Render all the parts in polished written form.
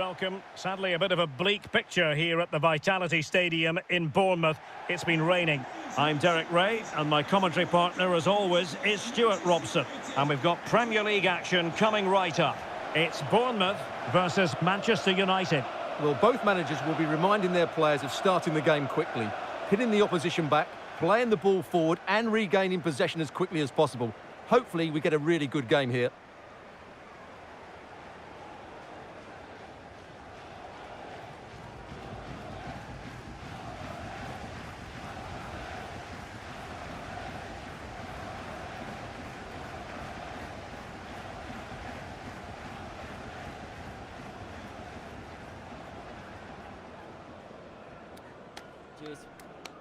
welcome. Sadly, a bit of a bleak picture here at the Vitality Stadium in Bournemouth. It's been raining. I'm Derek Ray, and my commentary partner, as always, is Stuart Robson. And we've got Premier League action coming right up. It's Bournemouth versus Manchester United. Well, both managers will be reminding their players of starting the game quickly, hitting the opposition back, playing the ball forward and regaining possession as quickly as possible. Hopefully, we get a really good game here. Cheers.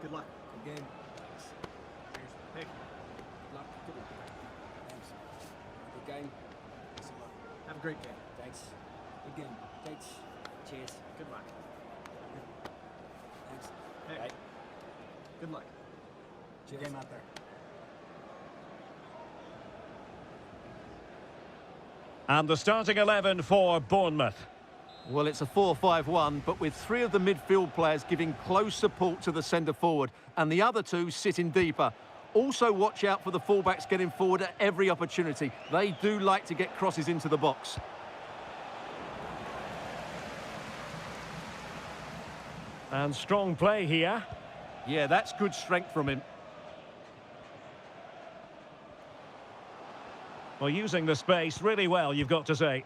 Good luck. Good game. Cheers. Hey. Good luck. Good luck. Thanks. Good game. Thanks a lot. Have a great game. Thanks. Good game. Thanks. Cheers. Good luck. Thanks. Hey. Bye. Good luck. Cheers. Good game out there. And the starting 11 for Bournemouth. Well, it's a 4-5-1, but with three of the midfield players giving close support to the centre-forward, and the other two sitting deeper. Also watch out for the fullbacks getting forward at every opportunity. They do like to get crosses into the box. And strong play here. Yeah, that's good strength from him. Well, using the space really well, you've got to say.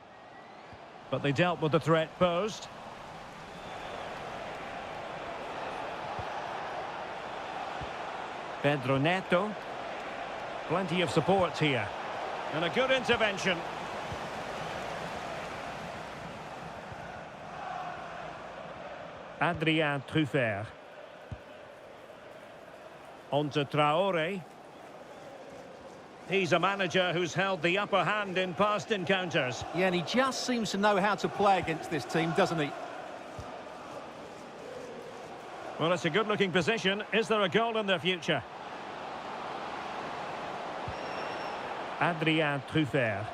But they dealt with the threat posed. Pedro Neto. Plenty of support here. And a good intervention. Adrien Truffert. On to Traoré. He's a manager who's held the upper hand in past encounters. Yeah, and he just seems to know how to play against this team, doesn't he? Well, it's a good-looking position. Is there a goal in their future? Adrien Truffert.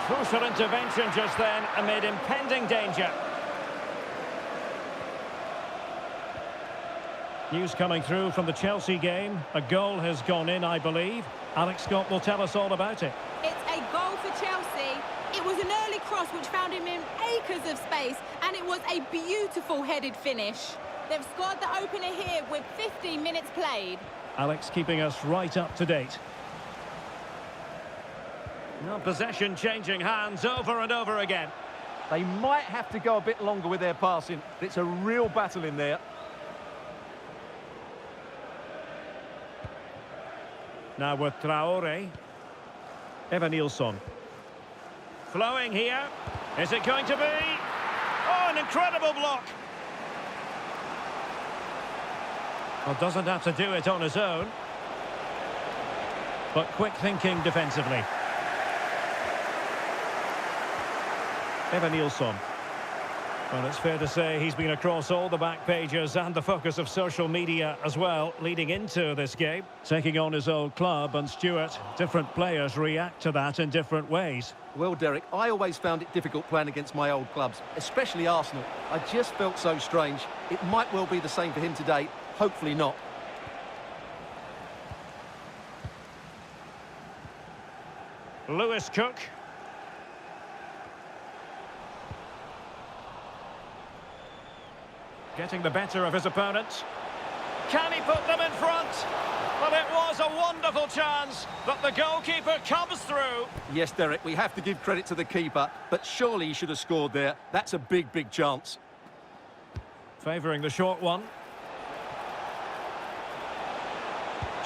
Crucial intervention just then amid impending danger. News coming through from the Chelsea game. A goal has gone in, I believe. Alex Scott will tell us all about it. It's a goal for Chelsea. It was an early cross which found him in acres of space, and it was a beautiful headed finish. They've scored the opener here with 15 minutes played. Alex keeping us right up to date. Now possession changing hands over and over again. They might have to go a bit longer with their passing. It's a real battle in there. Now with Traoré. Evanilson. Flowing here. Is it going to be? Oh, an incredible block. Well, doesn't have to do it on his own. But quick thinking defensively. Evanilson. Well, it's fair to say he's been across all the back pages and the focus of social media as well, leading into this game. Taking on his old club, and Stuart, different players react to that in different ways. Well, Derek, I always found it difficult playing against my old clubs, especially Arsenal. I just felt so strange. It might well be the same for him today. Hopefully not. Lewis Cook. Getting the better of his opponent. Can he put them in front? Well, it was a wonderful chance, but the goalkeeper comes through. Yes, Derek, we have to give credit to the keeper, but surely he should have scored there. That's a big, big chance. Favouring the short one.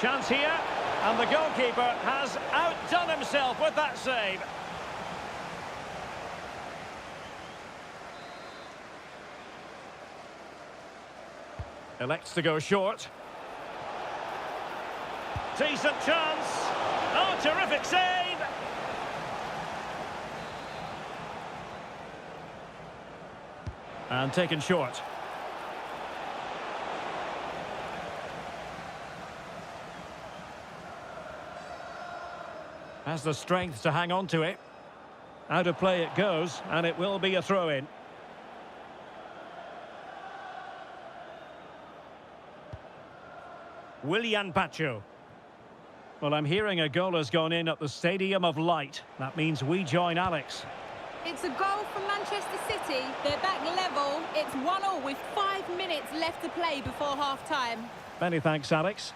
Chance here, and the goalkeeper has outdone himself with that save. Elects to go short. Decent chance. Oh, terrific save. And taken short. Has the strength to hang on to it. Out of play it goes, and it will be a throw-in. Willian Pacho. Well, I'm hearing a goal has gone in at the Stadium of Light. That means we join Alex. It's a goal from Manchester City. They're back level. It's 1-1 with 5 minutes left to play before half-time. Many thanks, Alex.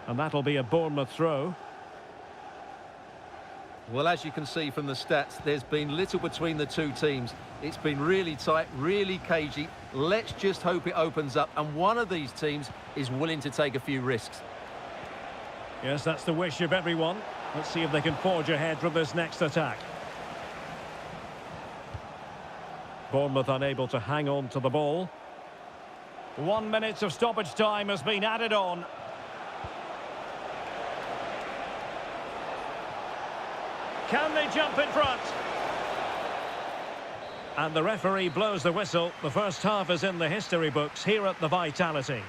And that'll be a Bournemouth throw. Well, as you can see from the stats, there's been little between the two teams. It's been really tight, really cagey. Let's just hope it opens up, and one of these teams is willing to take a few risks. Yes, that's the wish of everyone. Let's see if they can forge ahead from this next attack. Bournemouth unable to hang on to the ball. 1 minute of stoppage time has been added on. Can they jump in front? And the referee blows the whistle. The first half is in the history books here at the Vitality.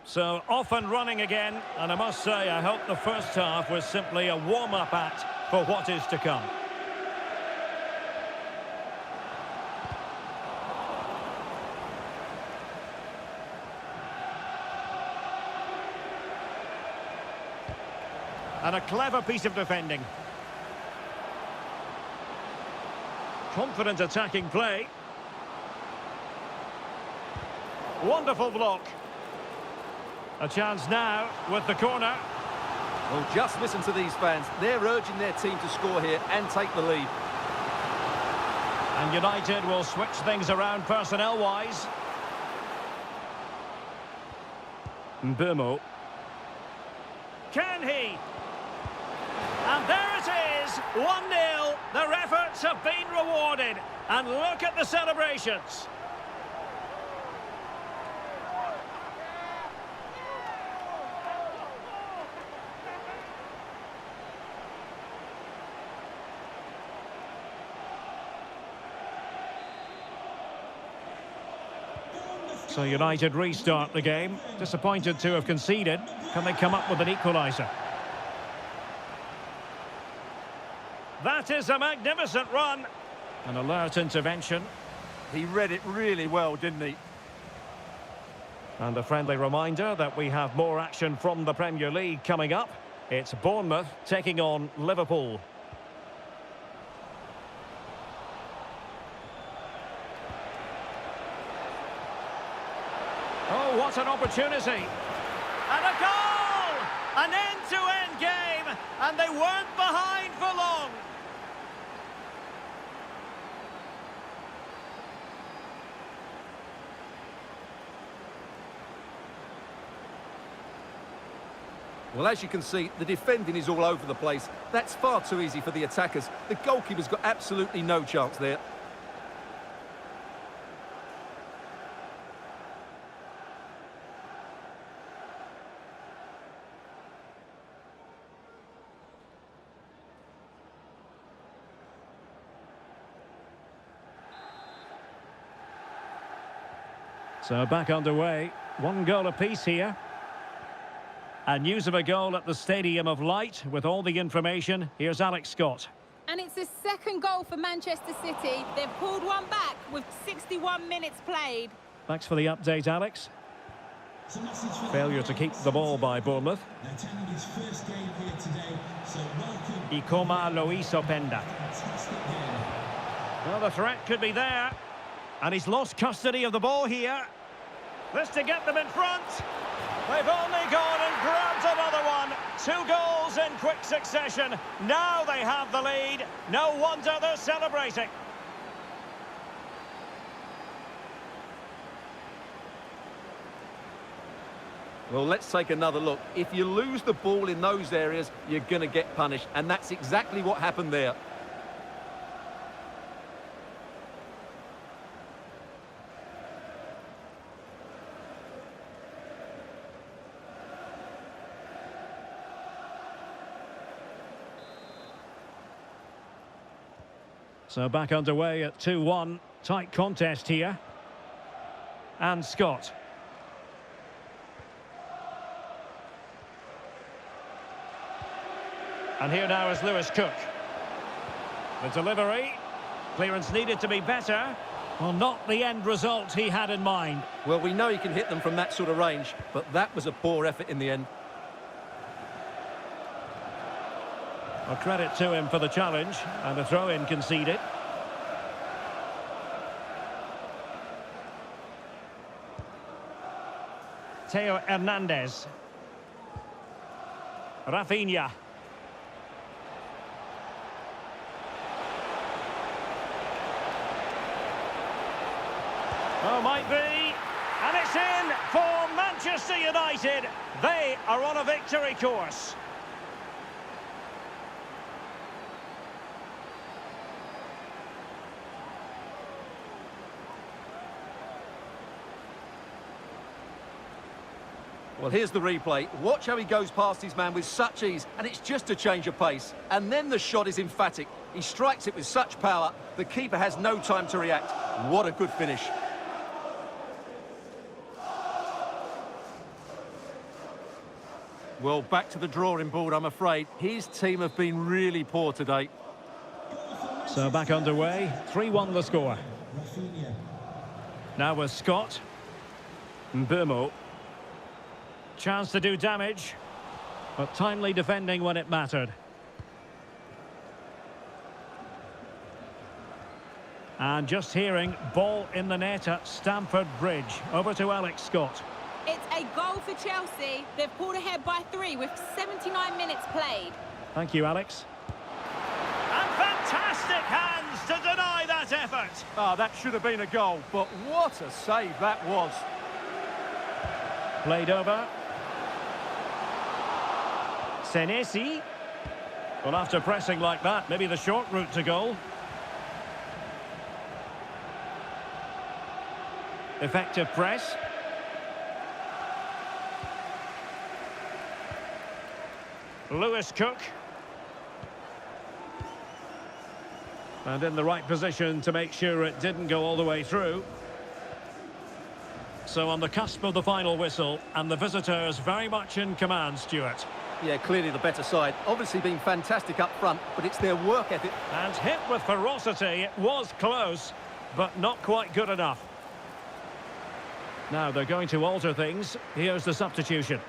So off and running again, and I must say I hope the first half was simply a warm-up act for what is to come. And a clever piece of defending. Confident attacking play. Wonderful block. A chance now with the corner. Well, just listen to these fans. They're urging their team to score here and take the lead. And United will switch things around personnel-wise. Mbeumo. Can he? And there it is, 1-0. Their efforts have been rewarded. And look at the celebrations. So United restart the game. Disappointed to have conceded. Can they come up with an equaliser? That is a magnificent run. An alert intervention. He read it really well, didn't he? And a friendly reminder that we have more action from the Premier League coming up. It's Bournemouth taking on Liverpool. Oh, what an opportunity. And a goal! An end-to-end game, and they weren't behind for long. Well, as you can see, the defending is all over the place. That's far too easy for the attackers. The goalkeeper's got absolutely no chance there. So back underway. 1 goal apiece here. And news of a goal at the Stadium of Light. With all the information, here's Alex Scott. And it's the second goal for Manchester City. They've pulled one back with 61 minutes played. Thanks for the update, Alex. Failure to keep the ball by Bournemouth. Ikoma Loiso Penda. Well, the threat could be there. And he's lost custody of the ball here. This to get them in front. They've only gone and grabbed another one. 2 goals in quick succession. Now they have the lead. No wonder they're celebrating. Well, let's take another look. If you lose the ball in those areas, you're going to get punished. And that's exactly what happened there. So back underway at 2-1. Tight contest here. And Scott. And here now is Lewis Cook. The delivery. Clearance needed to be better. Well, not the end result he had in mind. Well, we know he can hit them from that sort of range, but that was a poor effort in the end. Well, credit to him for the challenge, and a throw-in conceded. Theo Hernandez. Rafinha. Oh, might be. And it's in for Manchester United. They are on a victory course. Well, here's the replay. Watch how he goes past his man with such ease, and it's just a change of pace. And then the shot is emphatic. He strikes it with such power, the keeper has no time to react. What a good finish. Well, back to the drawing board, I'm afraid. His team have been really poor today. So back underway, 3-1 the score. Now with Scott. Mbeumo. Chance to do damage, but timely defending when it mattered. And just hearing, ball in the net at Stamford Bridge. Over to Alex Scott. It's a goal for Chelsea. They've pulled ahead by 3 with 79 minutes played. Thank you, Alex. And fantastic hands to deny that effort. Ah, that should have been a goal, but what a save that was. Played over. Senesi. Well, after pressing like that, maybe the short route to goal. Effective press. Lewis Cook. And in the right position to make sure it didn't go all the way through. So on the cusp of the final whistle, and the visitors very much in command, Stuart. Yeah, clearly the better side. Obviously been fantastic up front, but it's their work ethic. And hit with ferocity. It was close, but not quite good enough. Now they're going to alter things. Here's the substitution.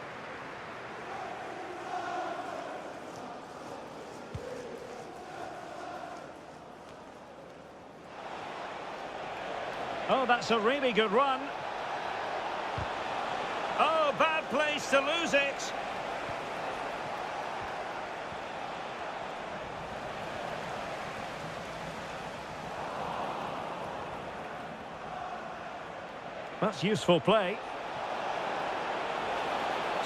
Oh, that's a really good run. Oh, bad place to lose it. That's useful play.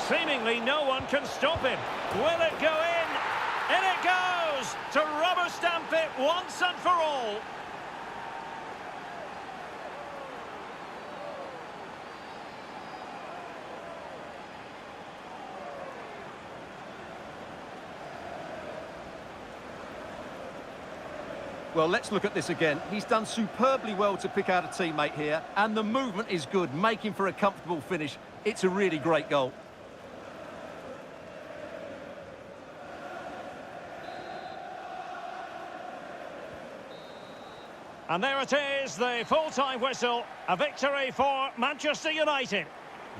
Seemingly no one can stop him. Will it go in? In it goes! To rubber stamp it once and for all. Well, let's look at this again. He's done superbly well to pick out a teammate here, and the movement is good, making for a comfortable finish. It's a really great goal. And there it is, the full-time whistle. A victory for Manchester United.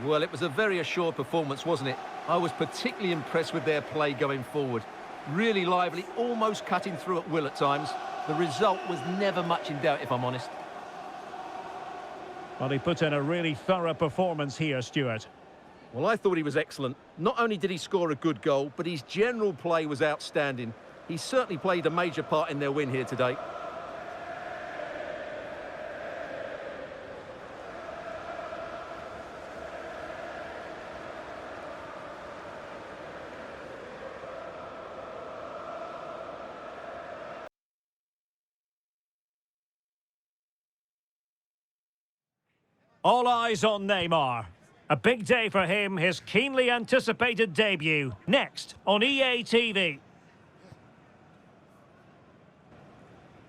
Well, it was a very assured performance, wasn't it? I was particularly impressed with their play going forward. Really lively, almost cutting through at will at times. The result was never much in doubt, if I'm honest. Well, he put in a really thorough performance here, Stuart. Well, I thought he was excellent. Not only did he score a good goal, but his general play was outstanding. He certainly played a major part in their win here today. All eyes on Neymar. A big day for him, his keenly anticipated debut. Next on EA TV.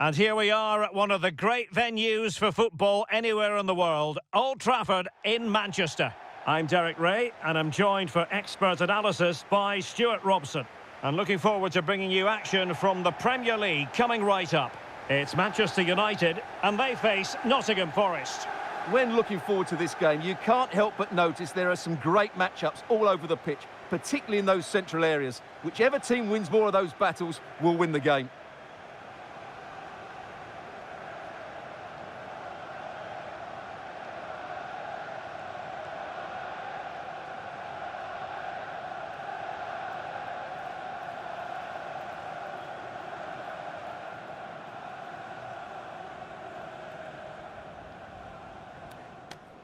And here we are at one of the great venues for football anywhere in the world, Old Trafford in Manchester. I'm Derek Ray, and I'm joined for expert analysis by Stuart Robson. And looking forward to bringing you action from the Premier League coming right up. It's Manchester United, and they face Nottingham Forest. When looking forward to this game, you can't help but notice there are some great matchups all over the pitch, particularly in those central areas. Whichever team wins more of those battles will win the game.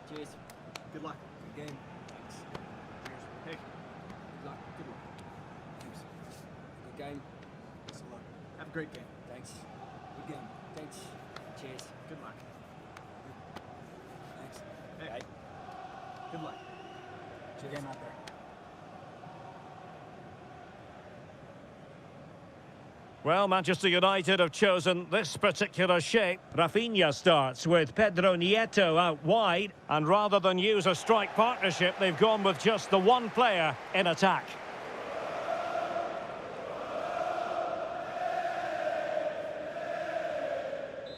Cheers. Good luck. Good game. Thanks. Cheers. Hey. Good luck. Good luck. Thanks. Good game. Thanks a lot. Have a great game. Thanks. Good game. Thanks. Cheers. Good luck. Thanks. Hey. Good luck. Good game out there. Well, Manchester United have chosen this particular shape. Rafinha starts with Pedro Nieto out wide, and rather than use a strike partnership, they've gone with just the one player in attack.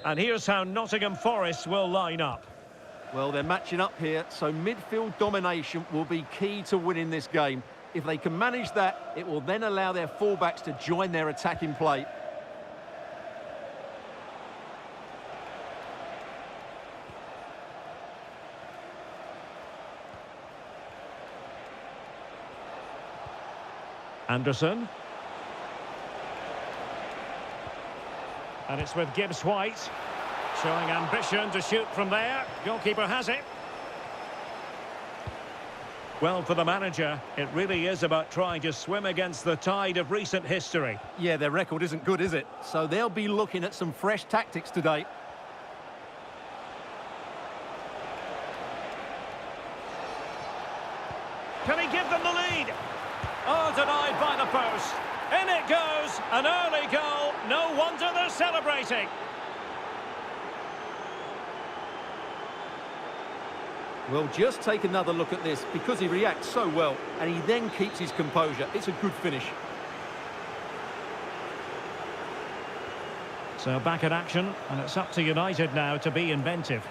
And here's how Nottingham Forest will line up. Well, they're matching up here, so midfield domination will be key to winning this game. If they can manage that, it will then allow their fullbacks to join their attacking play. Anderson. And it's with Gibbs-White. Showing ambition to shoot from there. Goalkeeper has it. Well, for the manager, it really is about trying to swim against the tide of recent history. Yeah, their record isn't good, is it? So they'll be looking at some fresh tactics today. Can he give them the lead? Oh, denied by the post. In it goes, an early goal. No wonder they're celebrating. Well, just take another look at this, because he reacts so well, and he then keeps his composure. It's a good finish. So back in action, and it's up to United now to be inventive.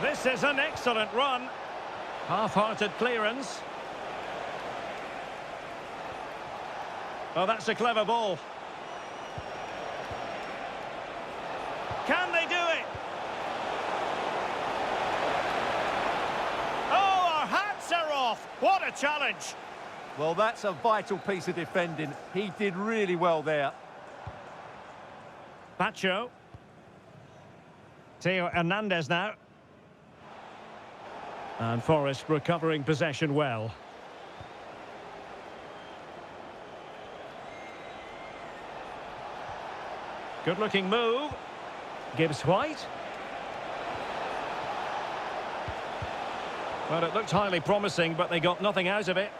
This is an excellent run. Half-hearted clearance. Oh, that's a clever ball. Can they do it? Oh, our hats are off. What a challenge. Well, that's a vital piece of defending. He did really well there. Pacho. Theo Hernandez now. And Forest recovering possession well. Good-looking move. Gibbs-White. Well, it looked highly promising, but they got nothing out of it.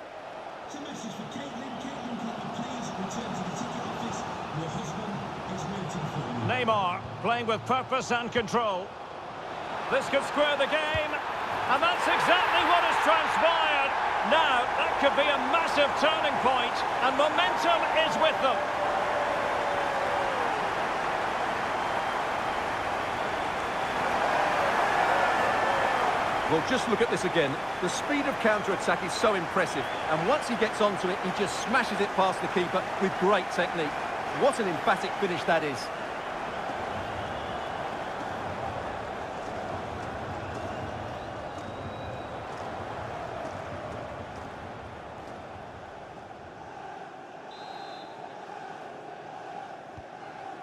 It's a message for Caitlin. Caitlin, can you please return to the ticket office? Your husband is waiting for you. Neymar playing with purpose and control. This could square the game, and that's exactly what has transpired. Now, that could be a massive turning point, and momentum is with them. Well, just look at this again. The speed of counter-attack is so impressive, and once he gets onto it, he just smashes it past the keeper with great technique. What an emphatic finish that is.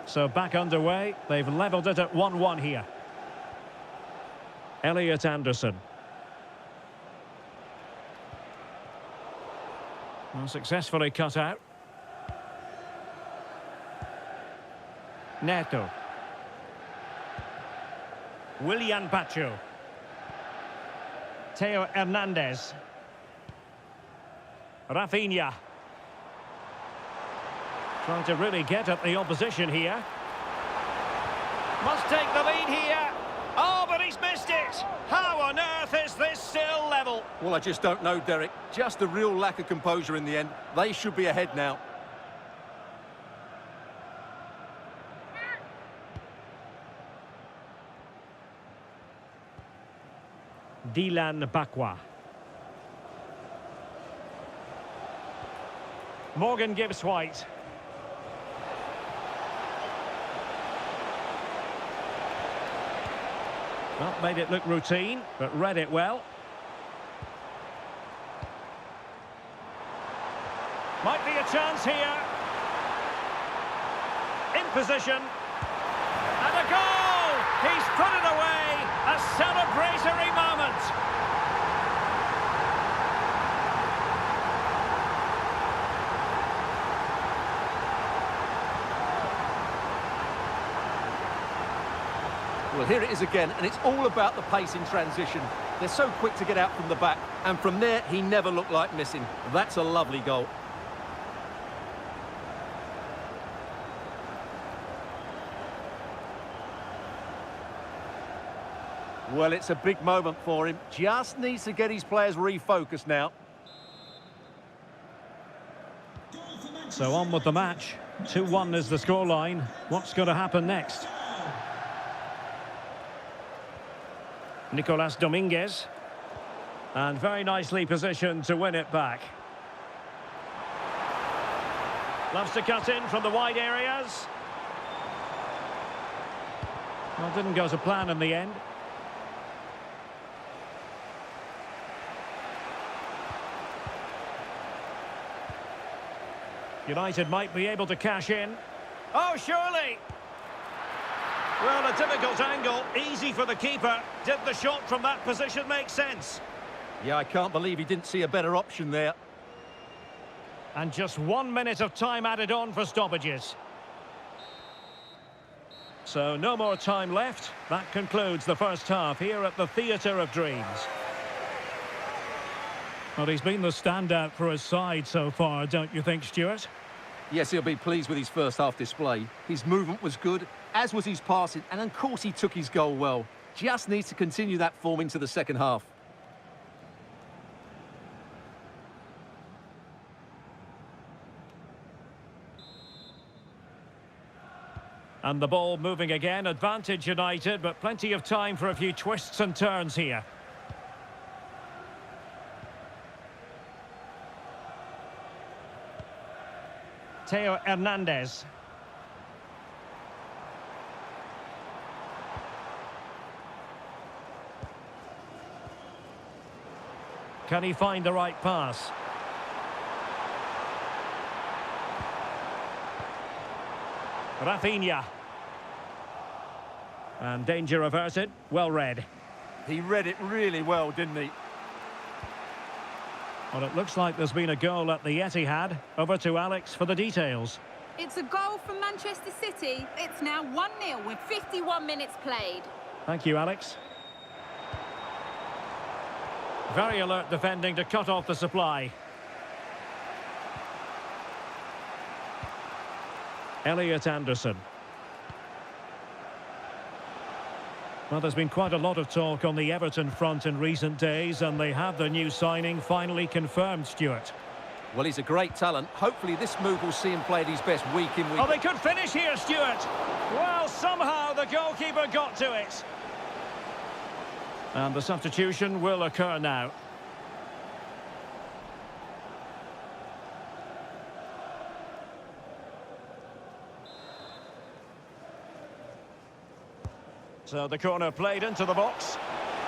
So back underway. They've levelled it at 1-1 here. Elliot Anderson. Well, successfully cut out. Neto. Willian Pacho. Theo Hernandez. Rafinha. Trying to really get at the opposition here. Must take the lead here. Oh, but he's missed it. How on earth is this still level? Well, I just don't know, Derek. Just a real lack of composure in the end. They should be ahead now. Dylan Bakwa. Morgan Gibbs White. Well, made it look routine, but read it well. Might be a chance here. In position. And a goal! He's put it away! A celebratory moment! Well, here it is again, and it's all about the pace in transition. They're so quick to get out from the back, and from there, he never looked like missing. That's a lovely goal. Well, it's a big moment for him. Just needs to get his players refocused now. So on with the match. 2-1 is the scoreline. What's going to happen next? Nicolas Dominguez. And very nicely positioned to win it back. Loves to cut in from the wide areas. Well, didn't go to plan in the end. United might be able to cash in. Oh, surely! Well, a difficult angle, easy for the keeper. Did the shot from that position make sense? Yeah, I can't believe he didn't see a better option there. And just 1 minute of time added on for stoppages. So no more time left. That concludes the first half here at the Theatre of Dreams. Well, he's been the standout for his side so far, don't you think, Stuart? Yes, he'll be pleased with his first half display. His movement was good, as was his passing, and of course he took his goal well. Just needs to continue that form into the second half. And the ball moving again, advantage United, but plenty of time for a few twists and turns here. Theo Hernandez. Can he find the right pass? Rafinha. And danger averted. Well read. He read it really well, didn't he? Well, it looks like there's been a goal at the Etihad. Over to Alex for the details. It's a goal from Manchester City. It's now 1-0 with 51 minutes played. Thank you, Alex. Very alert defending to cut off the supply. Elliot Anderson. Well, there's been quite a lot of talk on the Everton front in recent days, and they have the new signing finally confirmed, Stuart. Well, he's a great talent. Hopefully this move will see him play at his best week in, week out. Oh, they could finish here, Stuart. Well, somehow the goalkeeper got to it. And the substitution will occur now. So the corner played into the box.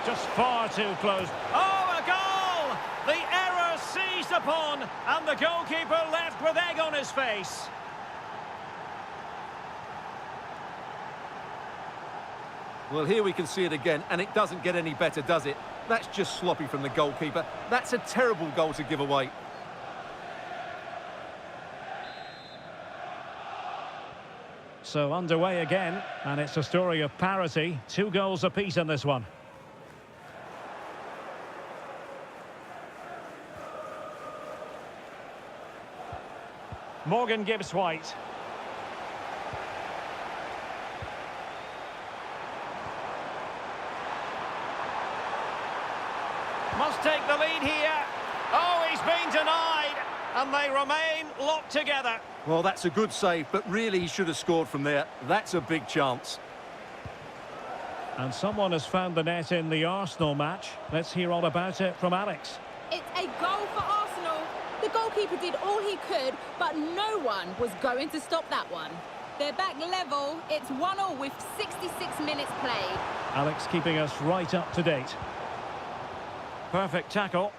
Just far too close. Oh, a goal! The error seized upon, and the goalkeeper left with egg on his face. Well, here we can see it again, and it doesn't get any better, does it? That's just sloppy from the goalkeeper. That's a terrible goal to give away. So underway again, and it's a story of parity. 2 goals apiece in this one. Morgan Gibbs White. Must take the lead here. Oh, he's been denied, and they remain locked together. Well, that's a good save, but really he should have scored from there. That's a big chance. And someone has found the net in the Arsenal match. Let's hear all about it from Alex. It's a goal for Arsenal. The goalkeeper did all he could, but no one was going to stop that one. They're back level. It's 1-1 with 66 minutes played. Alex keeping us right up to date. Perfect tackle.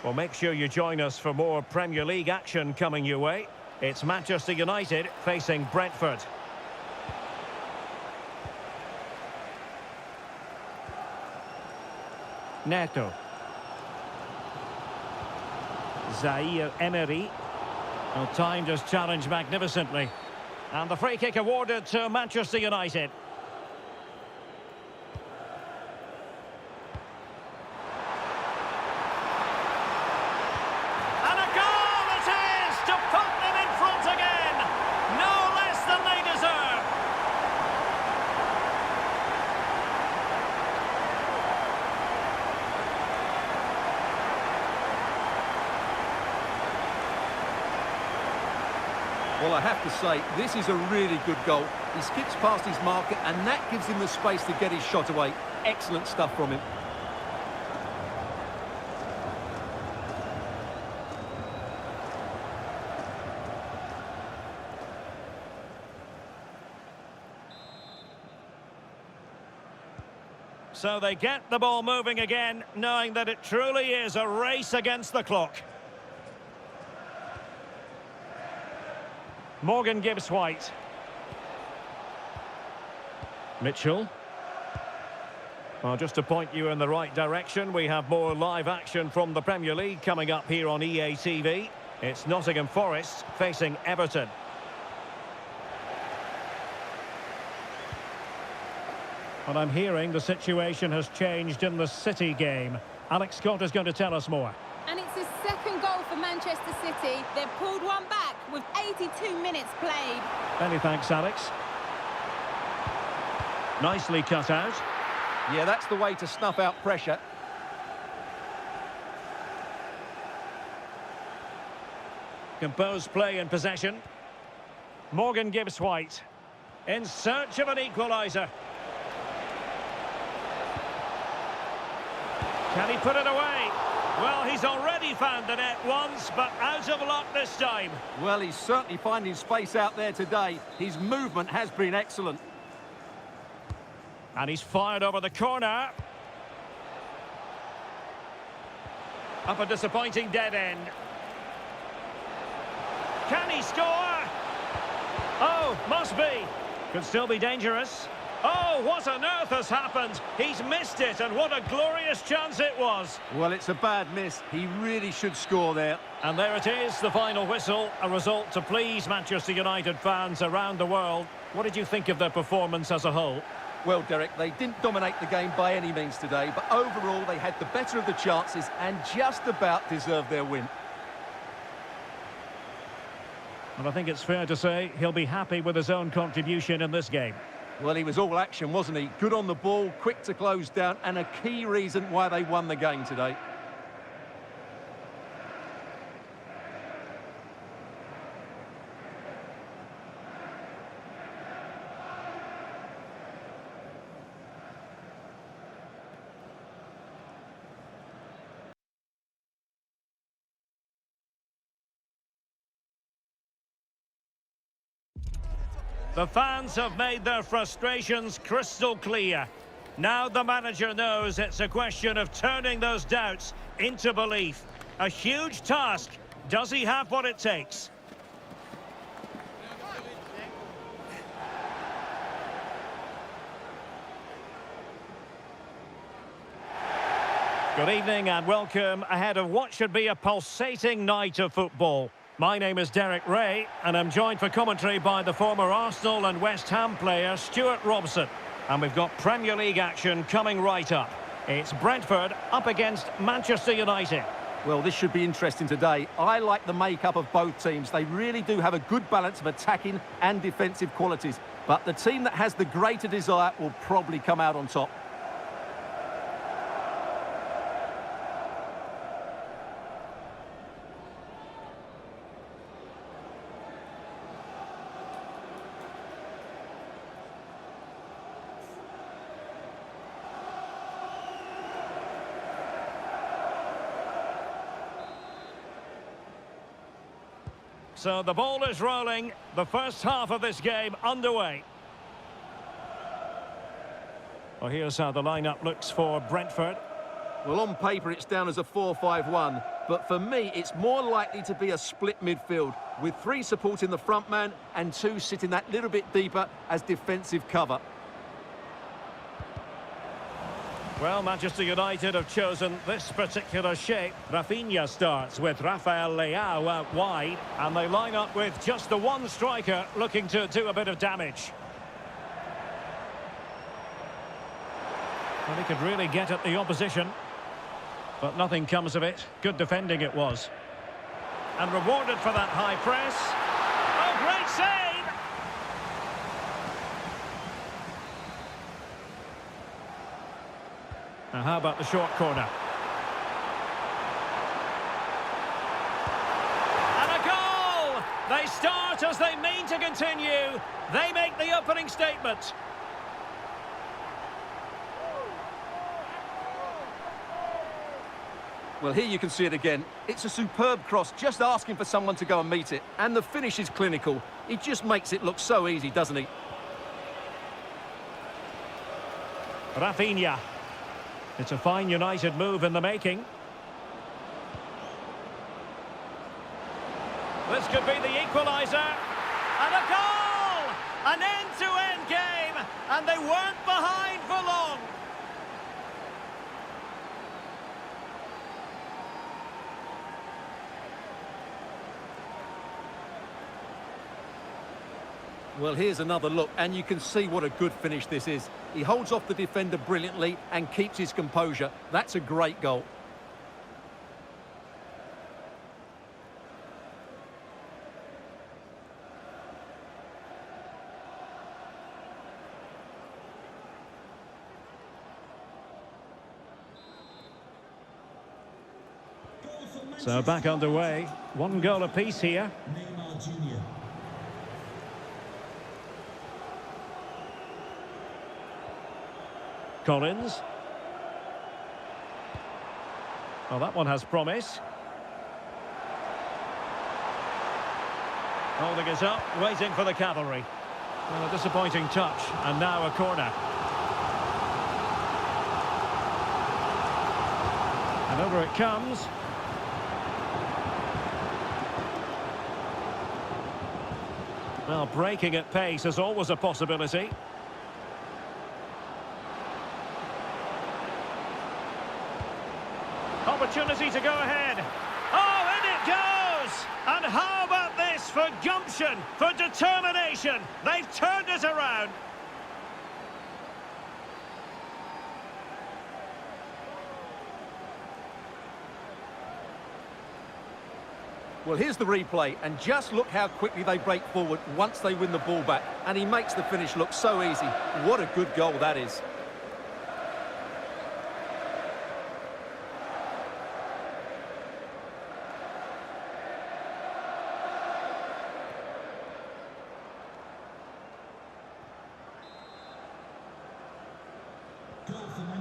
Well, make sure you join us for more Premier League action coming your way. It's Manchester United facing Brentford. Neto. Zaire Emery. Well, timed his challenge magnificently. And the free kick awarded to Manchester United. And a goal it is to put them in front again. No less than they deserve. Well, I have to say, this is a really good goal. He skips past his marker, and that gives him the space to get his shot away. Excellent stuff from him. So they get the ball moving again, knowing that it truly is a race against the clock. Morgan Gibbs White. Mitchell. Well, just to point you in the right direction, we have more live action from the Premier League coming up here on EA TV. It's Nottingham Forest facing Everton. And I'm hearing the situation has changed in the City game. Alex Scott is going to tell us more. And it's his second goal for Manchester City. They've pulled one back with 82 minutes played. Many thanks, Alex. Nicely cut out. Yeah, that's the way to snuff out pressure. Composed play in possession. Morgan Gibbs White in search of an equaliser. Can he put it away? Well, he's already found the net once, but out of luck this time. Well, he's certainly finding space out there today. His movement has been excellent. And he's fired over the corner. Up a disappointing dead end. Can he score? Oh, must be. Could still be dangerous. Oh, what on earth has happened? He's missed it, and what a glorious chance it was. Well, it's a bad miss. He really should score there. And there it is, the final whistle, a result to please Manchester United fans around the world. What did you think of their performance as a whole? Well, Derek, they didn't dominate the game by any means today, but overall they had the better of the chances and just about deserved their win. And I think it's fair to say he'll be happy with his own contribution in this game. Well, he was all action, wasn't he? Good on the ball, quick to close down, and a key reason why they won the game today. The fans have made their frustrations crystal clear. Now the manager knows it's a question of turning those doubts into belief. A huge task. Does he have what it takes? Good evening and welcome ahead of what should be a pulsating night of football. My name is Derek Ray, and I'm joined for commentary by the former Arsenal and West Ham player Stuart Robson. And we've got Premier League action coming right up. It's Brentford up against Manchester United. Well, this should be interesting today. I like the makeup of both teams. They really do have a good balance of attacking and defensive qualities. But the team that has the greater desire will probably come out on top. So the ball is rolling. The first half of this game underway. Well, here's how the lineup looks for Brentford. Well, on paper, it's down as a 4-5-1. But for me, it's more likely to be a split midfield, with 3 supporting the front man and 2 sitting that little bit deeper as defensive cover. Well, Manchester United have chosen this particular shape. Rafinha starts with Rafael Leao out wide, and they line up with just the one striker looking to do a bit of damage. Well, he could really get at the opposition, but nothing comes of it. Good defending it was. And rewarded for that high press. Oh, great save! Now, how about the short corner? And a goal! They start as they mean to continue. They make the opening statement. Well, here you can see it again. It's a superb cross, just asking for someone to go and meet it. And the finish is clinical. He just makes it look so easy, doesn't he? Rafinha. It's a fine United move in the making. This could be the equaliser. And a goal! An end-to-end game. And they weren't behind for long. Well, here's another look, and you can see what a good finish this is. He holds off the defender brilliantly and keeps his composure. That's a great goal. So back underway. 1 goal apiece here. Neymar Jr. Collins. Well, that one has promise. Holding it up, waiting for the cavalry. Well, a disappointing touch, and now a corner. And over it comes. Well, breaking at pace is always a possibility. Opportunity to go ahead. Oh, in it goes! And how about this for gumption, for determination? They've turned it around. Well, here's the replay, and just look how quickly they break forward once they win the ball back. And he makes the finish look so easy. What a good goal that is.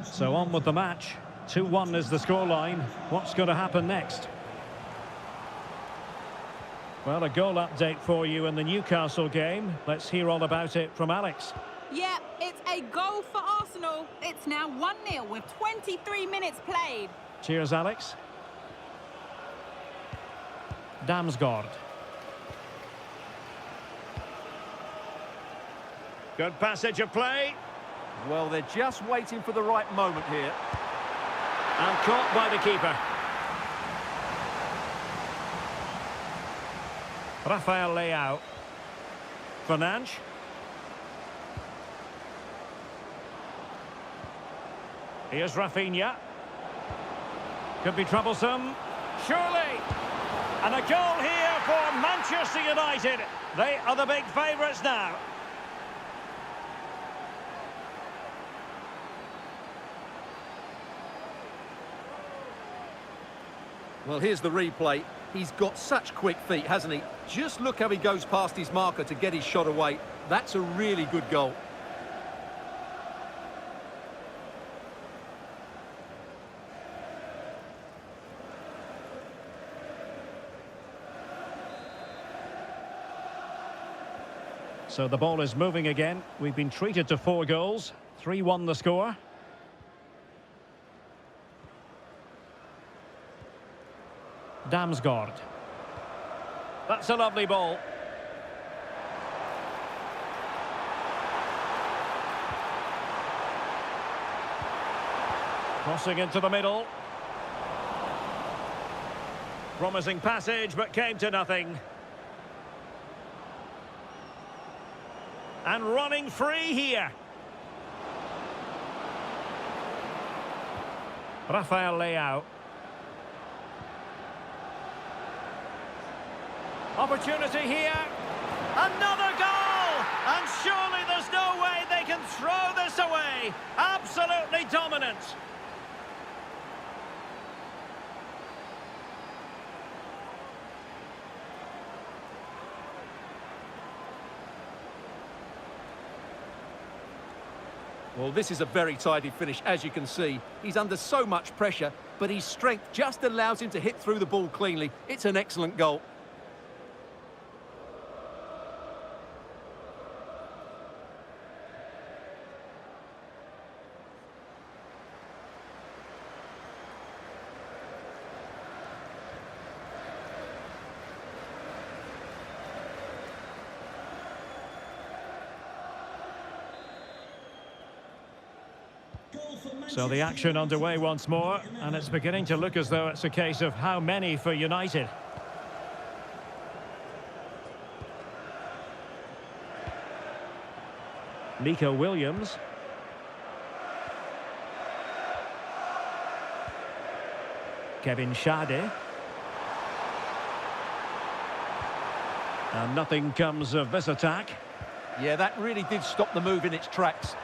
So on with the match. 2-1 is the scoreline. What's going to happen next? Well, a goal update for you in the Newcastle game. Let's hear all about it from Alex. Yeah, it's a goal for Arsenal. It's now 1-0 with 23 minutes played. Cheers, Alex. Damsgaard. Good passage of play. Well, they're just waiting for the right moment here. And caught by the keeper. Rafael Leao. Fernandes. Here's Rafinha. Could be troublesome. Surely! And a goal here for Manchester United. They are the big favourites now. Well, here's the replay. He's got such quick feet, hasn't he? Just look how he goes past his marker to get his shot away. That's a really good goal. So the ball is moving again. We've been treated to 4 goals. 3-1 the score. Damsgaard. That's a lovely ball. Crossing into the middle. Promising passage, but came to nothing. And running free here. Rafael Leao. Opportunity here. Another goal! And surely there's no way they can throw this away. Absolutely dominant. Well, this is a very tidy finish, as you can see. He's under so much pressure, but his strength just allows him to hit through the ball cleanly. It's an excellent goal. So the action underway once more, and it's beginning to look as though it's a case of how many for United. Nico Williams. Kevin Schade. And nothing comes of this attack. Yeah, that really did stop the move in its tracks.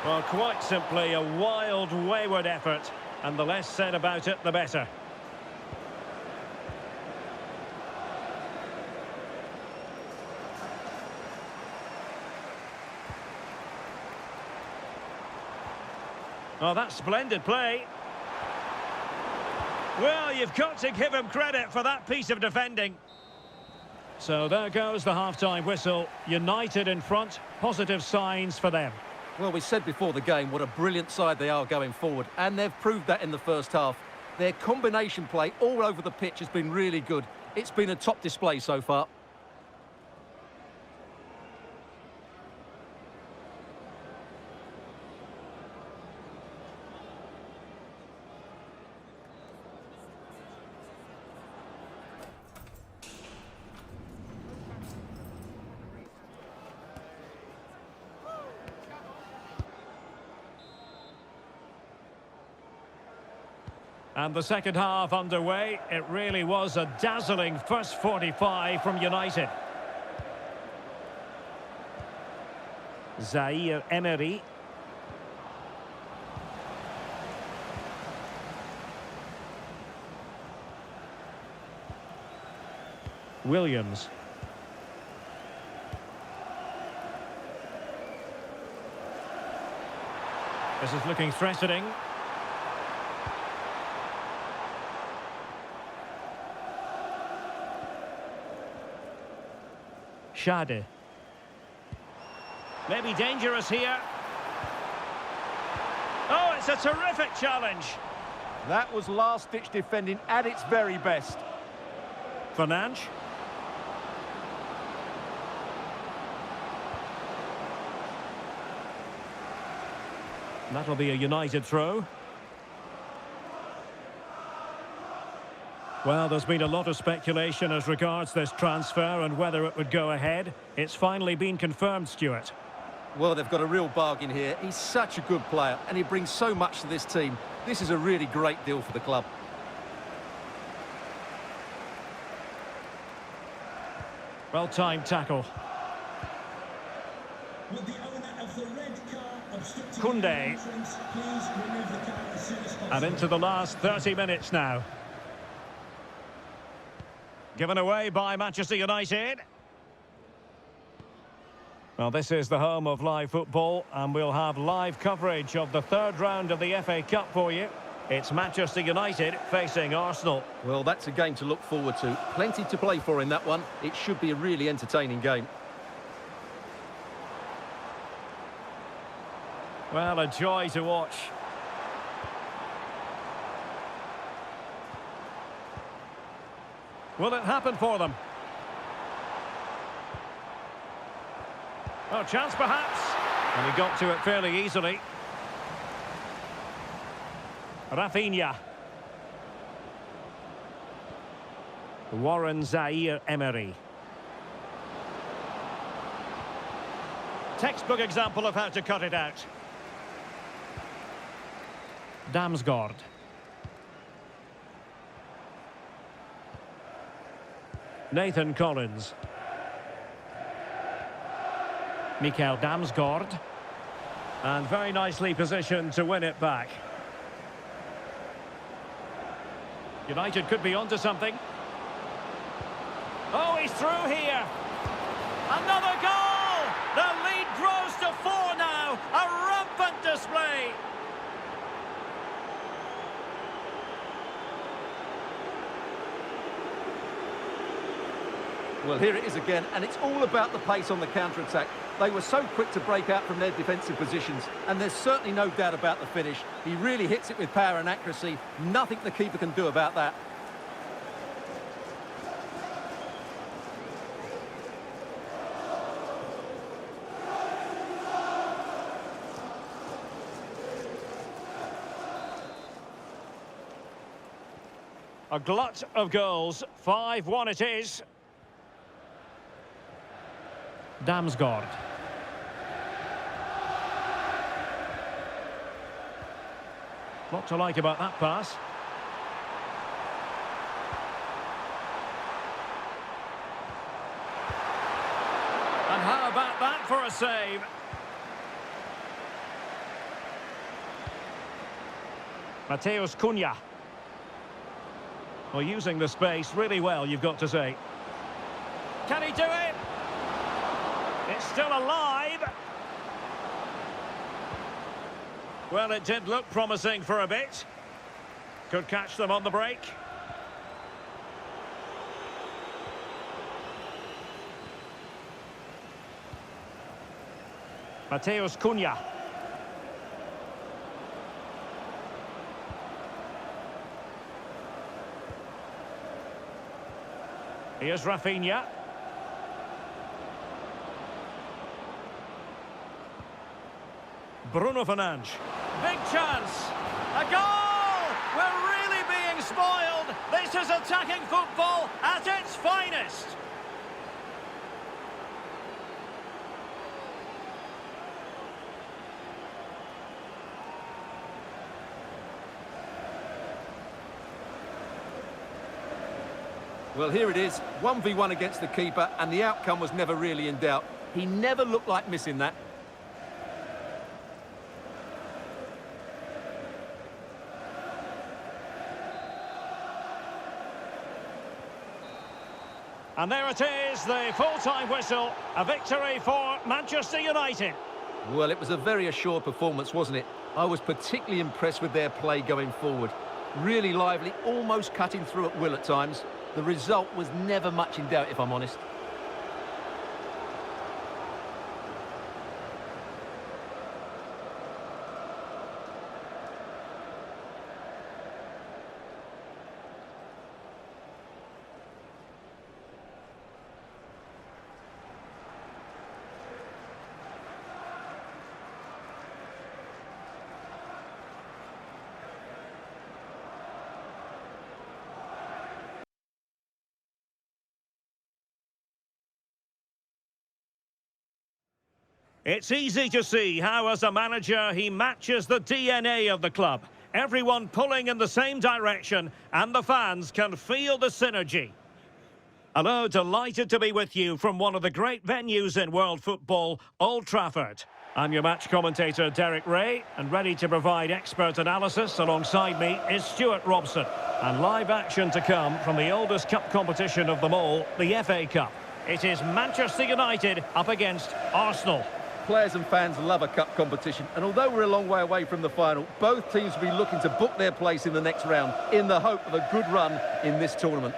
Well, quite simply a wild, wayward effort, and the less said about it, the better. Oh, that's splendid play. Well, you've got to give him credit for that piece of defending. So there goes the half-time whistle. United in front, positive signs for them. Well, we said before the game what a brilliant side they are going forward, and they've proved that in the first half. Their combination play all over the pitch has been really good. It's been a top display so far. And the second half underway. It really was a dazzling first 45 from United. Zaire Emery. Williams. This is looking threatening. Schade. Maybe dangerous here. Oh, it's a terrific challenge. That was last-ditch defending at its very best. Fernandes. That'll be a United throw. Well, there's been a lot of speculation as regards this transfer and whether it would go ahead. It's finally been confirmed, Stuart. Well, they've got a real bargain here. He's such a good player and he brings so much to this team. This is a really great deal for the club. Well-timed tackle. Will the owner of the red car obstructing Koundé. the entrance please remove the car as soon as possible? And into the last 30 minutes now. Given away by Manchester United. Well, this is the home of live football, and we'll have live coverage of the third round of the FA Cup for you. It's Manchester United facing Arsenal. Well, that's a game to look forward to. Plenty to play for in that one. It should be a really entertaining game. Well, a joy to watch. Will it happen for them? Oh, chance perhaps. And he got to it fairly easily. Rafinha. Warren Zaire-Emery. Textbook example of how to cut it out. Damsgaard. Nathan Collins. Mikael Damsgaard. And very nicely positioned to win it back. United could be onto something. Oh, he's through here. Another goal! The lead grows to 4 now. A rampant display. Well, here it is again, and it's all about the pace on the counter-attack. They were so quick to break out from their defensive positions, and there's certainly no doubt about the finish. He really hits it with power and accuracy. Nothing the keeper can do about that. A glut of goals. 5-1 it is. Damsgaard. Lot to like about that pass. And how about that for a save? Mateus Cunha. Well, using the space really well, you've got to say. Can he do it? It's still alive. Well, it did look promising for a bit. Could catch them on the break. Mateus Cunha. Here's Rafinha. Bruno Fernandes. Big chance. A goal! We're really being spoiled. This is attacking football at its finest. Well, here it is, 1v1 against the keeper, and the outcome was never really in doubt. He never looked like missing that. And there it is, the full-time whistle. A victory for Manchester United. Well, it was a very assured performance, wasn't it? I was particularly impressed with their play going forward. Really lively, almost cutting through at will at times. The result was never much in doubt, if I'm honest. It's easy to see how, as a manager, he matches the DNA of the club. Everyone pulling in the same direction, and the fans can feel the synergy. Hello, delighted to be with you from one of the great venues in world football, Old Trafford. I'm your match commentator, Derek Ray, and ready to provide expert analysis. Alongside me is Stuart Robson. And live action to come from the oldest cup competition of them all, the FA Cup. It is Manchester United up against Arsenal. Players and fans love a cup competition, and although we're a long way away from the final, both teams will be looking to book their place in the next round in the hope of a good run in this tournament.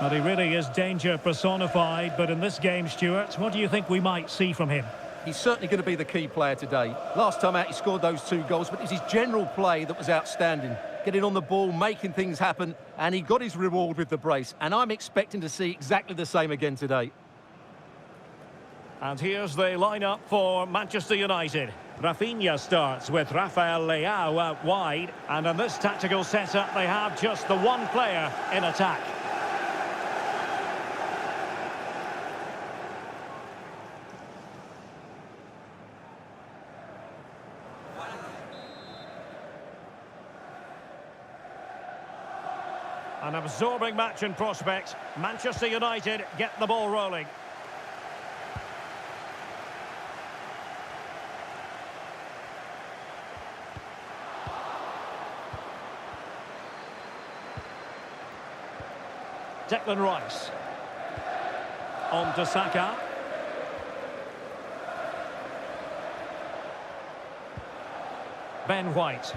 Well, he really is danger personified, but in this game, Stuart, what do you think we might see from him? He's certainly going to be the key player today. Last time out he scored those 2 goals, but it's his general play that was outstanding. Getting on the ball, making things happen, and he got his reward with the brace, and I'm expecting to see exactly the same again today. And here's the lineup for Manchester United. Rafinha starts with Rafael Leao out wide. And in this tactical setup, they have just the one player in attack. An absorbing match in prospect. Manchester United get the ball rolling. Declan Rice. On to Saka. Ben White.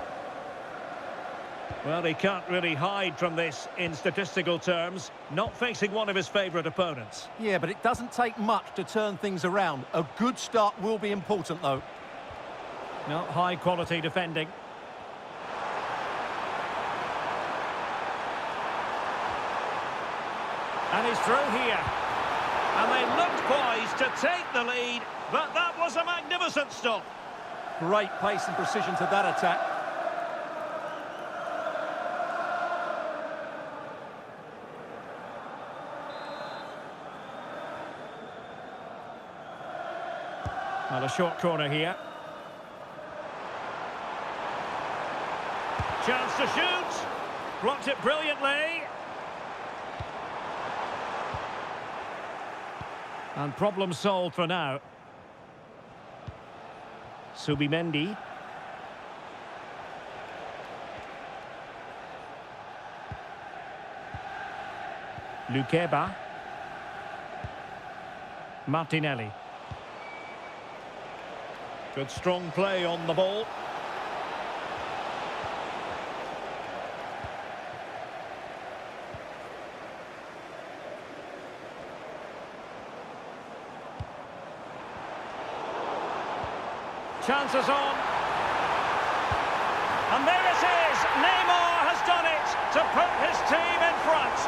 Well, he can't really hide from this in statistical terms. Not facing one of his favourite opponents. Yeah, but it doesn't take much to turn things around. A good start will be important, though. Not high-quality defending. And he's through here. And they looked poised to take the lead, but that was a magnificent stop. Great pace and precision to that attack. Well, a short corner here. Chance to shoot. Blocked it brilliantly. And problem solved for now. Subimendi. Lukeba. Martinelli. Good strong play on the ball. Chances on. And there it is. Neymar has done it to put his team in front.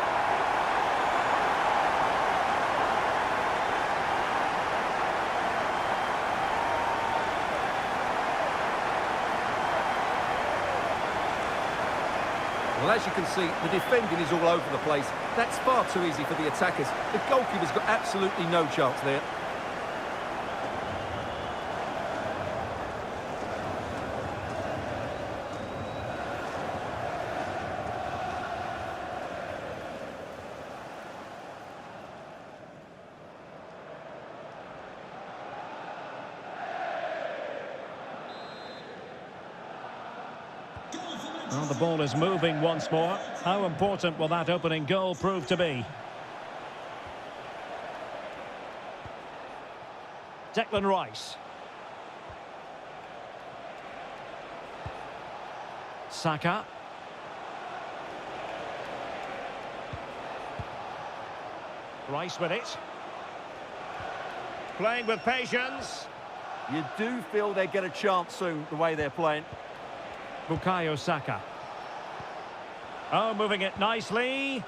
Well, as you can see, the defending is all over the place. That's far too easy for the attackers. The goalkeeper's got absolutely no chance there. Well, the ball is moving once more. How important will that opening goal prove to be? Declan Rice. Saka. Rice with it. Playing with patience. You do feel they get a chance soon, the way they're playing. Bukayo Saka. Oh, moving it nicely.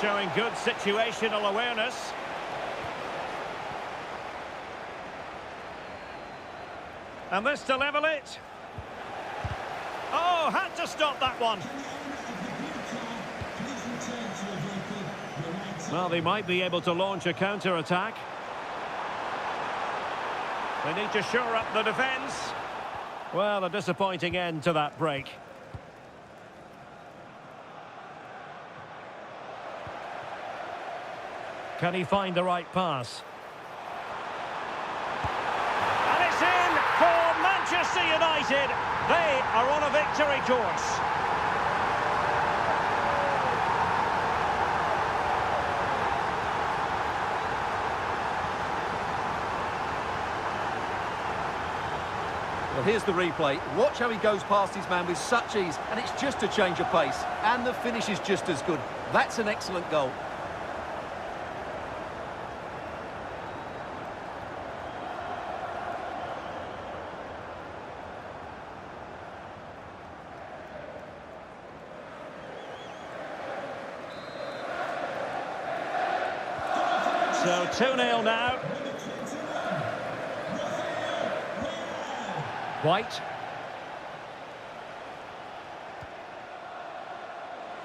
Showing good situational awareness. And this to level it. Oh, had to stop that one. Please return to your vehicle. Your Well, they might be able to launch a counter-attack. They need to shore up the defence. Well, a disappointing end to that break. Can he find the right pass? And it's in for Manchester United. They are on a victory course. Well, here's the replay. Watch how he goes past his man with such ease, and it's just a change of pace. And the finish is just as good. That's an excellent goal. So 2-0 now. White.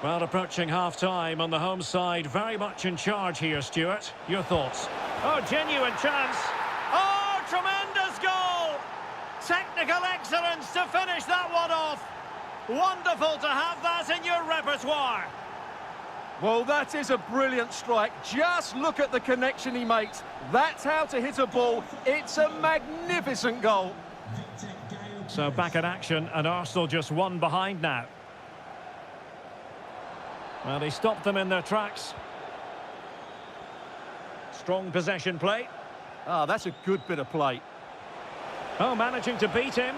Well, approaching half-time on the home side, very much in charge here, Stuart. Your thoughts? Oh, genuine chance. Oh, tremendous goal! Technical excellence to finish that one off. Wonderful to have that in your repertoire. Well, that is a brilliant strike. Just look at the connection he makes. That's how to hit a ball. It's a magnificent goal. So back in action, and Arsenal just one behind now. Well, he stopped them in their tracks. Strong possession play. Ah, that's a good bit of play. Oh, managing to beat him.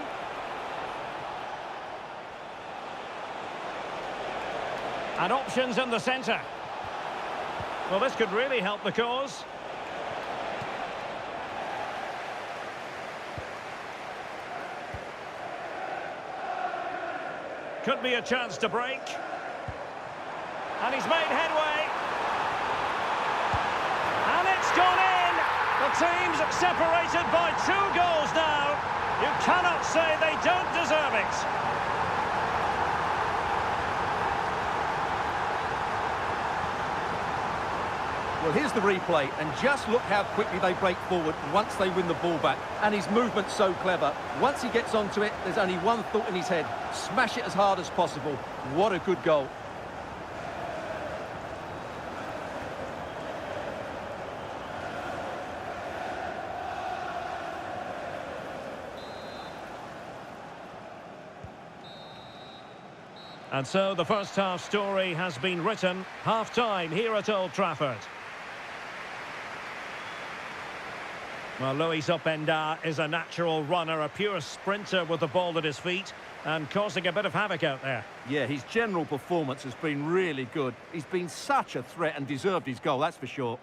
And options in the centre. Well, this could really help the cause. Could be a chance to break. And he's made headway. And it's gone in! The team's separated by 2 goals now. You cannot say they don't deserve it. Well, here's the replay, and just look how quickly they break forward once they win the ball back. And his movement's so clever. Once he gets onto it, there's only one thought in his head. Smash it as hard as possible. What a good goal. And so the first half story has been written. Half-time here at Old Trafford. Well, Luis Openda is a natural runner, a pure sprinter with the ball at his feet and causing a bit of havoc out there. Yeah, his general performance has been really good. He's been such a threat and deserved his goal, that's for sure.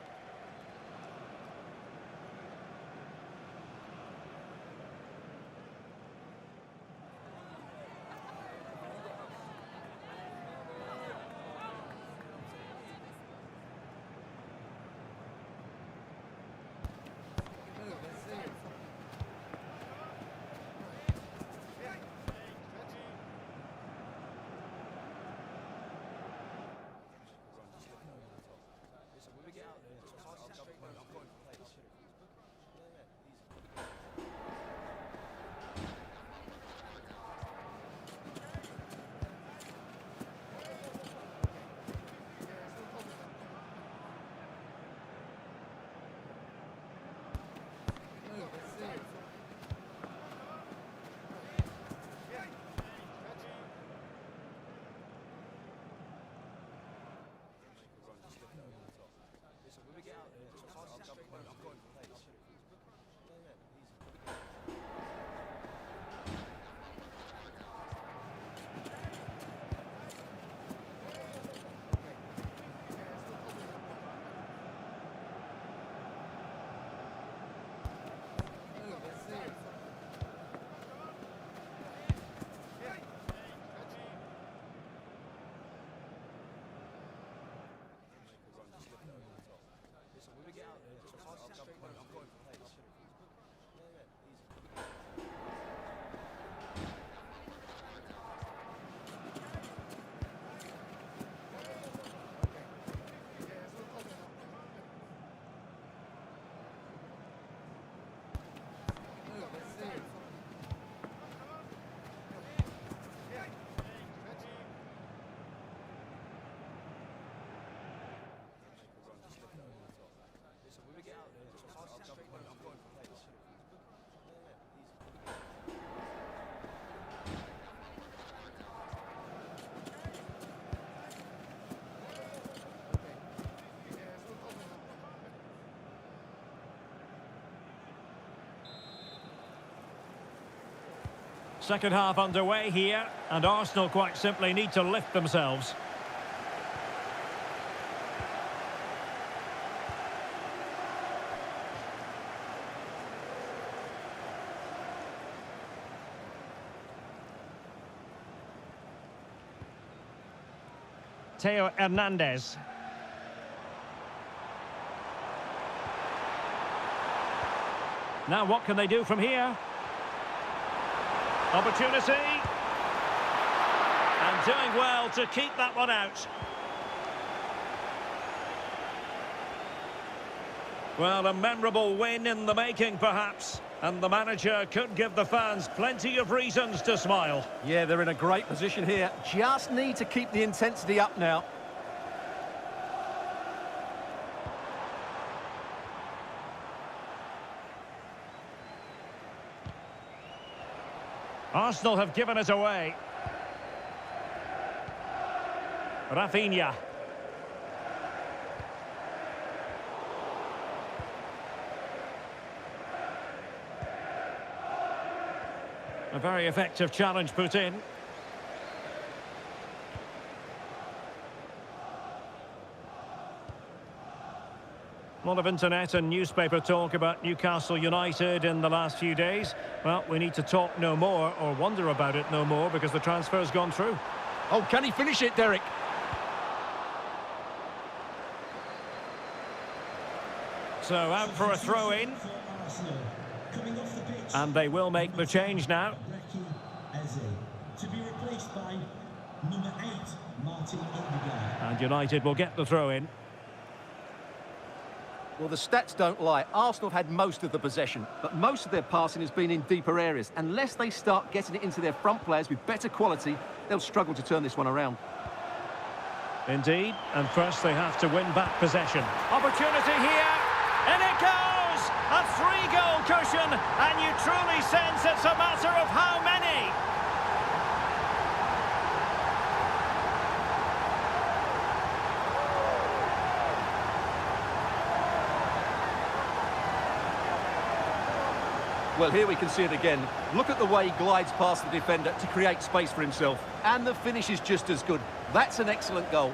Second half underway here, and Arsenal quite simply need to lift themselves. Theo Hernandez. Now what can they do from here? Opportunity. And doing well to keep that one out. Well, a memorable win in the making, perhaps. And the manager could give the fans plenty of reasons to smile. Yeah, they're in a great position here. Just need to keep the intensity up now. Arsenal have given it away. Rafinha. A very effective challenge put in. A lot of internet and newspaper talk about Newcastle United in the last few days. Well, we need to talk no more, or wonder about it no more, because the transfer's gone through. Oh, can he finish it, Derek? So out for a throw-in. And they will make the change now. To be replaced by number 8, Martin Odegaard. And United will get the throw-in. Well, the stats don't lie. Arsenal have had most of the possession, but most of their passing has been in deeper areas. Unless they start getting it into their front players with better quality, they'll struggle to turn this one around. Indeed, and first they have to win back possession. Opportunity here, and it goes! A 3-goal cushion, and you truly sense it's a matter of how many. Well, here we can see it again. Look at the way he glides past the defender to create space for himself. And the finish is just as good. That's an excellent goal.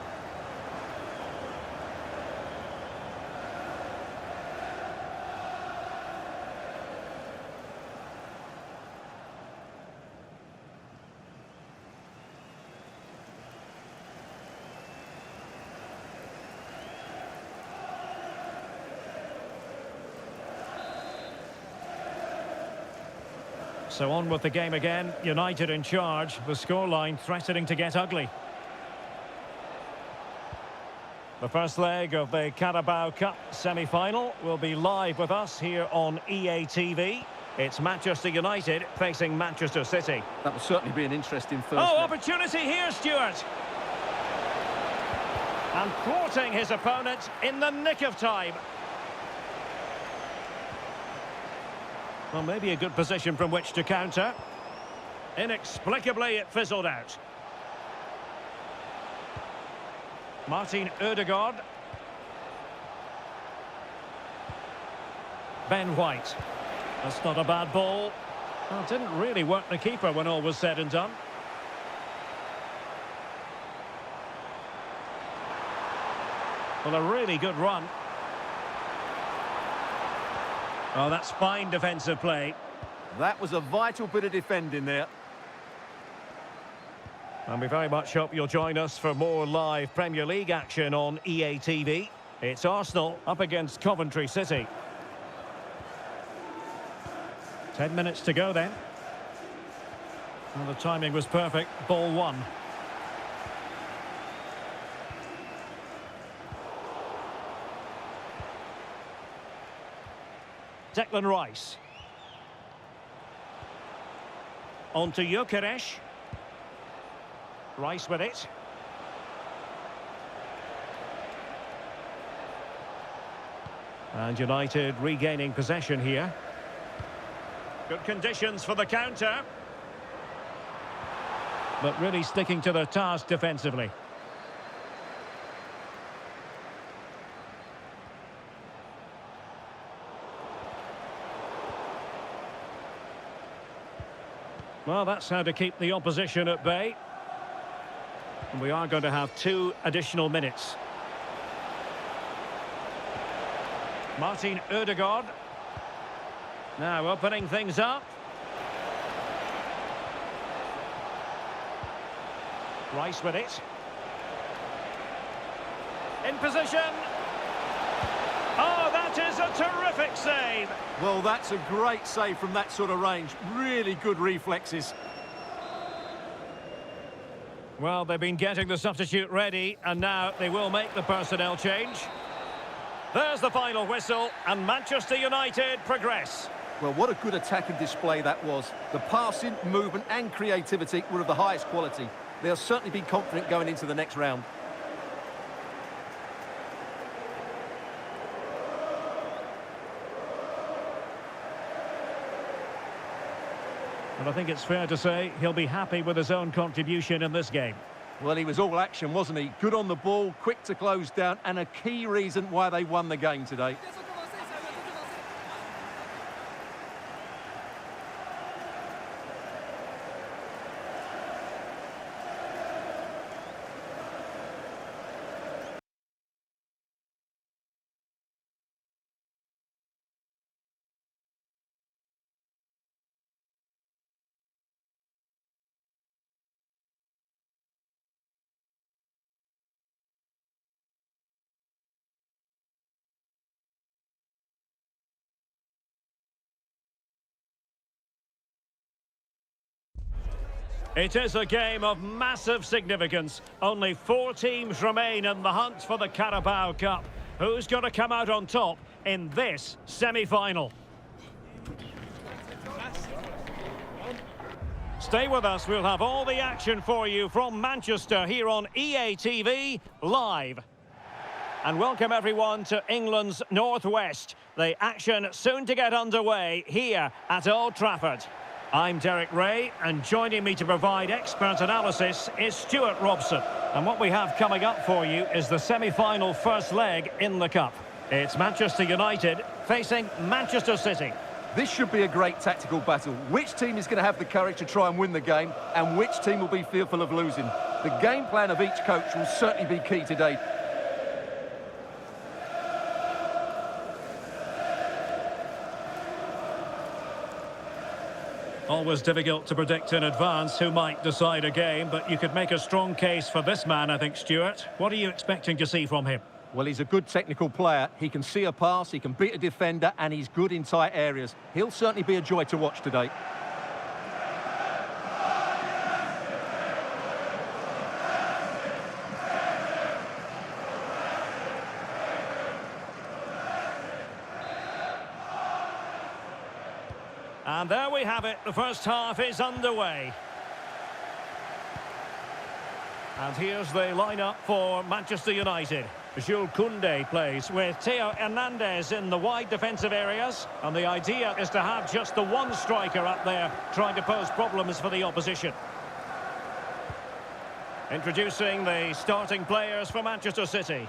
So on with the game again. United in charge. The scoreline threatening to get ugly. The first leg of the Carabao Cup semi-final will be live with us here on EA TV. It's Manchester United facing Manchester City. That will certainly be an interesting first Oh, leg. opportunity here, Stuart. And thwarting his opponent in the nick of time. Well, maybe a good position from which to counter. Inexplicably, it fizzled out. Martin Odegaard. Ben White. That's not a bad ball. Well, it didn't really work the keeper when all was said and done. Well, a really good run. Oh, that's fine defensive play. That was a vital bit of defending there. And we very much hope you'll join us for more live Premier League action on EA TV. It's Arsenal up against Coventry City. 10 minutes to go then. Well, the timing was perfect. Ball one. Declan Rice. On to Gyökeres. Rice with it. And United regaining possession here. Good conditions for the counter. But really sticking to their task defensively. Well, that's how to keep the opposition at bay. And we are going to have 2 additional minutes. Martin Ødegaard. Now opening things up. Rice with it. In position. Oh, that is a terrific save. Well, that's a great save from that sort of range. Really good reflexes. Well, they've been getting the substitute ready, and now they will make the personnel change. There's the final whistle, and Manchester United progress. Well, what a good attacking display that was. The passing, movement and creativity were of the highest quality. They'll certainly be confident going into the next round. And I think it's fair to say he'll be happy with his own contribution in this game. Well, he was all action, wasn't he? Good on the ball, quick to close down, and a key reason why they won the game today. It is a game of massive significance. Only 4 teams remain in the hunt for the Carabao Cup. Who's going to come out on top in this semi-final? Stay with us, we'll have all the action for you from Manchester here on EA TV Live. And welcome everyone to England's Northwest. The action soon to get underway here at Old Trafford. I'm Derek Ray, and joining me to provide expert analysis is Stuart Robson. And what we have coming up for you is the semi-final first leg in the Cup. It's Manchester United facing Manchester City. This should be a great tactical battle. Which team is going to have the courage to try and win the game, and which team will be fearful of losing? The game plan of each coach will certainly be key today. Always difficult to predict in advance who might decide a game, but you could make a strong case for this man, I think, Stuart. What are you expecting to see from him? Well, he's a good technical player. He can see a pass, he can beat a defender, and he's good in tight areas. He'll certainly be a joy to watch today. And there we have it. The first half is underway. And here's the lineup for Manchester United. Jules Koundé plays with Theo Hernandez in the wide defensive areas. And the idea is to have just the one striker up there trying to pose problems for the opposition. Introducing the starting players for Manchester City.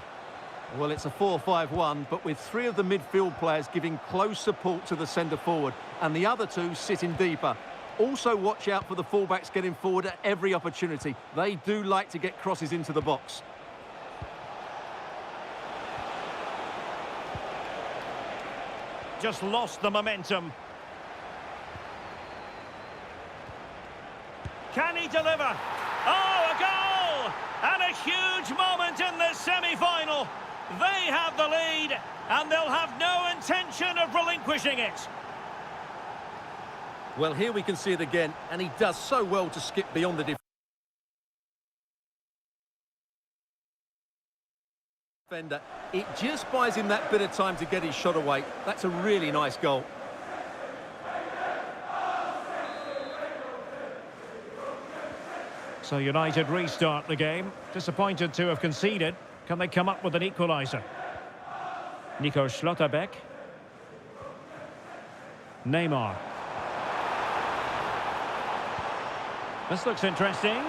Well, it's a 4-5-1, but with 3 of the midfield players giving close support to the centre-forward, and the other 2 sitting deeper. Also watch out for the fullbacks getting forward at every opportunity. They do like to get crosses into the box. Just lost the momentum. Can he deliver? Oh, a goal! And a huge moment in this semi-final. They have the lead, and they'll have no intention of relinquishing it. Well, here we can see it again, and he does so well to skip beyond the defender. It just buys him that bit of time to get his shot away. That's a really nice goal. So United restart the game. Disappointed to have conceded. Can they come up with an equaliser? Nico Schlotterbeck. Neymar. This looks interesting.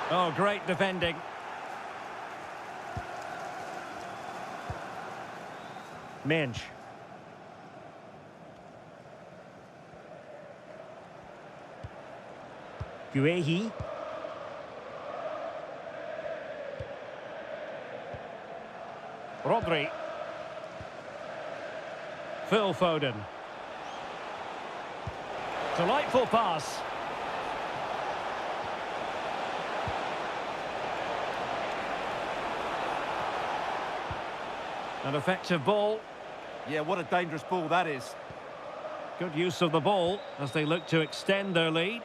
Oh, great defending. Minch. Guehi. Rodri. Phil Foden. Delightful pass. An effective ball. Yeah, what a dangerous ball that is. Good use of the ball as they look to extend their lead.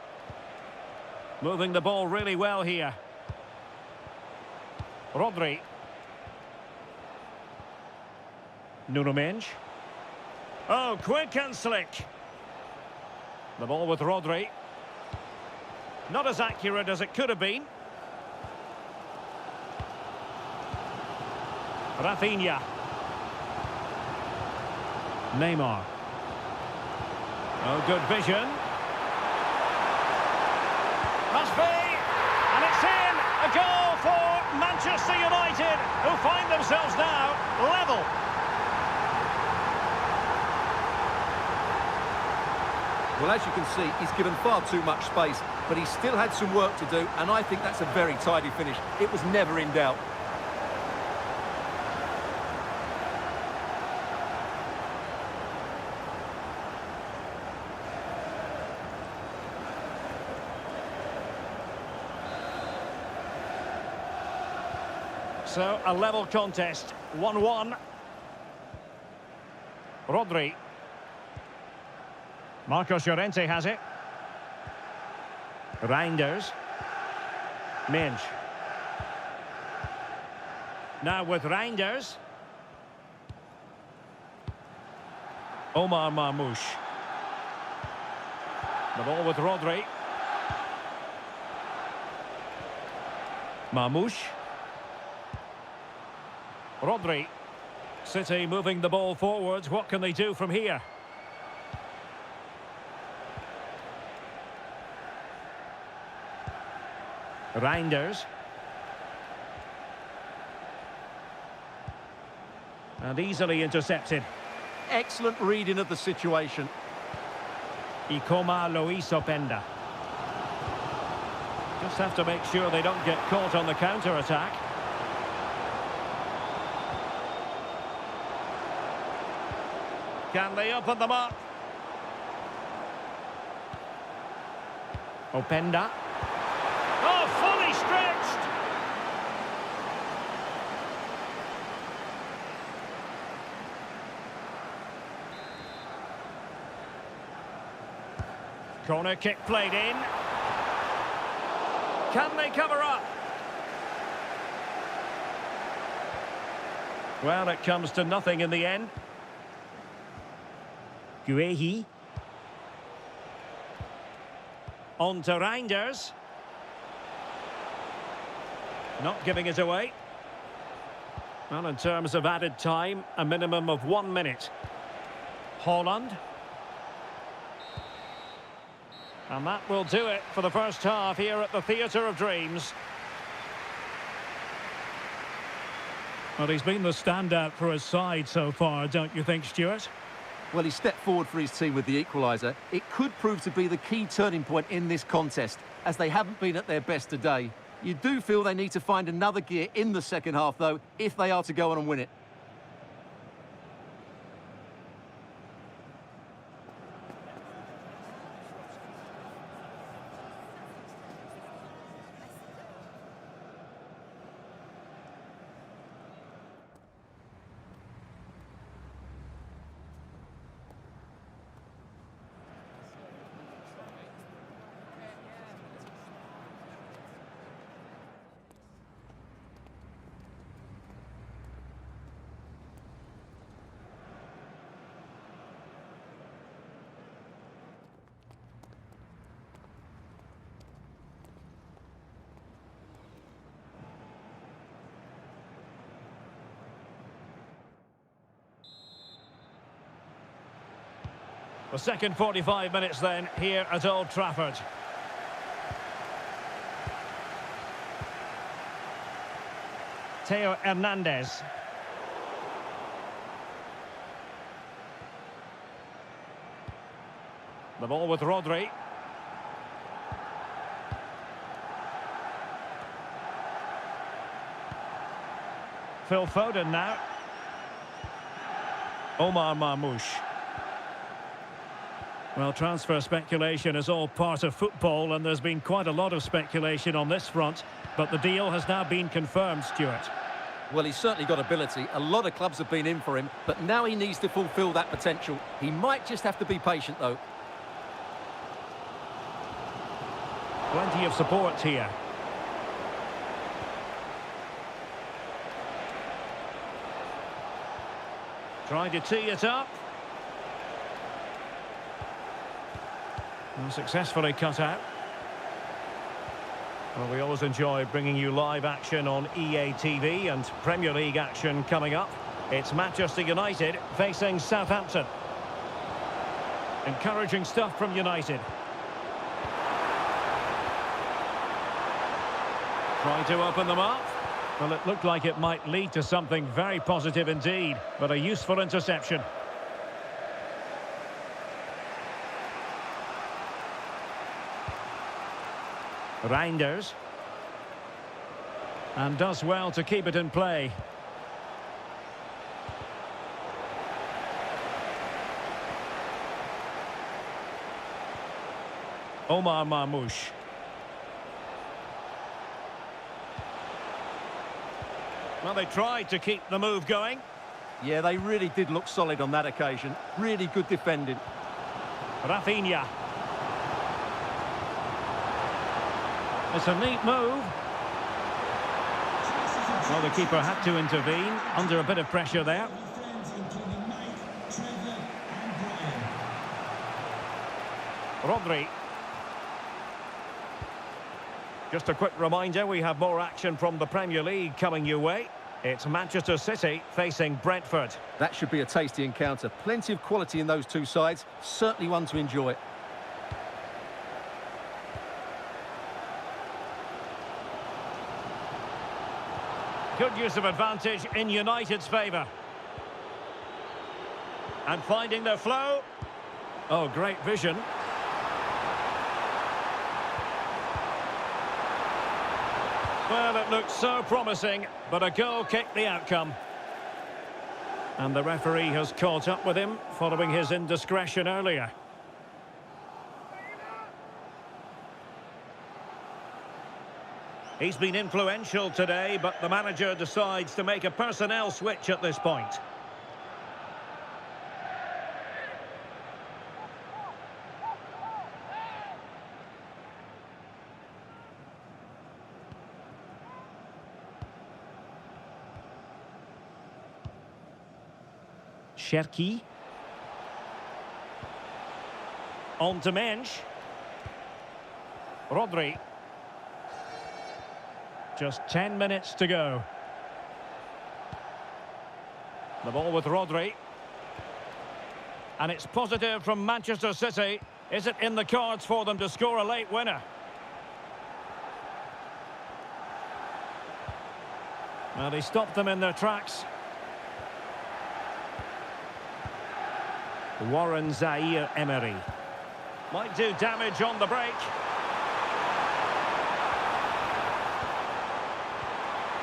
Moving the ball really well here. Rodri. Nuno Mendes. Oh, quick and slick. The ball with Rodri. Not as accurate as it could have been. Rafinha. Neymar. Oh, good vision. Must be. And it's in. A goal for Manchester United, who find themselves now level. Well, as you can see, he's given far too much space, but he still had some work to do, and I think that's a very tidy finish. It was never in doubt. So, a level contest, 1-1. Rodri. Marcos Llorente has it. Reinders. Mendes. Now with Reinders. Omar Marmoush. The ball with Rodri. Marmoush. Rodri. City moving the ball forwards. What can they do from here? Reinders. And easily intercepted. Excellent reading of the situation. Ikoma Lois Openda. Just have to make sure they don't get caught on the counter-attack. Can they open them up? Openda. Oh, fully stretched! Corner kick played in. Can they cover up? Well, it comes to nothing in the end. Guehi. On to Reinders. Not giving it away. Well, in terms of added time, a minimum of 1 minute. Haaland. And that will do it for the first half here at the Theatre of Dreams. Well, he's been the standout for his side so far, don't you think, Stuart? Well, he stepped forward for his team with the equaliser. It could prove to be the key turning point in this contest, as they haven't been at their best today. You do feel they need to find another gear in the second half, though, if they are to go on and win it. The second 45 minutes then, here at Old Trafford. Theo Hernandez. The ball with Rodri. Phil Foden now. Omar Marmoush. Well, transfer speculation is all part of football, and there's been quite a lot of speculation on this front, but the deal has now been confirmed, Stuart. Well, he's certainly got ability. A lot of clubs have been in for him, but now he needs to fulfil that potential. He might just have to be patient, though. Plenty of support here. Trying to tee it up. And successfully cut out. Well, we always enjoy bringing you live action on EA TV, and Premier League action coming up. It's Manchester United facing Southampton. Encouraging stuff from United. Trying to open them up. Well, it looked like it might lead to something very positive indeed, but a useful interception. Reinders. And does well to keep it in play. Omar Marmoush. Well, they tried to keep the move going. Yeah, they really did look solid on that occasion. Really good defending. Rafinha. It's a neat move. Well, the keeper had to intervene under a bit of pressure there. Rodri. Just a quick reminder, we have more action from the Premier League coming your way. It's Manchester City facing Brentford. That should be a tasty encounter. Plenty of quality in those two sides. Certainly one to enjoy. Good use of advantage in United's favour. And finding their flow. Oh, great vision. Well, it looked so promising, but a goal kicked the outcome. And the referee has caught up with him following his indiscretion earlier. He's been influential today, but the manager decides to make a personnel switch at this point. Cherki. On to Mensch. Rodri. Just 10 minutes to go. The ball with Rodri. And it's positive from Manchester City. Is it in the cards for them to score a late winner? Well, they stopped them in their tracks. Warren Zaire-Emery. Might do damage on the break.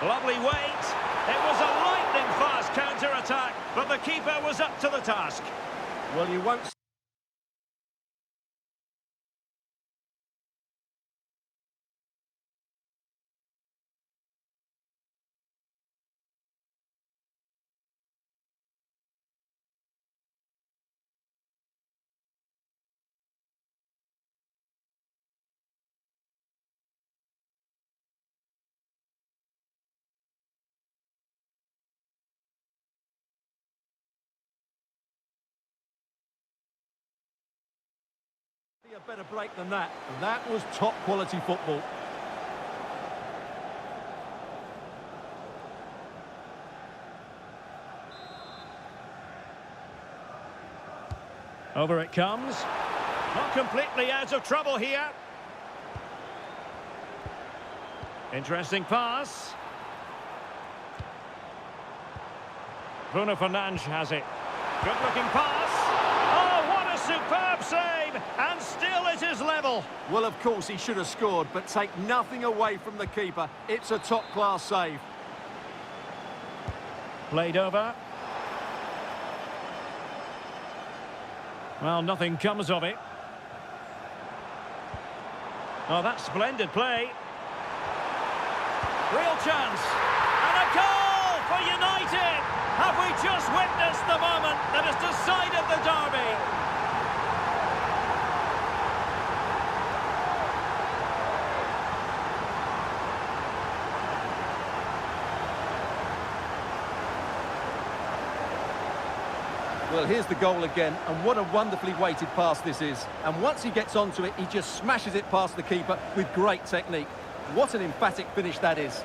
Lovely weight. It was a lightning-fast counter-attack, but the keeper was up to the task. Well, you won't... A better break than that. That was top quality football. Over it comes. Not completely out of trouble here. Interesting pass. Bruno Fernandes has it. Good looking pass. Oh, what a superb save! And still it is level. Well, of course he should have scored, but take nothing away from the keeper. It's a top-class save. Played over. Well, nothing comes of it. Oh, that's splendid play. Real chance. And a goal for United. Have we just witnessed the moment that has decided the derby? Well, here's the goal again, and what a wonderfully weighted pass this is. And once he gets onto it, he just smashes it past the keeper with great technique. What an emphatic finish that is.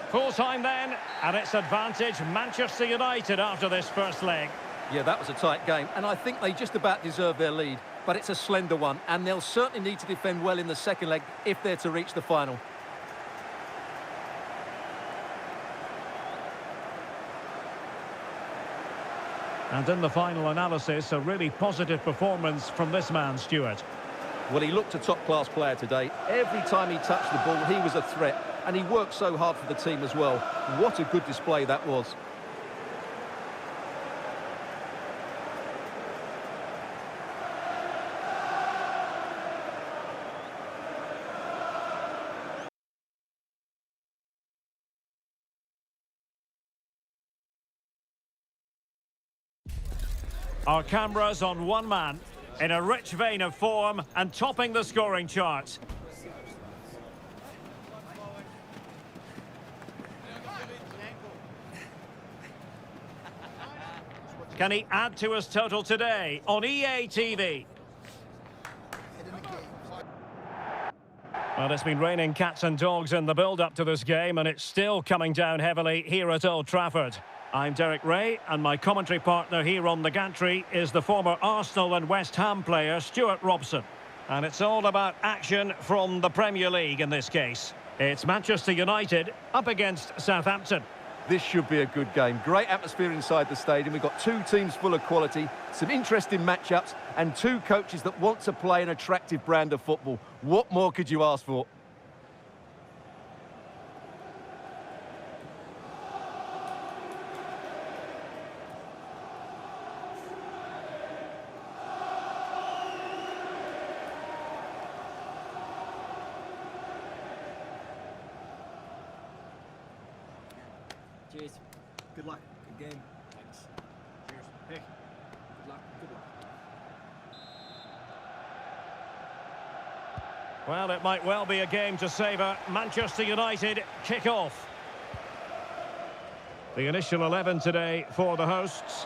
Full time then, and it's advantage Manchester United after this first leg. Yeah, that was a tight game, and I think they just about deserve their lead, but it's a slender one, and they'll certainly need to defend well in the second leg if they're to reach the final. And in the final analysis, a really positive performance from this man, Stuart. Well, he looked a top-class player today. Every time he touched the ball, he was a threat, and he worked so hard for the team as well. What a good display that was. Our cameras on one man, in a rich vein of form and topping the scoring chart. Can he add to his total today on EA TV? Well, it's been raining cats and dogs in the build-up to this game, and it's still coming down heavily here at Old Trafford. I'm Derek Ray, and my commentary partner here on the gantry is the former Arsenal and West Ham player Stuart Robson. And it's all about action from the Premier League in this case. It's Manchester United up against Southampton. This should be a good game. Great atmosphere inside the stadium. We've got two teams full of quality, some interesting matchups, and two coaches that want to play an attractive brand of football. What more could you ask for? Cheers. Good luck. Good game. Thanks. Cheers. Hey. Good luck. Good luck. Well, it might well be a game to savour. Manchester United kick off. The initial 11 today for the hosts.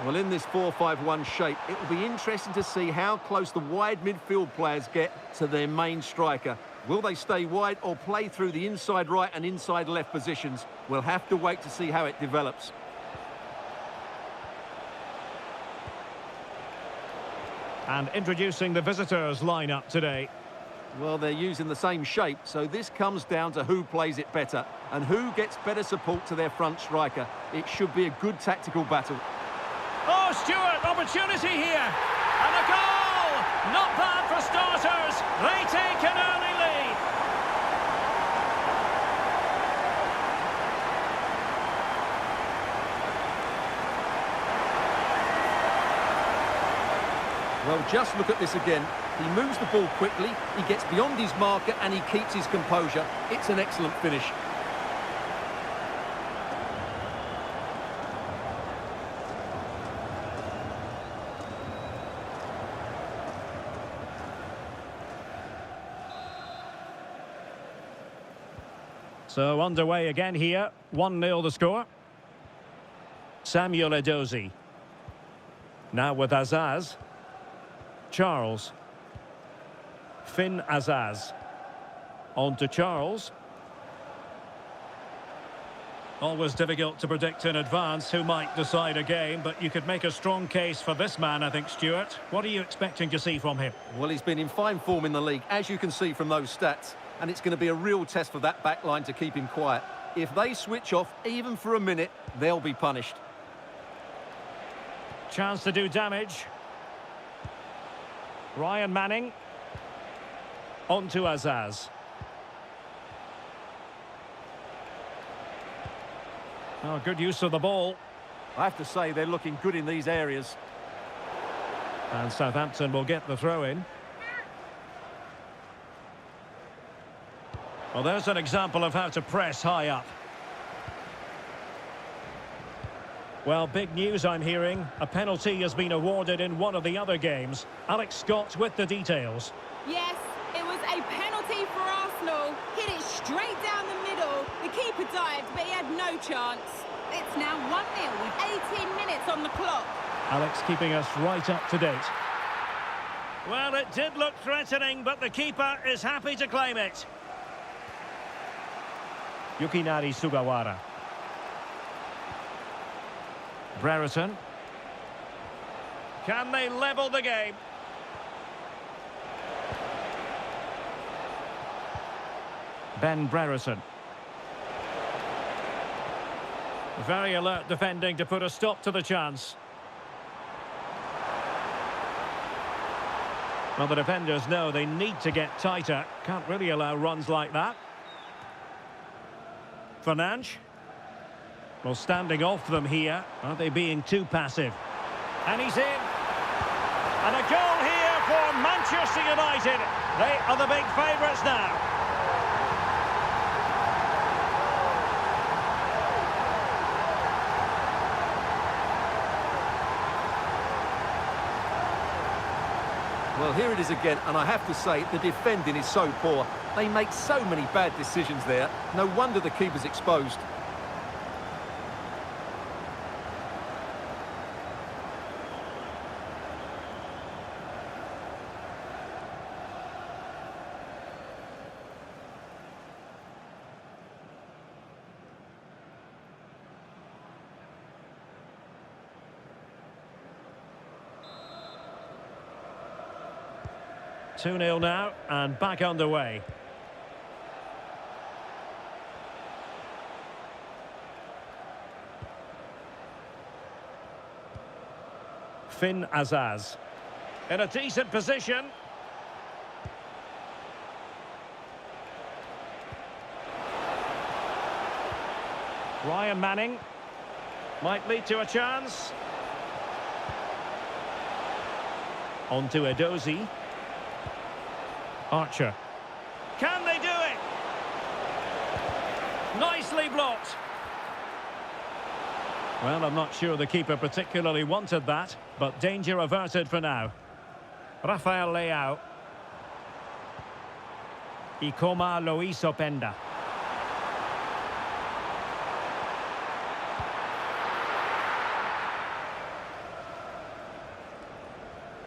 Well, in this 4-5-1 shape, it will be interesting to see how close the wide midfield players get to their main striker. Will they stay wide or play through the inside right and inside left positions? We'll have to wait to see how it develops. And introducing the visitors lineup today. Well, they're using the same shape, so this comes down to who plays it better and who gets better support to their front striker. It should be a good tactical battle. Oh, Stuart, opportunity here. And a goal! Not bad for starters. They take an early lead. Well, just look at this again. He moves the ball quickly, he gets beyond his marker and he keeps his composure. It's an excellent finish. So underway again here. 1-0 the score. Samuel Edozie. Now with Azaz. Charles. Finn Azaz. On to Charles. Always difficult to predict in advance who might decide a game, but you could make a strong case for this man, I think, Stuart. What are you expecting to see from him? Well, he's been in fine form in the league, as you can see from those stats. and it's going to be a real test for that back line to keep him quiet. If they switch off, even for a minute, they'll be punished. Chance to do damage. Ryan Manning. On to Azaz. Oh, good use of the ball. I have to say, they're looking good in these areas. And Southampton will get the throw in. Well, there's an example of how to press high up. Well, big news I'm hearing. A penalty has been awarded in one of the other games. Alex Scott with the details. Yes, it was a penalty for Arsenal. Hit it straight down the middle. The keeper dived, but he had no chance. It's now 1-0 with 18 minutes on the clock. Alex keeping us right up to date. Well, it did look threatening, but the keeper is happy to claim it. Yukinari Sugawara. Brereton. Can they level the game? Ben Brereton. Very alert defending to put a stop to the chance. Well, the defenders know they need to get tighter. Can't really allow runs like that. Fernandes. Well, standing off them here. Aren't they being too passive? And he's in. And a goal here for Manchester United. They are the big favourites now. Well, here it is again, and I have to say, the defending is so poor. They make so many bad decisions there. No wonder the keeper's exposed. Two 2-0 now, and back underway. Finn Azaz. In a decent position. Ryan Manning. Might lead to a chance. On to Edozie. Archer. Can they do it? Nicely blocked. Well, I'm not sure the keeper particularly wanted that, but danger averted for now. Rafael Leao. Ikoma Luis Openda.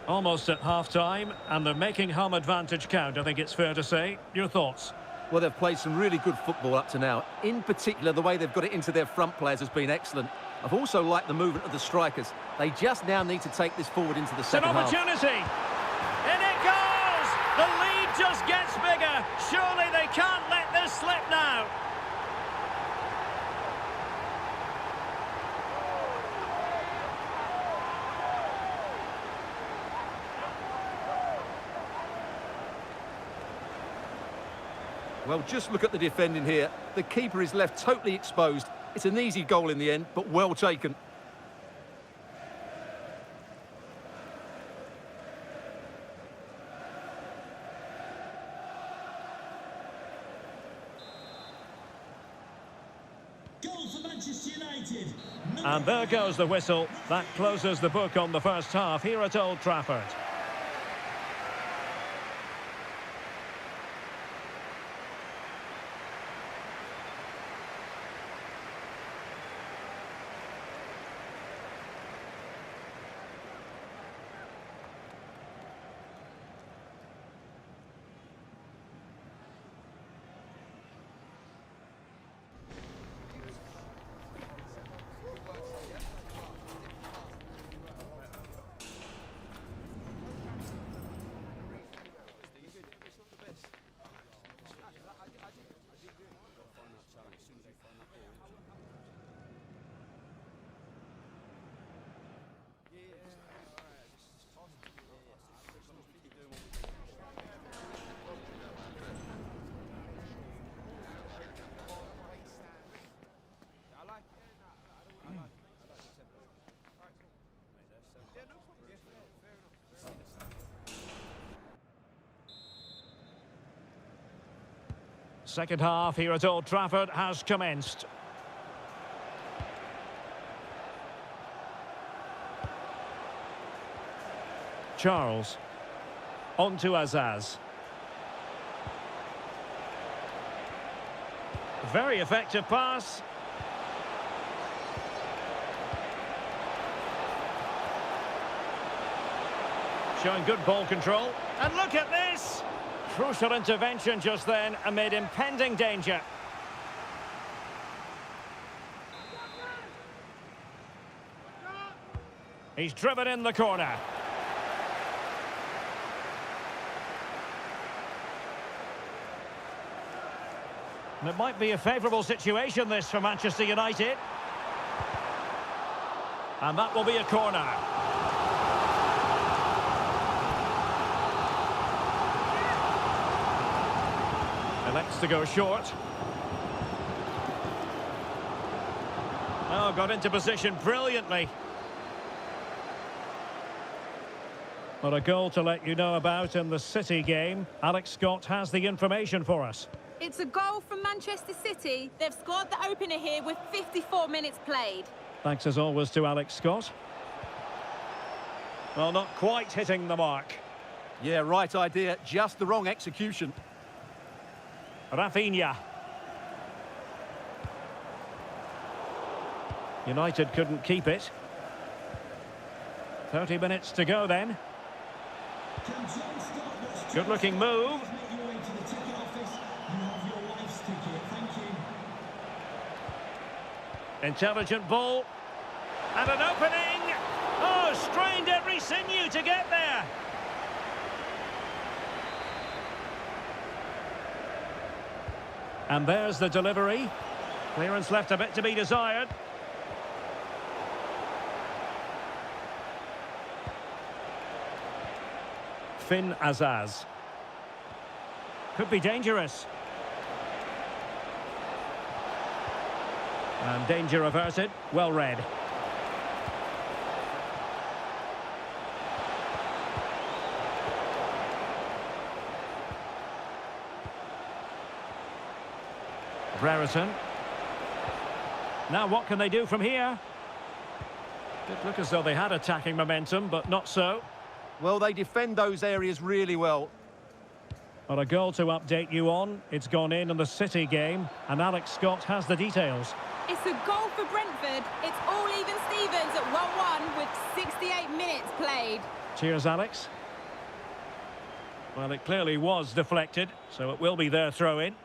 Almost at half-time, and they're making home advantage count, I think it's fair to say. Your thoughts? Well, they've played some really good football up to now. In particular, the way they've got it into their front players has been excellent. I've also liked the movement of the strikers. They just now need to take this forward into the second half. It's an opportunity! In it goes! The lead just gets bigger. Surely they can't let this slip now. Well, just look at the defending here. The keeper is left totally exposed. It's an easy goal in the end, but well taken. Goal for Manchester United. And there goes the whistle. That closes the book on the first half here at Old Trafford. Second half here at Old Trafford has commenced. Charles. On to Azaz. Very effective pass. Showing good ball control. And look at this! Crucial intervention just then amid impending danger. He's driven in the corner. And it might be a favourable situation, this, for Manchester United. And that will be a corner. Elects to go short. Oh, got into position brilliantly. But a goal to let you know about in the City game. Alex Scott has the information for us. It's a goal from Manchester City. They've scored the opener here with 54 minutes played. Thanks as always to Alex Scott. Well, not quite hitting the mark. Yeah, right idea, just the wrong execution. Rafinha. United couldn't keep it. 30 minutes to go then. Good looking move. Intelligent ball. And an opening. Oh, strained every sinew to get there. And there's the delivery. Clearance left a bit to be desired. Finn Azaz. Could be dangerous. And danger averted. Well read. Brereton. Now what can they do from here? Did look as though they had attacking momentum, but not so. Well, they defend those areas really well. But a goal to update you on. It's gone in the City game, and Alex Scott has the details. It's a goal for Brentford. It's all even Stevens at 1-1 with 68 minutes played. Cheers, Alex. Well, it clearly was deflected, so it will be their throw-in.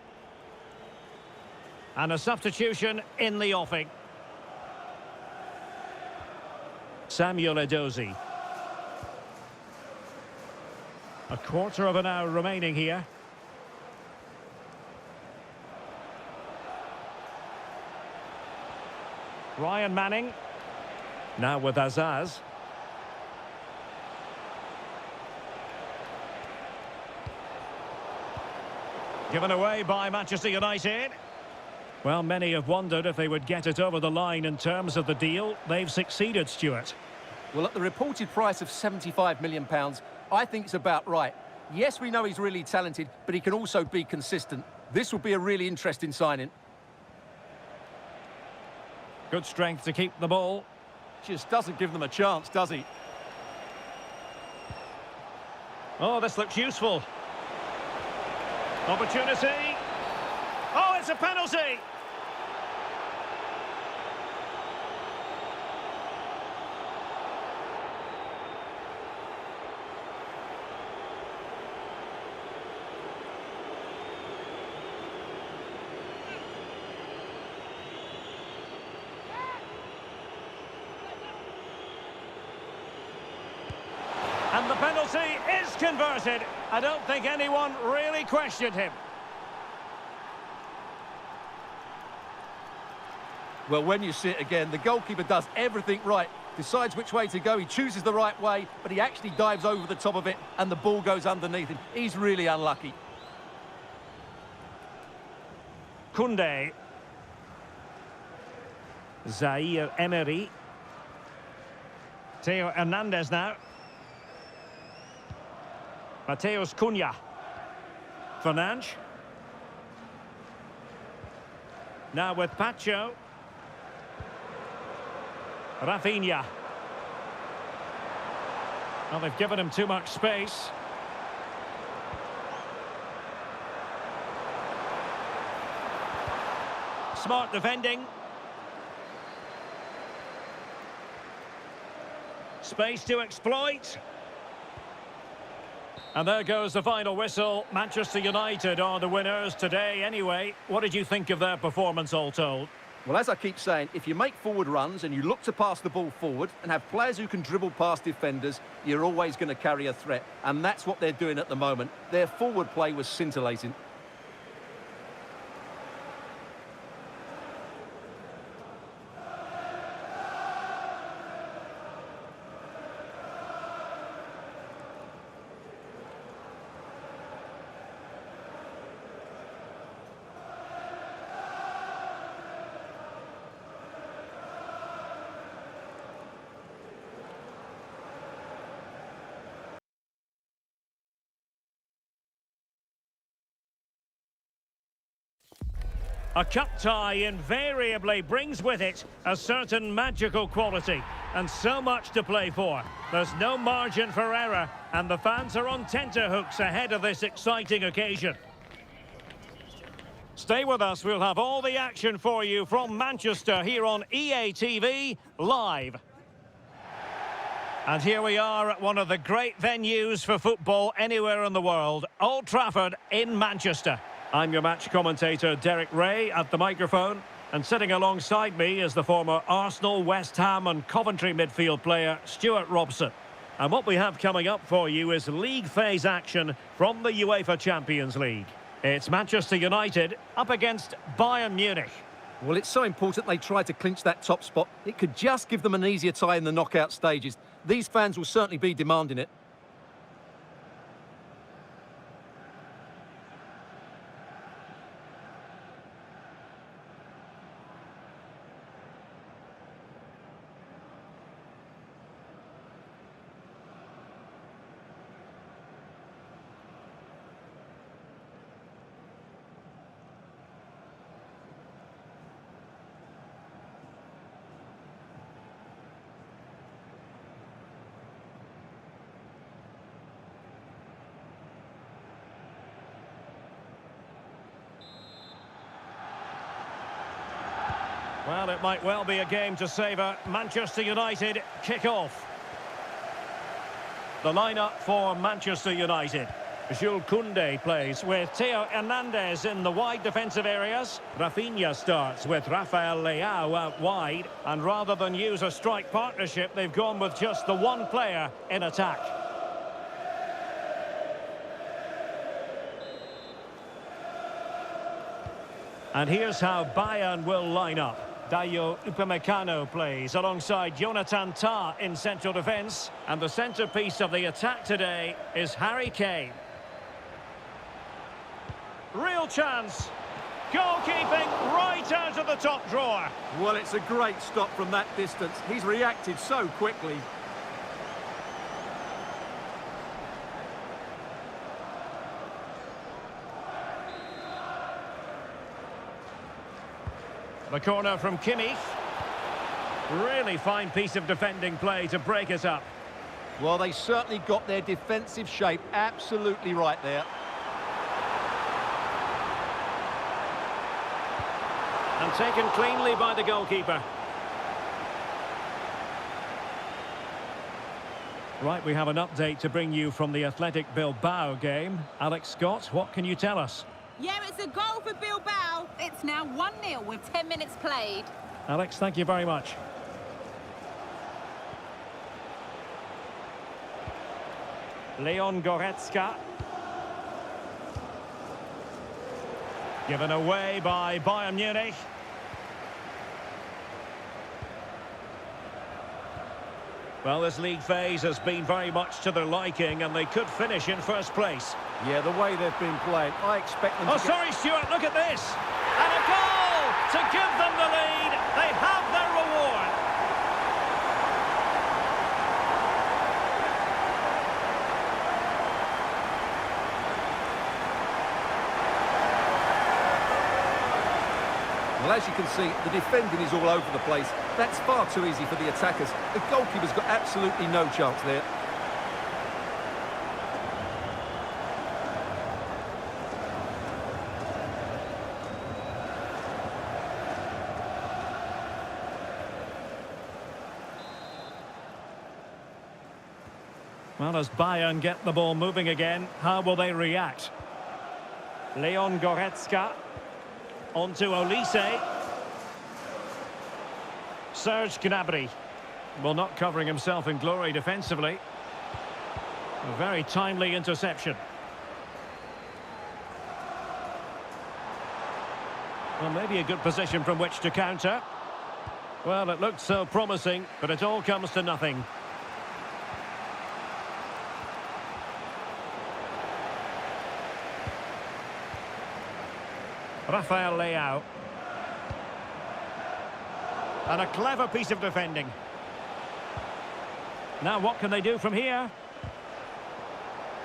And a substitution in the offing. Samuel Edozie. A quarter of an hour remaining here. Ryan Manning. Now with Azaz. Given away by Manchester United. Well, many have wondered if they would get it over the line in terms of the deal. They've succeeded, Stuart. Well, at the reported price of £75 million, I think it's about right. Yes, we know he's really talented, but he can also be consistent. This will be a really interesting signing. Good strength to keep the ball. Just doesn't give them a chance, does he? Oh, this looks useful. Opportunity. Oh, it's a penalty. And the penalty is converted. I don't think anyone really questioned him. Well, when you see it again, the goalkeeper does everything right. Decides which way to go, he chooses the right way, but he actually dives over the top of it and the ball goes underneath him. He's really unlucky. Koundé. Zaire Emery. Theo Hernandez now. Mateus Cunha. Fernandes. Now with Pacho. Rafinha. Well, they've given him too much space. Smart defending. Space to exploit. And there goes the final whistle. Manchester United are the winners today anyway. What did you think of their performance all told? Well, as I keep saying, if you make forward runs and you look to pass the ball forward and have players who can dribble past defenders, you're always going to carry a threat. And that's what they're doing at the moment. Their forward play was scintillating. A cup tie invariably brings with it a certain magical quality and so much to play for. There's no margin for error and the fans are on tenterhooks ahead of this exciting occasion. Stay with us, we'll have all the action for you from Manchester here on EA TV Live. And here we are at one of the great venues for football anywhere in the world, Old Trafford in Manchester. I'm your match commentator, Derek Ray, at the microphone. And sitting alongside me is the former Arsenal, West Ham and Coventry midfield player, Stuart Robson. And what we have coming up for you is league phase action from the UEFA Champions League. It's Manchester United up against Bayern Munich. Well, it's so important they try to clinch that top spot. It could just give them an easier tie in the knockout stages. These fans will certainly be demanding it. Well, it might well be a game to savour. Manchester United kick off. The lineup for Manchester United. Jules Koundé plays with Theo Hernandez in the wide defensive areas. Rafinha starts with Rafael Leao out wide. And rather than use a strike partnership, they've gone with just the one player in attack. And here's how Bayern will line up. Dayo Upamecano plays alongside Jonathan Tah in central defence. And the centrepiece of the attack today is Harry Kane. Real chance. Goalkeeping right out of the top drawer. Well, it's a great stop from that distance. He's reacted so quickly. The corner from Kimmich. Really fine piece of defending play to break it up. Well, they certainly got their defensive shape absolutely right there. And taken cleanly by the goalkeeper. Right, we have an update to bring you from the Athletic Bilbao game. Alex Scott, what can you tell us? Yeah, it's a goal for Bilbao. It's now 1-0 with 10 minutes played. Alex, thank you very much. Leon Goretzka. Given away by Bayern Munich. Well, this league phase has been very much to their liking and they could finish in first place. Yeah, the way they've been playing, I expect them to sorry, Stuart, look at this. And a goal to give them the lead. They have their reward. Well, as you can see, the defending is all over the place. That's far too easy for the attackers. The goalkeeper's got absolutely no chance there. Well, as Bayern get the ball moving again, how will they react? Leon Goretzka. On to Olise. Serge Gnabry. Well, not covering himself in glory defensively. A very timely interception. Well, maybe a good position from which to counter. Well, it looked so promising, but it all comes to nothing. Rafael Leao. And a clever piece of defending. Now what can they do from here?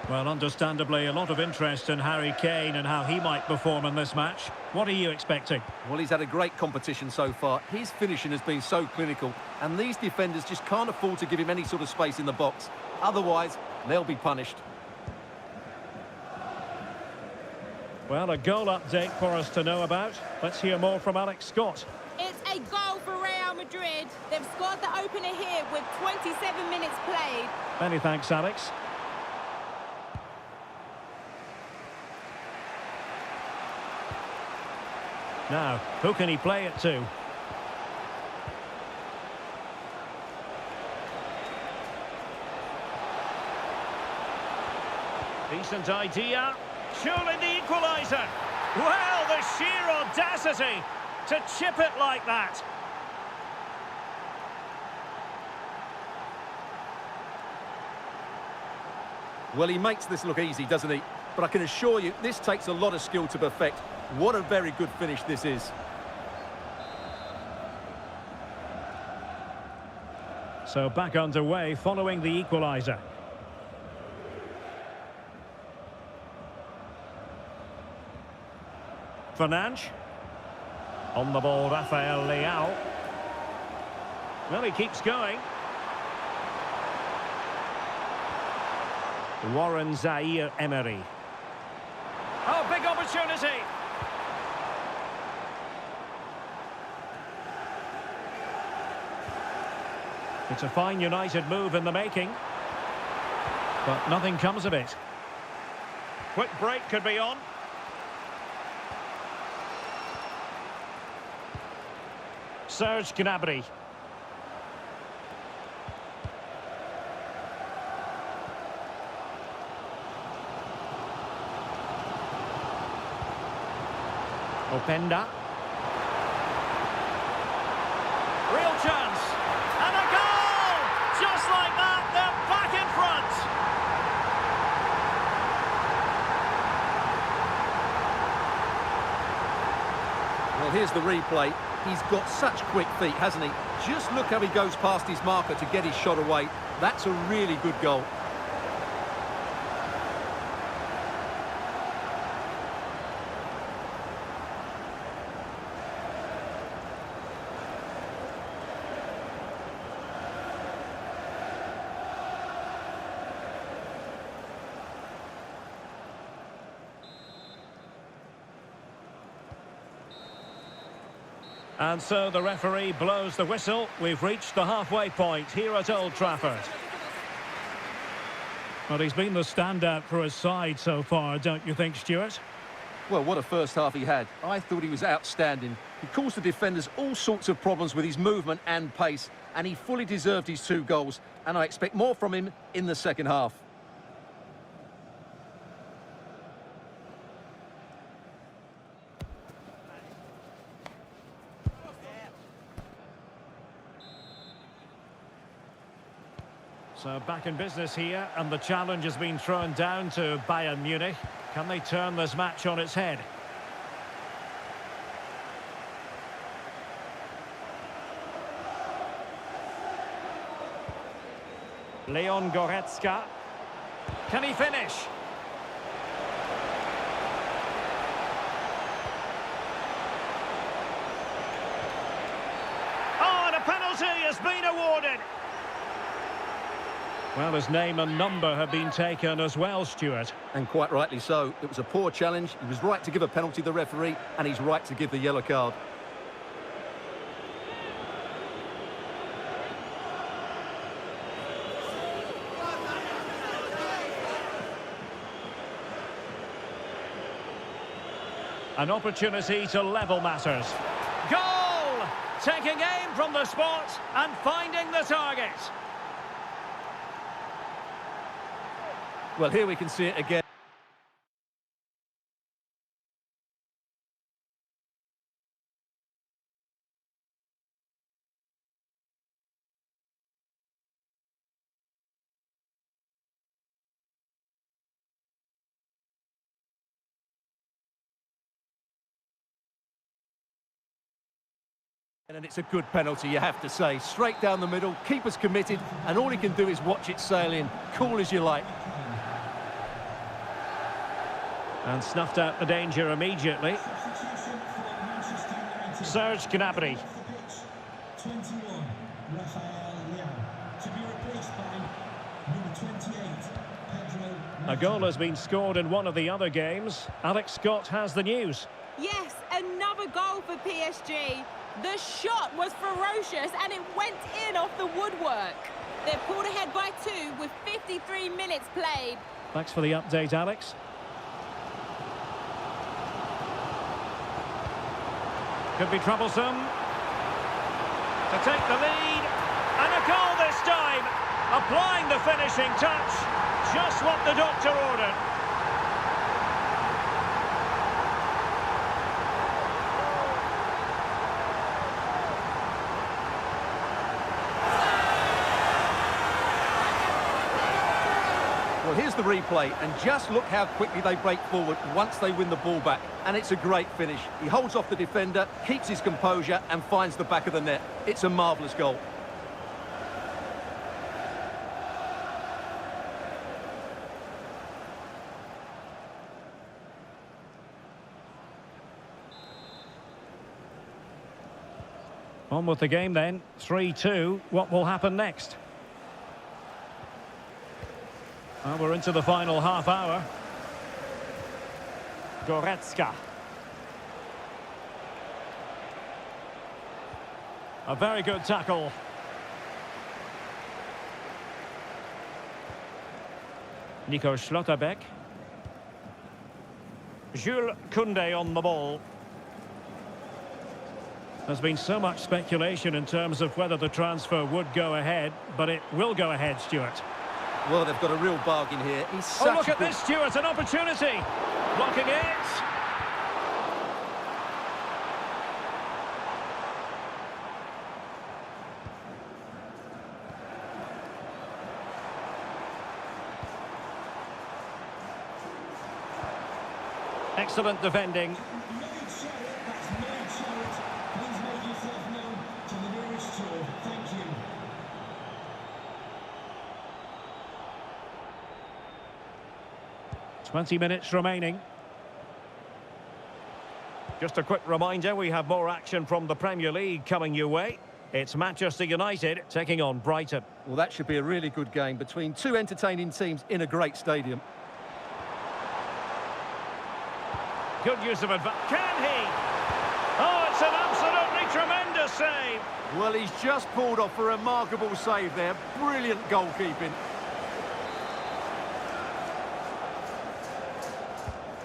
Well, understandably, a lot of interest in Harry Kane and how he might perform in this match. What are you expecting? Well, he's had a great competition so far. His finishing has been so clinical, and these defenders just can't afford to give him any sort of space in the box. Otherwise, they'll be punished. Well, a goal update for us to know about. Let's hear more from Alex Scott. It's a goal for Real Madrid. They've scored the opener here with 27 minutes played. Many thanks, Alex. Now, who can he play it to? Decent idea. Surely the equaliser. Well, the sheer audacity to chip it like that. Well, he makes this look easy, doesn't he? But I can assure you, this takes a lot of skill to perfect. What a very good finish this is. So back underway following the equaliser. Fernandes. On the ball, Rafael Leao. Well, he keeps going. Warren Zaire-Emery. Oh, big opportunity. It's a fine United move in the making. But nothing comes of it. Quick break could be on. Serge Gnabry. Openda. Real chance. And a goal! Just like that, they're back in front. Well, here's the replay. He's got such quick feet, hasn't he? Just look how he goes past his marker to get his shot away. That's a really good goal. And so the referee blows the whistle. We've reached the halfway point here at Old Trafford. But he's been the standout for his side so far, don't you think, Stuart? Well, what a first half he had. I thought he was outstanding. He caused the defenders all sorts of problems with his movement and pace, and he fully deserved his 2 goals, and I expect more from him in the second half. So back in business here, and the challenge has been thrown down to Bayern Munich. Can they turn this match on its head? Leon Goretzka. Can he finish? penalty has been awarded. Well, his name and number have been taken as well, Stuart. And quite rightly so. It was a poor challenge. He was right to give a penalty to the referee, and he's right to give the yellow card. An opportunity to level matters. Goal! Taking aim from the spot and finding the target. Well, here we can see it again. And it's a good penalty, you have to say. Straight down the middle, keeper's committed, and all he can do is watch it sail in. Cool as you like. And snuffed out the danger immediately. Serge Gnabry. 21, Rafael Leão. To be replaced by number 28, Pedro. A goal has been scored in one of the other games. Alex Scott has the news. Yes, another goal for PSG. The shot was ferocious and it went in off the woodwork. They're pulled ahead by 2 with 53 minutes played. Thanks for the update, Alex. Could be troublesome. To take the lead. And a goal this time. Applying the finishing touch. Just what the doctor ordered. Well, here's the replay, and just look how quickly they break forward once they win the ball back. And it's a great finish. He holds off the defender, keeps his composure, and finds the back of the net. It's a marvellous goal. On with the game then. 3-2. What will happen next? Well, we're into the final half hour. Goretzka. A very good tackle. Nico Schlotterbeck. Jules Koundé on the ball. There's been so much speculation in terms of whether the transfer would go ahead, but it will go ahead, Stuart. Well, they've got a real bargain here. He's such Oh, look at this, Stuart, an opportunity. Blocking it. Excellent defending. Please make yourself known to the nearest steward. Thank you. Twenty minutes remaining. Just a quick reminder, we have more action from the Premier League coming your way. It's Manchester United taking on Brighton. Well, that should be a really good game between two entertaining teams in a great stadium. Good use of advantage. Can he? Oh, it's an absolutely tremendous save. Well, he's just pulled off a remarkable save there. Brilliant goalkeeping.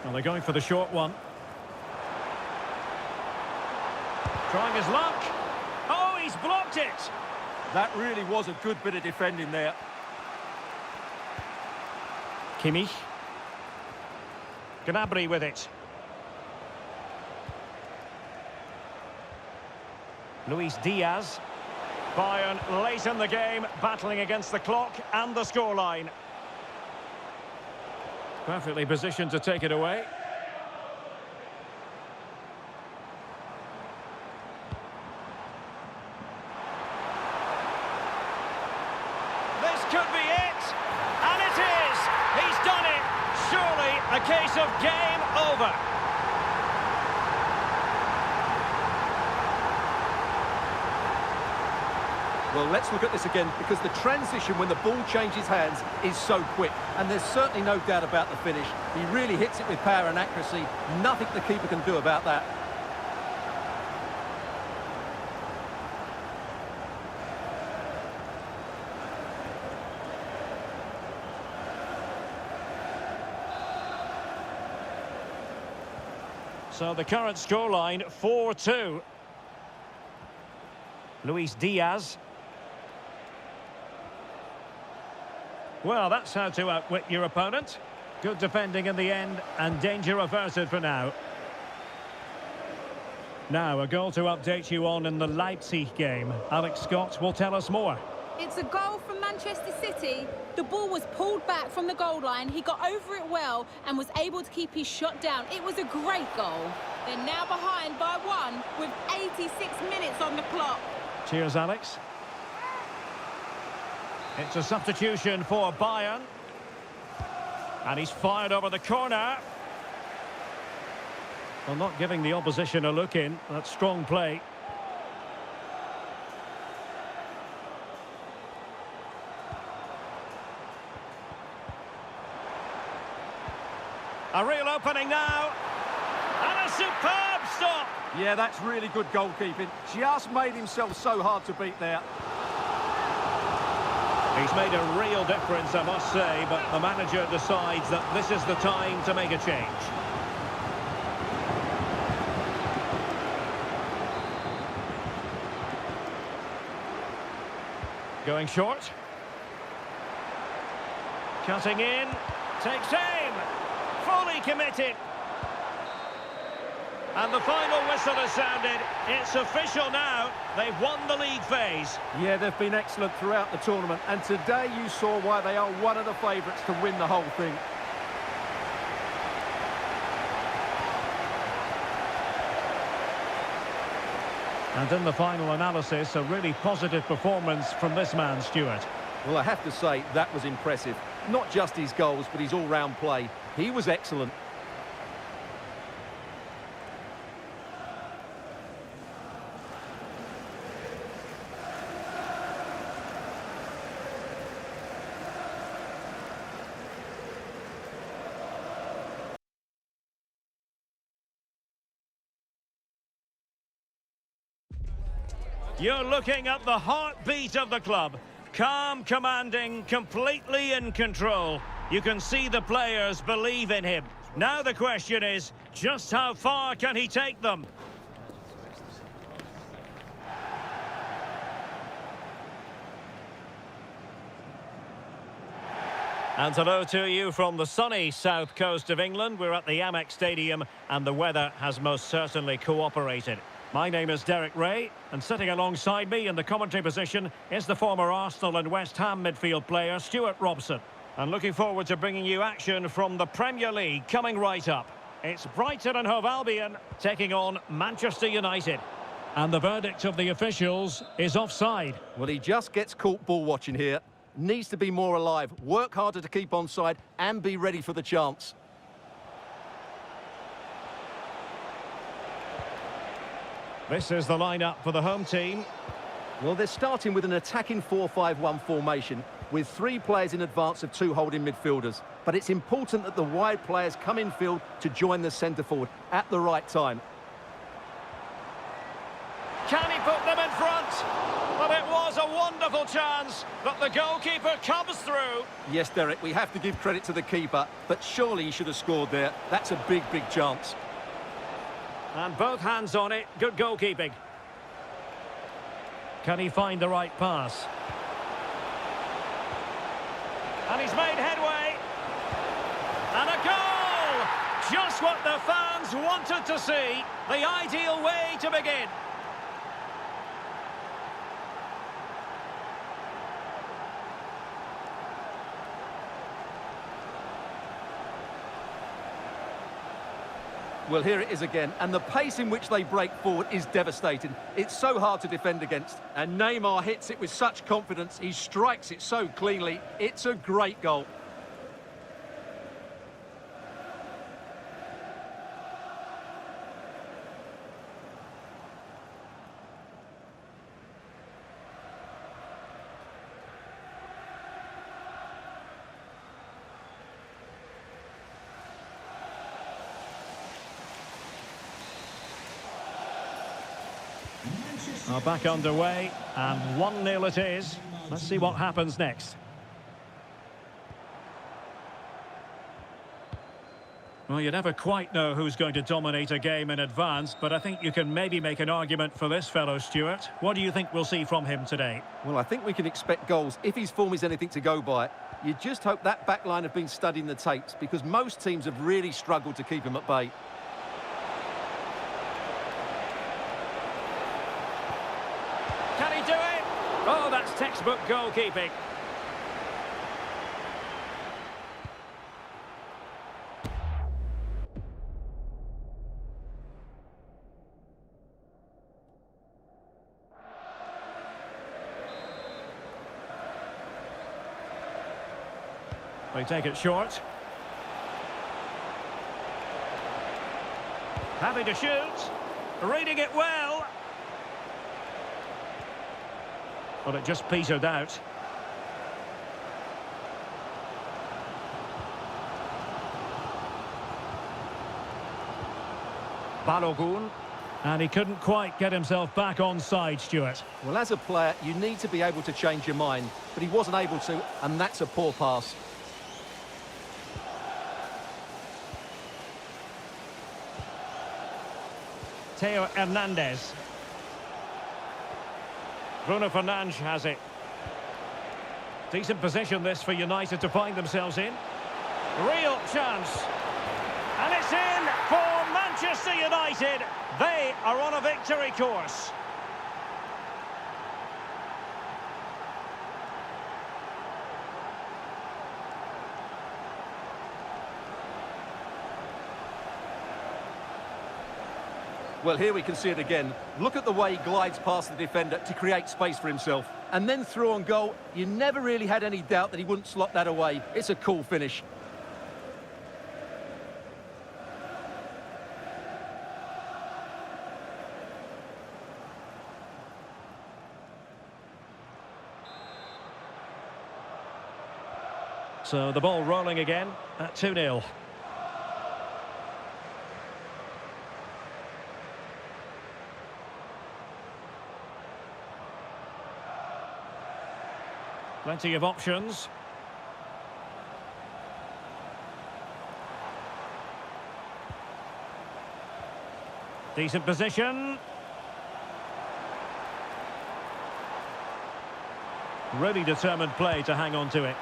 Well, they're going for the short one. Trying his luck. Oh, he's blocked it. That really was a good bit of defending there. Kimmich. Gnabry with it. Luis Diaz. Bayern late in the game, battling against the clock and the scoreline. Perfectly positioned to take it away. This could be it, and it is. He's done it. Surely a case of game over. Well, let's look at this again, because the transition when the ball changes hands is so quick. And there's certainly no doubt about the finish. He really hits it with power and accuracy. Nothing the keeper can do about that. So the current scoreline, 4-2. Luis Diaz. Well, that's how to outwit your opponent. Good defending in the end, and danger averted for now. Now, a goal to update you on in the Leipzig game. Alex Scott will tell us more. It's a goal from Manchester City. The ball was pulled back from the goal line. He got over it well and was able to keep his shot down. It was a great goal. They're now behind by 1 with 86 minutes on the clock. Cheers, Alex. It's a substitution for Bayern. And he's fired over the corner. Well, not giving the opposition a look in. That's strong play. A real opening now. And a superb stop. Yeah, that's really good goalkeeping. Just made himself so hard to beat there. He's made a real difference, I must say, but the manager decides that this is the time to make a change. Going short. Cutting in. Takes aim. Fully committed. And the final whistle has sounded. It's official now. They've won the league phase. Yeah, they've been excellent throughout the tournament, and today you saw why they are one of the favourites to win the whole thing. And in the final analysis, a really positive performance from this man, Stuart. Well, I have to say, that was impressive. Not just his goals, but his all-round play. He was excellent. You're looking at the heartbeat of the club. Calm, commanding, completely in control. You can see the players believe in him. Now the question is, just how far can he take them? And hello to you from the sunny south coast of England. We're at the Amex Stadium and the weather has most certainly cooperated. My name is Derek Ray, and sitting alongside me in the commentary position is the former Arsenal and West Ham midfield player Stuart Robson. And looking forward to bringing you action from the Premier League coming right up. It's Brighton and Hove Albion taking on Manchester United. And the verdict of the officials is offside. Well, he just gets caught ball watching here. Needs to be more alive, work harder to keep onside and be ready for the chance. This is the lineup for the home team. Well, they're starting with an attacking 4-5-1 formation with 3 players in advance of 2 holding midfielders. But it's important that the wide players come in field to join the centre forward at the right time. Can he put them in front? Well, it was a wonderful chance, but the goalkeeper comes through. Yes, Derek, we have to give credit to the keeper, but surely he should have scored there. That's a big, big chance. And both hands on it, good goalkeeping. Can he find the right pass? And he's made headway. And a goal! Just what the fans wanted to see. The ideal way to begin. Well, here it is again, and the pace in which they break forward is devastating. It's so hard to defend against. And Neymar hits it with such confidence. He strikes it so cleanly. It's a great goal. Back underway, and 1-0 it is. Let's see what happens next. Well, you never quite know who's going to dominate a game in advance, but I think you can maybe make an argument for this fellow, Stuart. What do you think we'll see from him today? Well, I think we can expect goals if his form is anything to go by. You just hope that back line have been studying the tapes, because most teams have really struggled to keep him at bay. Can he do it? Oh, that's textbook goalkeeping. They take it short. Happy to shoot. Reading it well. But it just petered out. Balogun. And he couldn't quite get himself back on side, Stuart. Well, as a player, you need to be able to change your mind, but he wasn't able to, and that's a poor pass. Theo Hernandez. Bruno Fernandes has it. Decent position this for United to find themselves in. Real chance. And it's in for Manchester United. They are on a victory course. Well, here we can see it again. Look at the way he glides past the defender to create space for himself. And then through on goal, you never really had any doubt that he wouldn't slot that away. It's a cool finish. So the ball rolling again at 2-0. Plenty of options. Decent position. Really determined play to hang on to it.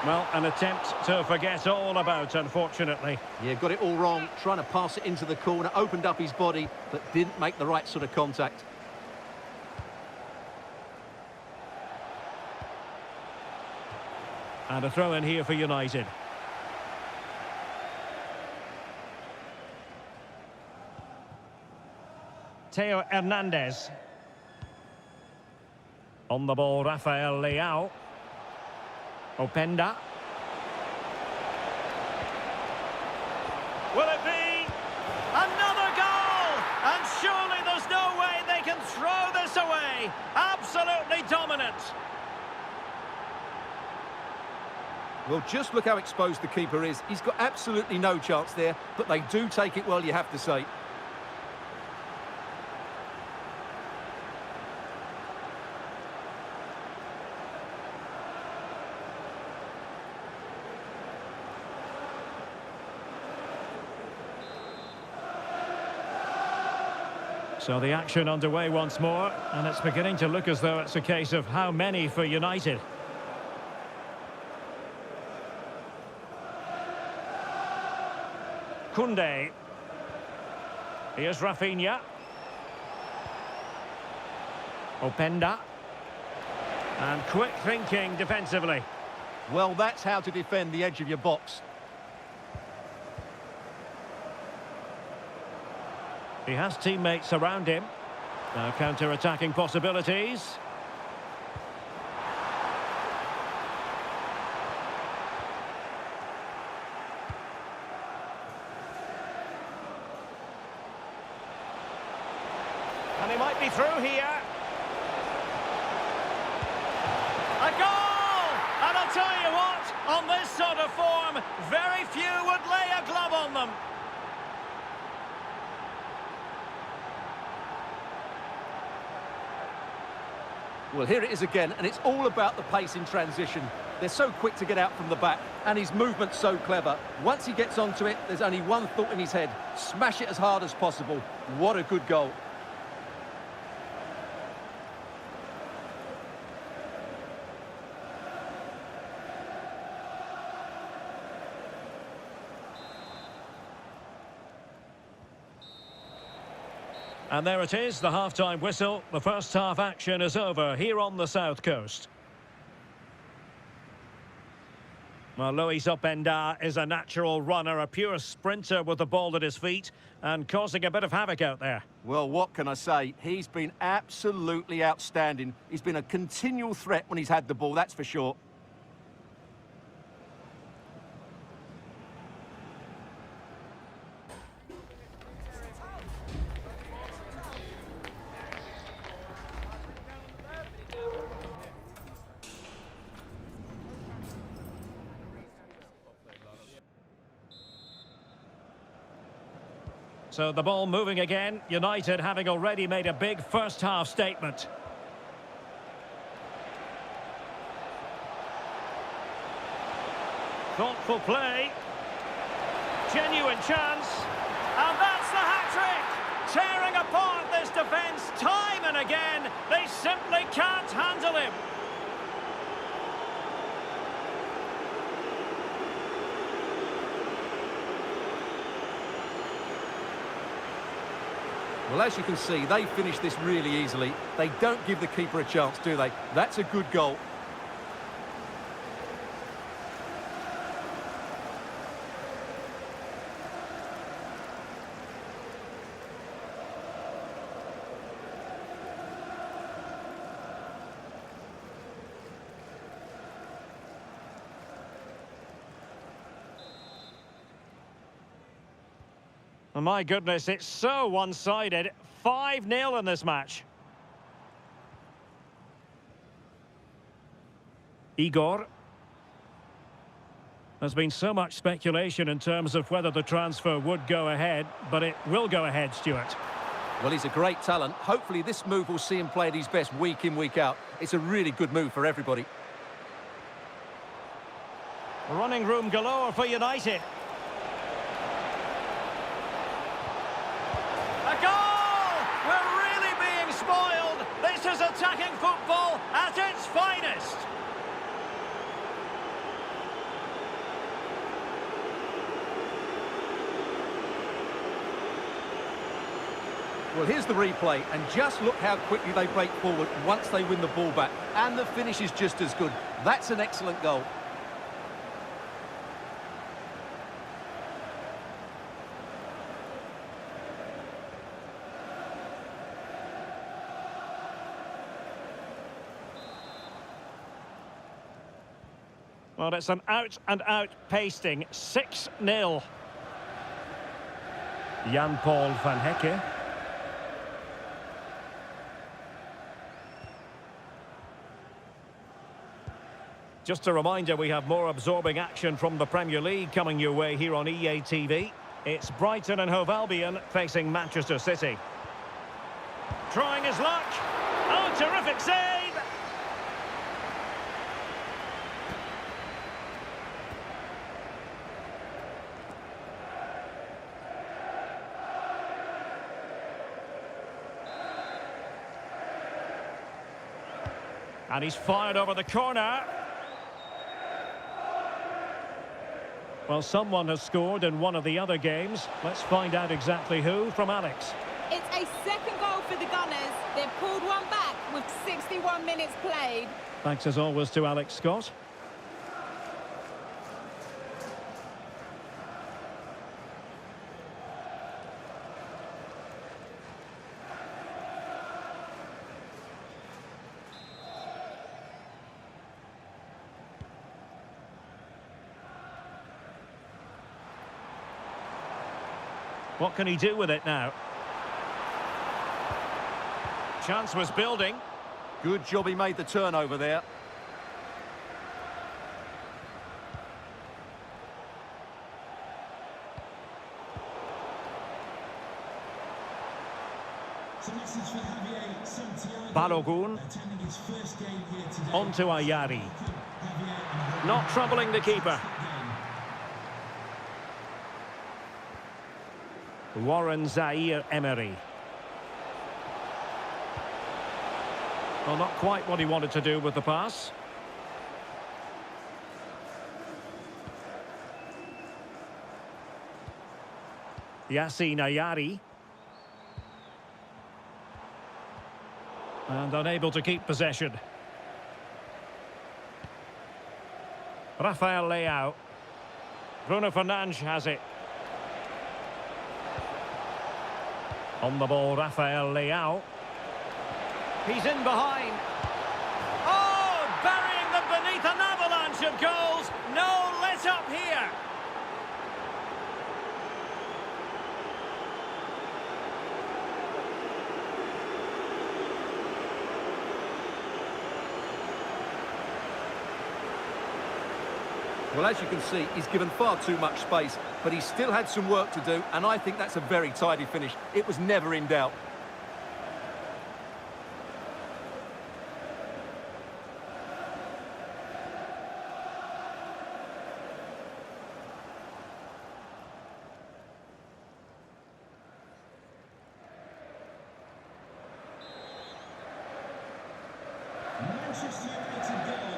Well, an attempt to forget all about, unfortunately. Yeah, got it all wrong. Trying to pass it into the corner, opened up his body, but didn't make the right sort of contact. And a throw in here for United. Theo Hernandez. On the ball, Rafael Leao. Openda. Will it be another goal? And surely there's no way they can throw this away. Absolutely dominant. Well, just look how exposed the keeper is. He's got absolutely no chance there, but they do take it well, you have to say. So the action underway once more, and it's beginning to look as though it's a case of how many for United. Koundé. Here's Rafinha. Openda. And quick thinking defensively. Well, that's how to defend the edge of your box. He has teammates around him. Now counter-attacking possibilities. And he might be through here. A goal! And I'll tell you what, on this sort of form, very few would lay a glove on them. Well, here it is again, and it's all about the pace in transition. They're so quick to get out from the back, and his movement's so clever. Once he gets onto it, there's only one thought in his head: smash it as hard as possible. What a good goal. And there it is, the half-time whistle. The first half action is over here on the south coast. Well, Luis Openda is a natural runner, a pure sprinter with the ball at his feet and causing a bit of havoc out there. Well, what can I say? He's been absolutely outstanding. He's been a continual threat when he's had the ball, that's for sure. So the ball moving again, United having already made a big first half statement. Thoughtful play. Genuine chance. And that's the hat-trick! Tearing apart this defence time and again. They simply can't handle him. Well, as you can see, they finish this really easily. They don't give the keeper a chance, do they? That's a good goal. Oh, my goodness, it's so one-sided. 5-0 in this match. Igor. There's been so much speculation in terms of whether the transfer would go ahead, but it will go ahead, Stuart. Well, he's a great talent. Hopefully this move will see him play at his best week in, week out. It's a really good move for everybody. Running room galore for United. A goal! We're really being spoiled. This is attacking football at its finest. Well, here's the replay, and just look how quickly they break forward once they win the ball back. And the finish is just as good. That's an excellent goal. Well, it's an out-and-out pasting. 6-0. Jan-Paul van Hecke. Just a reminder, we have more absorbing action from the Premier League coming your way here on EA TV. It's Brighton and Hove Albion facing Manchester City. Trying his luck. Oh, terrific save! And he's fired over the corner. Well, someone has scored in one of the other games. Let's find out exactly who from Alex. It's a second goal for the Gunners. They've pulled one back with 61 minutes played. Thanks as always to Alex Scott. What can he do with it now? Chance was building. Good job he made the turnover there. It's a message for Javier Balogun. attending his first game here today. On to Ayari. Not troubling the keeper. Warren Zaire-Emery. Well, not quite what he wanted to do with the pass. Yassine Ayari. And unable to keep possession. Rafael Leao. Bruno Fernandes has it. On the ball, Rafael Leao. He's in behind. Oh, burying them beneath an avalanche of goals. No let up here. Well, as you can see, he's given far too much space, but he still had some work to do, and I think that's a very tidy finish. It was never in doubt. Manchester United goal,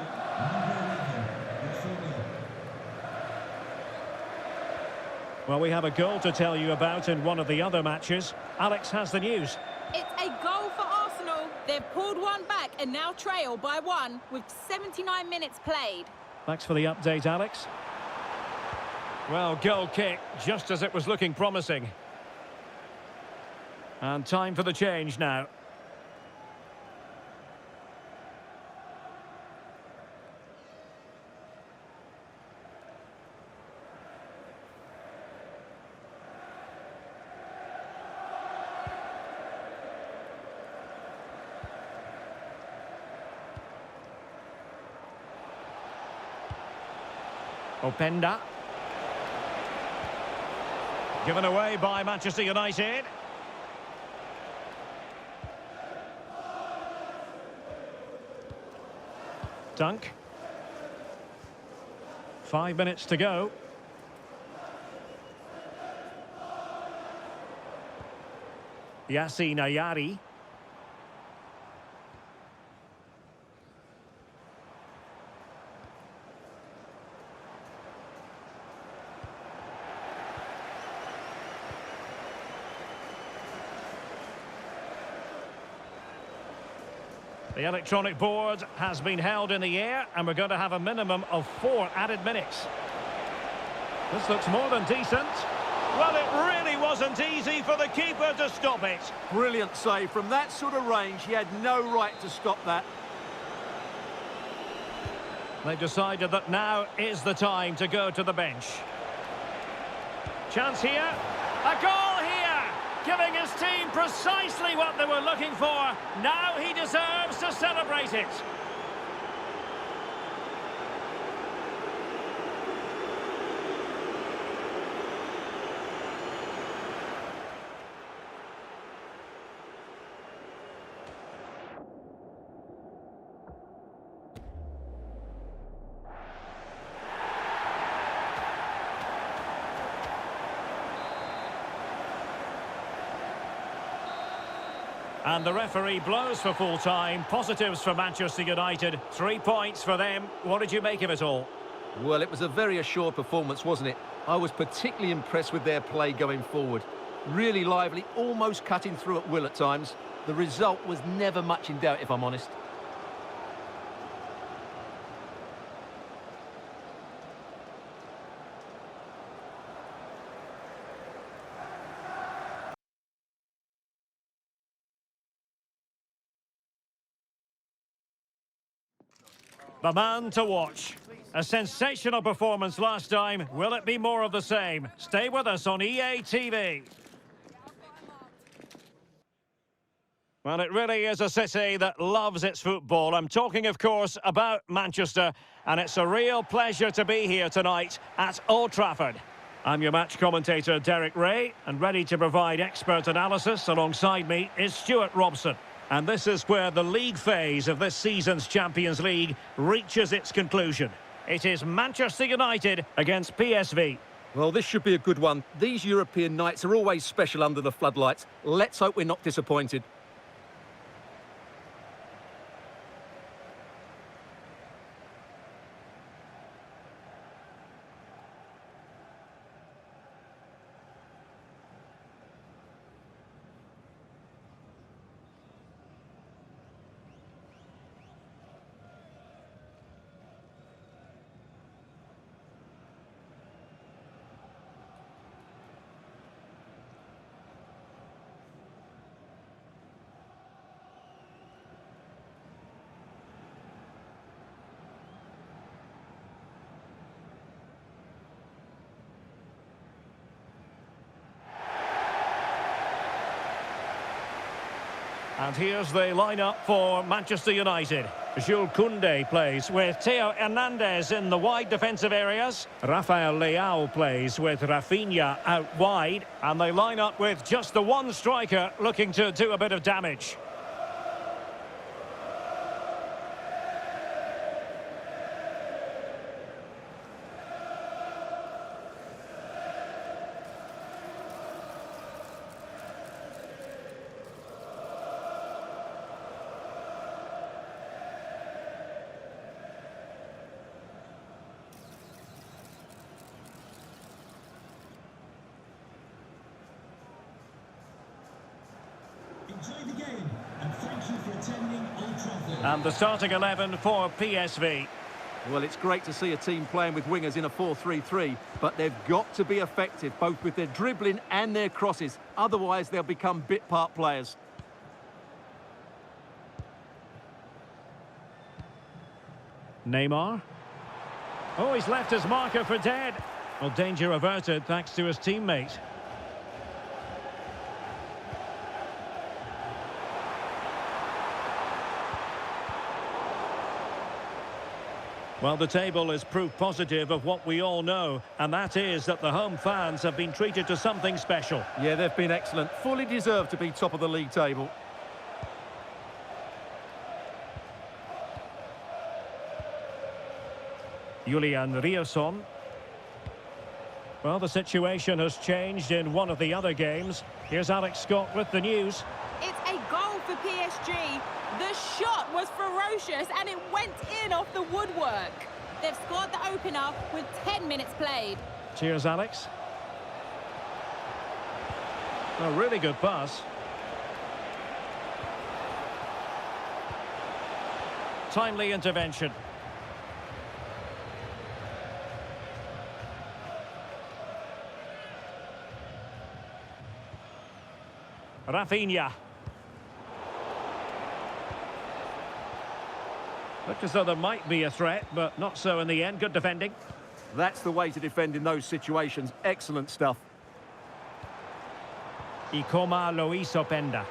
number 11, Rafinha. Well, we have a goal to tell you about in one of the other matches. Alex has the news. It's a goal for Arsenal. They've pulled one back and now trail by one with 79 minutes played. Thanks for the update, Alex. Well, goal kick, just as it was looking promising. And time for the change now. Openda. Given away by Manchester United. Dunk. 5 minutes to go. Yassine Ayari. The electronic board has been held in the air, and we're going to have a minimum of 4 added minutes. This looks more than decent. Well, it really wasn't easy for the keeper to stop it. Brilliant save. From that sort of range, he had no right to stop that. They've decided that now is the time to go to the bench. Chance here. A goal here! Giving his team precisely what they were looking for. Now he deserves to celebrate it. And the referee blows for full time. Positives for Manchester United. 3 points for them. What did you make of it all? Well, it was a very assured performance, wasn't it? I was particularly impressed with their play going forward. Really lively, almost cutting through at will at times. The result was never much in doubt, if I'm honest. The man to watch. A sensational performance last time. Will it be more of the same? Stay with us on EA TV. Well, it really is a city that loves its football. I'm talking, of course, about Manchester, and it's a real pleasure to be here tonight at Old Trafford. I'm your match commentator, Derek Ray, and ready to provide expert analysis alongside me is Stuart Robson. And this is where the league phase of this season's Champions League reaches its conclusion. It is Manchester United against PSV. Well, this should be a good one. These European nights are always special under the floodlights. Let's hope we're not disappointed. And here's the lineup for Manchester United. Jules Koundé plays with Theo Hernandez in the wide defensive areas. Rafael Leao plays with Rafinha out wide. And they line up with just the one striker looking to do a bit of damage. Enjoy the game and thank you for attending Old Trafford. And the starting 11 for PSV. Well, it's great to see a team playing with wingers in a 4-3-3, but they've got to be effective, both with their dribbling and their crosses. Otherwise, they'll become bit-part players. Neymar. Oh, he's left his marker for dead. Well, danger averted thanks to his teammate. Well, the table is proof positive of what we all know, and that is that the home fans have been treated to something special. Yeah, they've been excellent. Fully deserved to be top of the league table. Julian Riasson. Well, the situation has changed in one of the other games. Here's Alex Scott with the news. It's a goal for PSG. The shot was ferocious and it went in off the woodwork. They've scored the opener with 10 minutes played. Cheers, Alex. A really good pass. Timely intervention. Rafinha. Looked as though there might be a threat, but not so in the end. Good defending. That's the way to defend in those situations. Excellent stuff. Ikoma Luis Openda.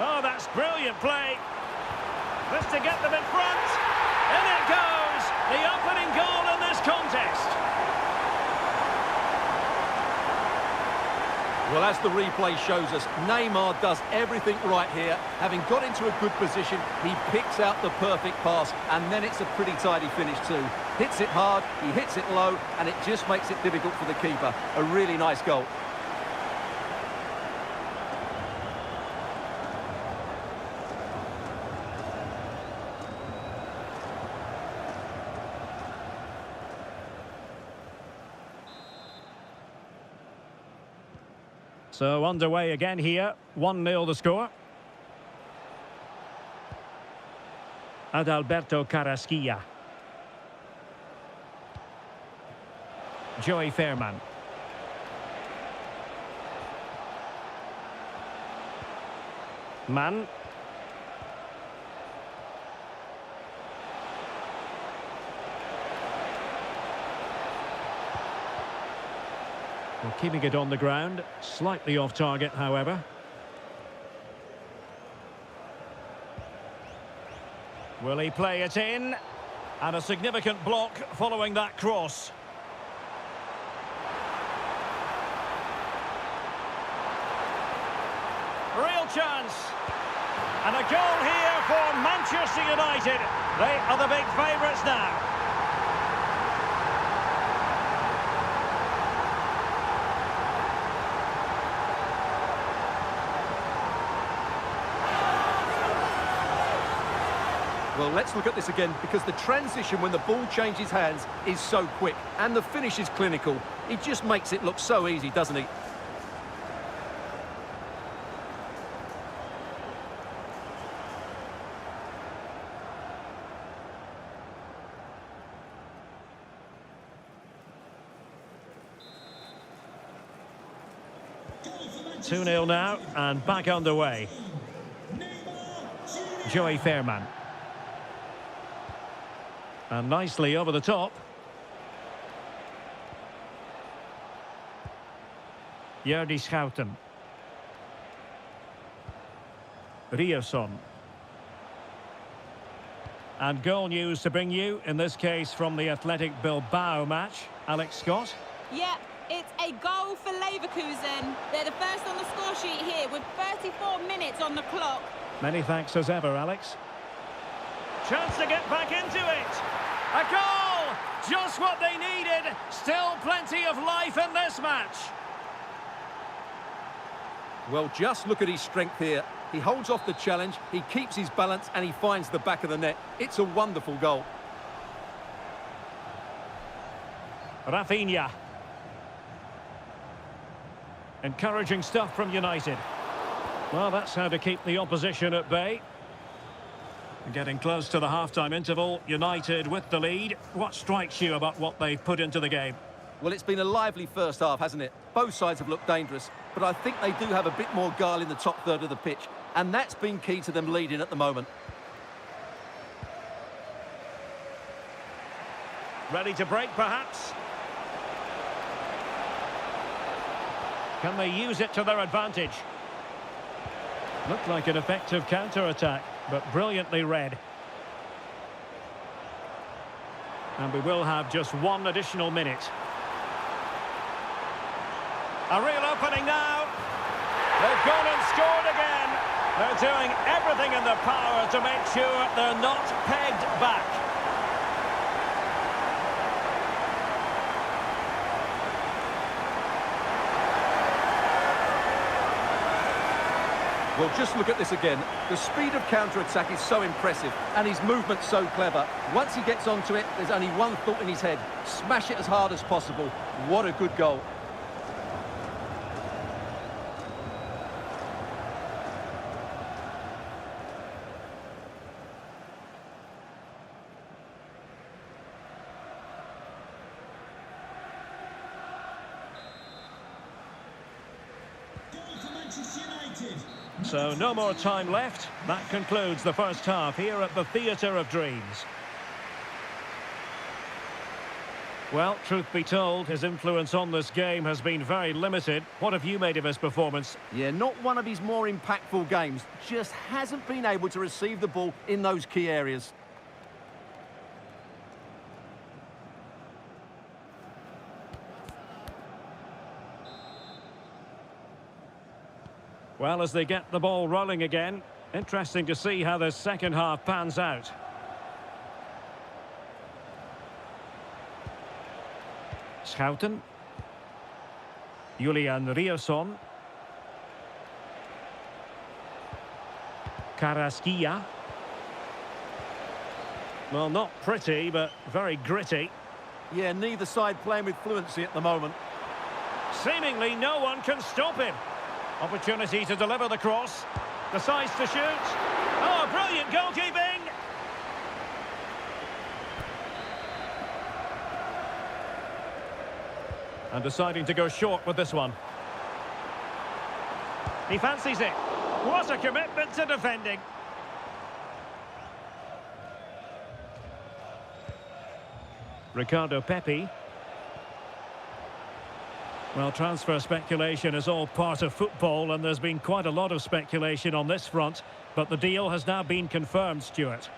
Oh, that's brilliant play. This to get them in front. In it goes. The opening goal in this contest. Well, as the replay shows us, Neymar does everything right here. Having got into a good position, he picks out the perfect pass, and then it's a pretty tidy finish too. Hits it hard, he hits it low, and it just makes it difficult for the keeper. A really nice goal. So underway again here. 1-0 the score. Adalberto Carrasquilla. Joey Fairman. Mann. Well, keeping it on the ground, slightly off target, however. Will he play it in? And a significant block following that cross. Real chance. And a goal here for Manchester United. They are the big favourites now. Well, let's look at this again, because the transition when the ball changes hands is so quick, and the finish is clinical. He just makes it look so easy, doesn't he? Two 2-0 now, and back underway. Joey Fairman. And nicely over the top. Jordi Schouten. Riosson. And goal news to bring you, in this case from the Athletic Bilbao match. Alex Scott. Yeah, it's a goal for Leverkusen. They're the first on the score sheet here with 34 minutes on the clock. Many thanks as ever, Alex. Chance to get back into it. A goal! Just what they needed. Still plenty of life in this match. Well, just look at his strength here. He holds off the challenge, he keeps his balance, and he finds the back of the net. It's a wonderful goal. Rafinha. Encouraging stuff from United. Well, that's how to keep the opposition at bay. Getting close to the half-time interval, United with the lead. What strikes you about what they've put into the game? Well, it's been a lively first half, hasn't it? Both sides have looked dangerous, but I think they do have a bit more guile in the top third of the pitch, and that's been key to them leading at the moment. Ready to break, perhaps? Can they use it to their advantage? Looked like an effective counter-attack, but brilliantly read. And we will have just one additional minute. A real opening now. They've gone and scored again. They're doing everything in their power to make sure they're not pegged back. Well, just look at this again. The speed of counter-attack is so impressive, and his movement so clever. Once he gets onto it, there's only one thought in his head. Smash it as hard as possible. What a good goal. So no more time left. That concludes the first half here at the Theatre of Dreams. Well, truth be told, his influence on this game has been very limited. What have you made of his performance? Yeah, not one of his more impactful games. Just hasn't been able to receive the ball in those key areas. Well, as they get the ball rolling again, interesting to see how the second half pans out. Schouten. Julian Riosson. Carrasquilla. Well, not pretty, but very gritty. Yeah, neither side playing with fluency at the moment. Seemingly no one can stop him. Opportunity to deliver the cross. Decides to shoot. Oh, brilliant goalkeeping! And deciding to go short with this one. He fancies it. What a commitment to defending. Ricardo Pepi. Well, transfer speculation is all part of football, and there's been quite a lot of speculation on this front, but the deal has now been confirmed, Stuart.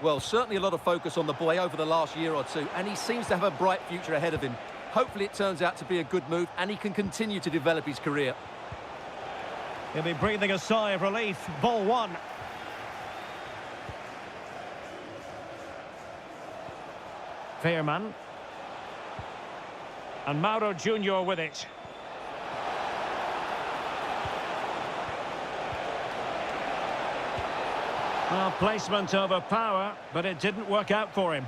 Well, certainly a lot of focus on the boy over the last year or two, and he seems to have a bright future ahead of him. Hopefully it turns out to be a good move, and he can continue to develop his career. He'll be breathing a sigh of relief. Ball one. Fairman. And Mauro Junior with it. Well, placement over power, but it didn't work out for him.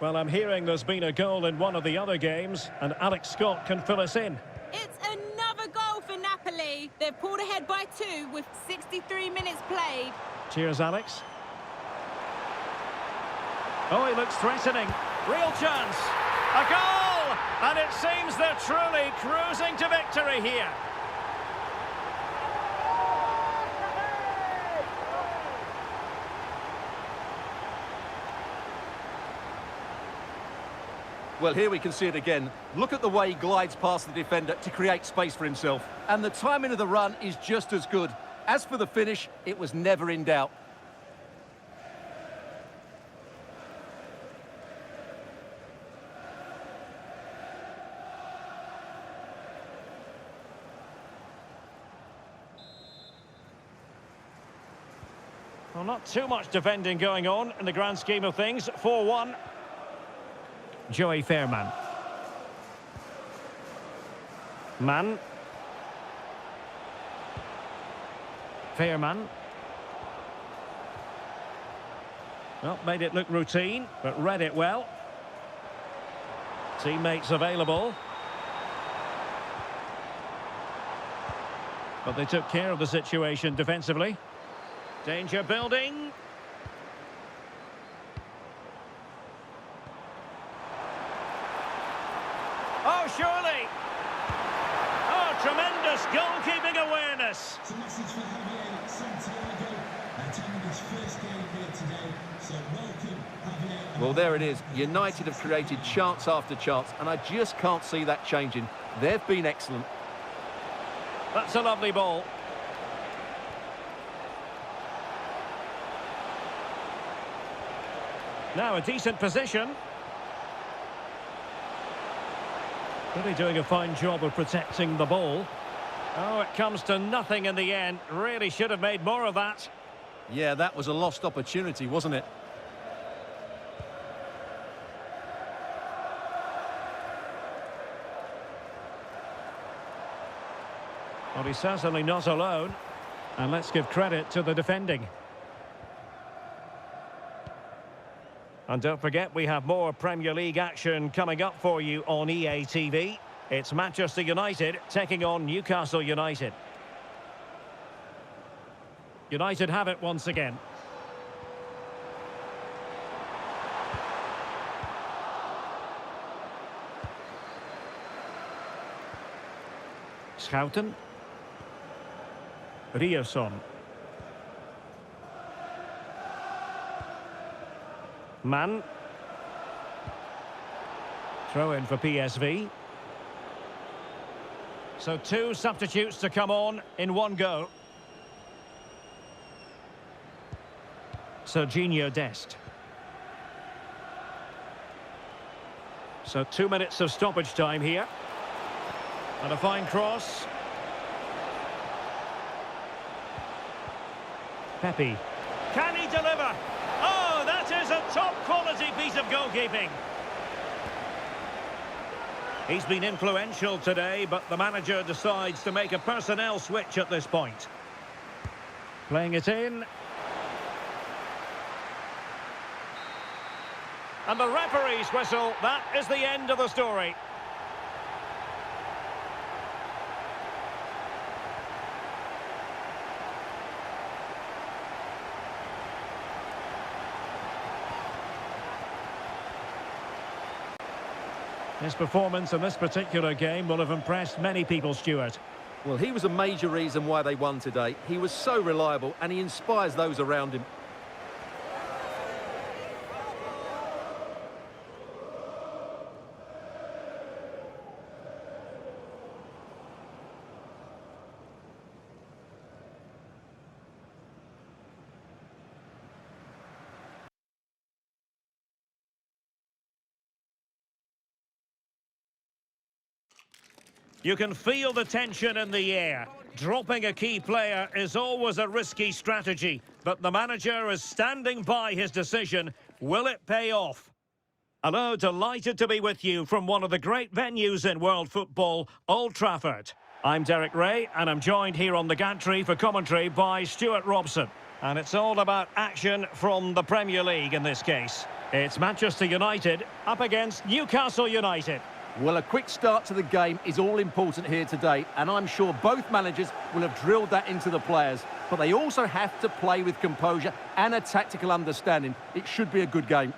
Well, I'm hearing there's been a goal in one of the other games, and Alex Scott can fill us in. It's another goal for Napoli. They've pulled ahead by 2 with 63 minutes played. Cheers, Alex. Oh, he looks threatening. Real chance. A goal! And it seems they're truly cruising to victory here. Well, here we can see it again. Look at the way he glides past the defender to create space for himself. And the timing of the run is just as good. As for the finish, it was never in doubt. Well, not too much defending going on in the grand scheme of things. 4-1. Joey Fairman. Mann. Fairman. Well, made it look routine, but read it well. Teammates available. But they took care of the situation defensively. Danger building. Oh, surely. Oh, tremendous goalkeeping awareness. It's a message for Javier Santiago, attending his first game here today. So welcome, Javier. Well, there it is. United have created chance after chance, and I just can't see that changing. They've been excellent. That's a lovely ball. Now a decent position. Really doing a fine job of protecting the ball. Oh, it comes to nothing in the end. Really should have made more of that. Yeah, that was a lost opportunity, wasn't it? Well, he's certainly not alone. And let's give credit to the defending. And don't forget, we have more Premier League action coming up for you on EA TV. It's Manchester United taking on Newcastle United. United have it once again. Schouten. Rioson. Mann. Throw in for PSV. So 2 substitutes to come on in one go. Serginho Dest. So 2 minutes of stoppage time here. And a fine cross. Pepe. Can he deliver? Oh, that is a top-quality piece of goalkeeping. He's been influential today, but the manager decides to make a personnel switch at this point. Playing it in. And the referee's whistle, that is the end of the story. His performance in this particular game will have impressed many people, Stuart. Well, he was a major reason why they won today. He was so reliable and he inspires those around him. You can feel the tension in the air. Dropping a key player is always a risky strategy, but the manager is standing by his decision. Will it pay off? Hello, delighted to be with you from one of the great venues in world football, Old Trafford. I'm Derek Ray, and I'm joined here on the gantry for commentary by Stuart Robson. And it's all about action from the Premier League in this case. It's Manchester United up against Newcastle United. Well, a quick start to the game is all important here today, and I'm sure both managers will have drilled that into the players. But they also have to play with composure and a tactical understanding. It should be a good game.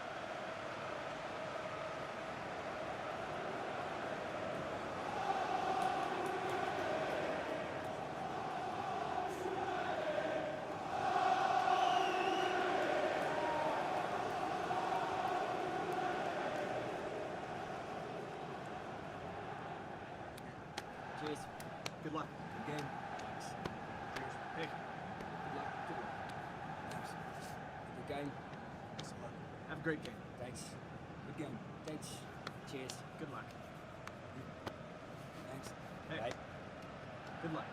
Cheers. Good luck. Good game. Thanks. Cheers. Hey. Good luck. Good luck. Thanks. Good game. Thanks a lot. Have a great game. Thanks. Good game. Thanks. Cheers. Good luck. Thanks. Hey. Right. Good luck.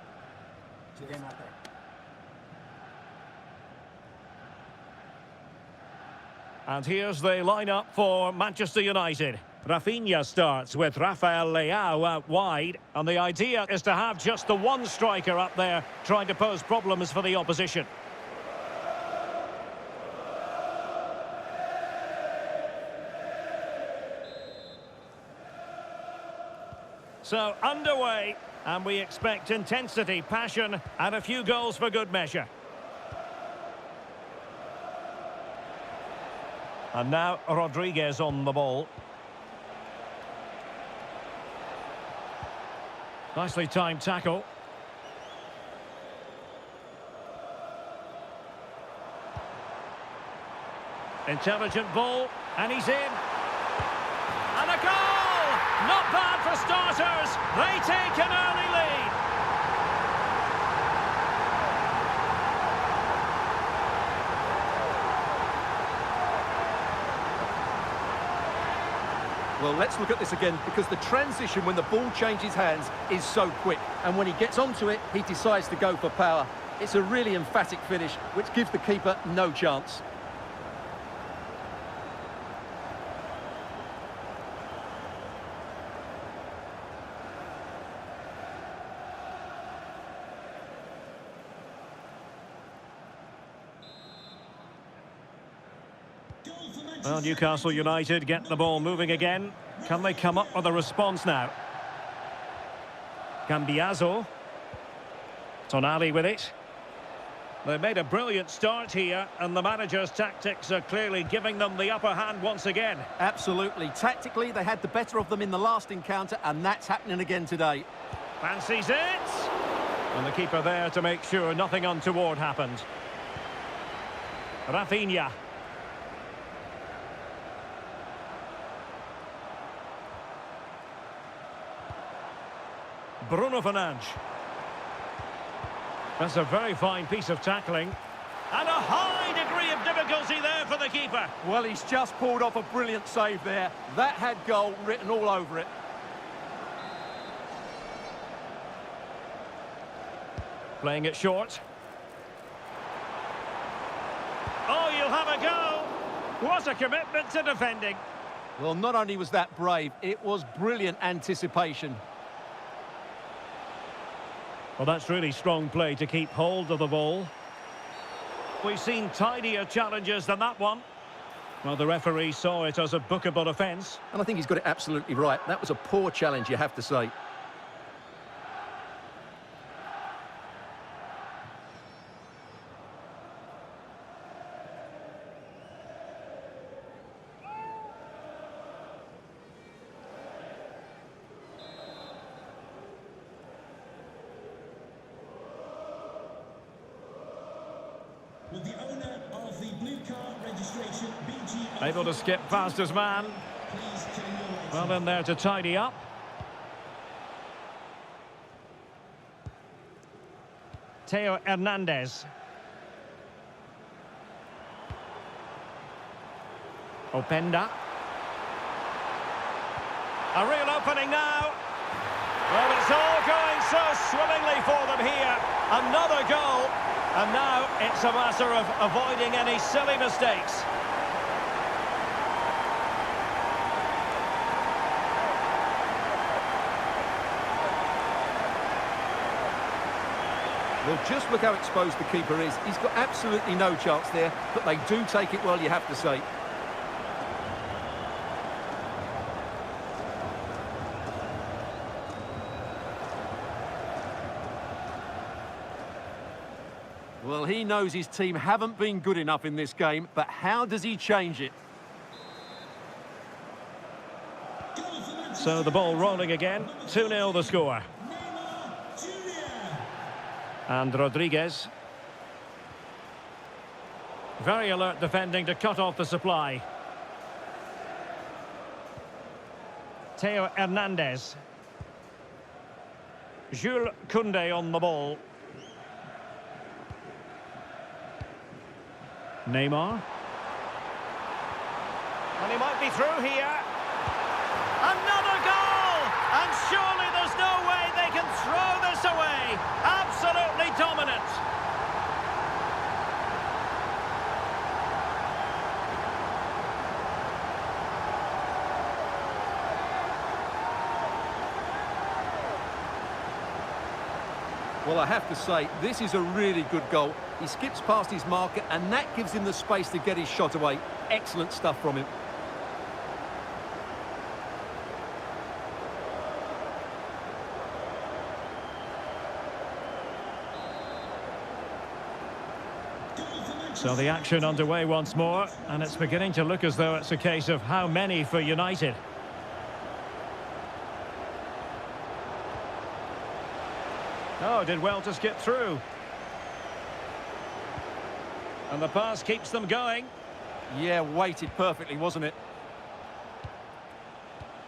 Cheers. Good game out there. And here's the lineup for Manchester United. Rafinha starts with Rafael Leao out wide, and the idea is to have just the one striker up there trying to pose problems for the opposition. So underway, and we expect intensity, passion, and a few goals for good measure. And now Rodriguez on the ball. Nicely timed tackle. Intelligent ball, and he's in. And a goal! Not bad for starters. They take an early lead. Well, let's look at this again, because the transition when the ball changes hands is so quick. And when he gets onto it, he decides to go for power. It's a really emphatic finish, which gives the keeper no chance. Well, Newcastle United get the ball moving again. Can they come up with a response now? Cambiaso. Tonali with it. They made a brilliant start here, and the manager's tactics are clearly giving them the upper hand once again. Absolutely. Tactically, they had the better of them in the last encounter, and that's happening again today. Fancies it. And the keeper there to make sure nothing untoward happened. Rafinha. Bruno Fernandes. That's a very fine piece of tackling. And a high degree of difficulty there for the keeper. Well, he's just pulled off a brilliant save there. That had goal written all over it. Playing it short. Oh, you'll have a go. What a commitment to defending. Well, not only was that brave, it was brilliant anticipation. Well, that's really strong play to keep hold of the ball. We've seen tidier challenges than that one. Well, the referee saw it as a bookable offence. And I think he's got it absolutely right. That was a poor challenge, you have to say. With the owner of the blue car registration, BG... Able to skip past his man. Please turn your lights Well, in there to tidy up. Theo Hernandez. Openda. A real opening now. Well, it's all going so swimmingly for them here. Another goal. And now it's a matter of avoiding any silly mistakes. Well, just look how exposed the keeper is. He's got absolutely no chance there, but they do take it well, you have to say. Well, he knows his team haven't been good enough in this game, but how does he change it? So the ball rolling again. 2-0 the score. And Rodriguez. Very alert defending to cut off the supply. Theo Hernandez. Jules Koundé on the ball. Neymar. And he might be through here. Another goal! And surely there's no way they can throw this away. Absolutely dominant. Well, I have to say, this is a really good goal. He skips past his marker, and that gives him the space to get his shot away. Excellent stuff from him. So the action underway once more, and it's beginning to look as though it's a case of how many for United. Oh, did well to skip through. And the pass keeps them going. Yeah, weighted perfectly, wasn't it?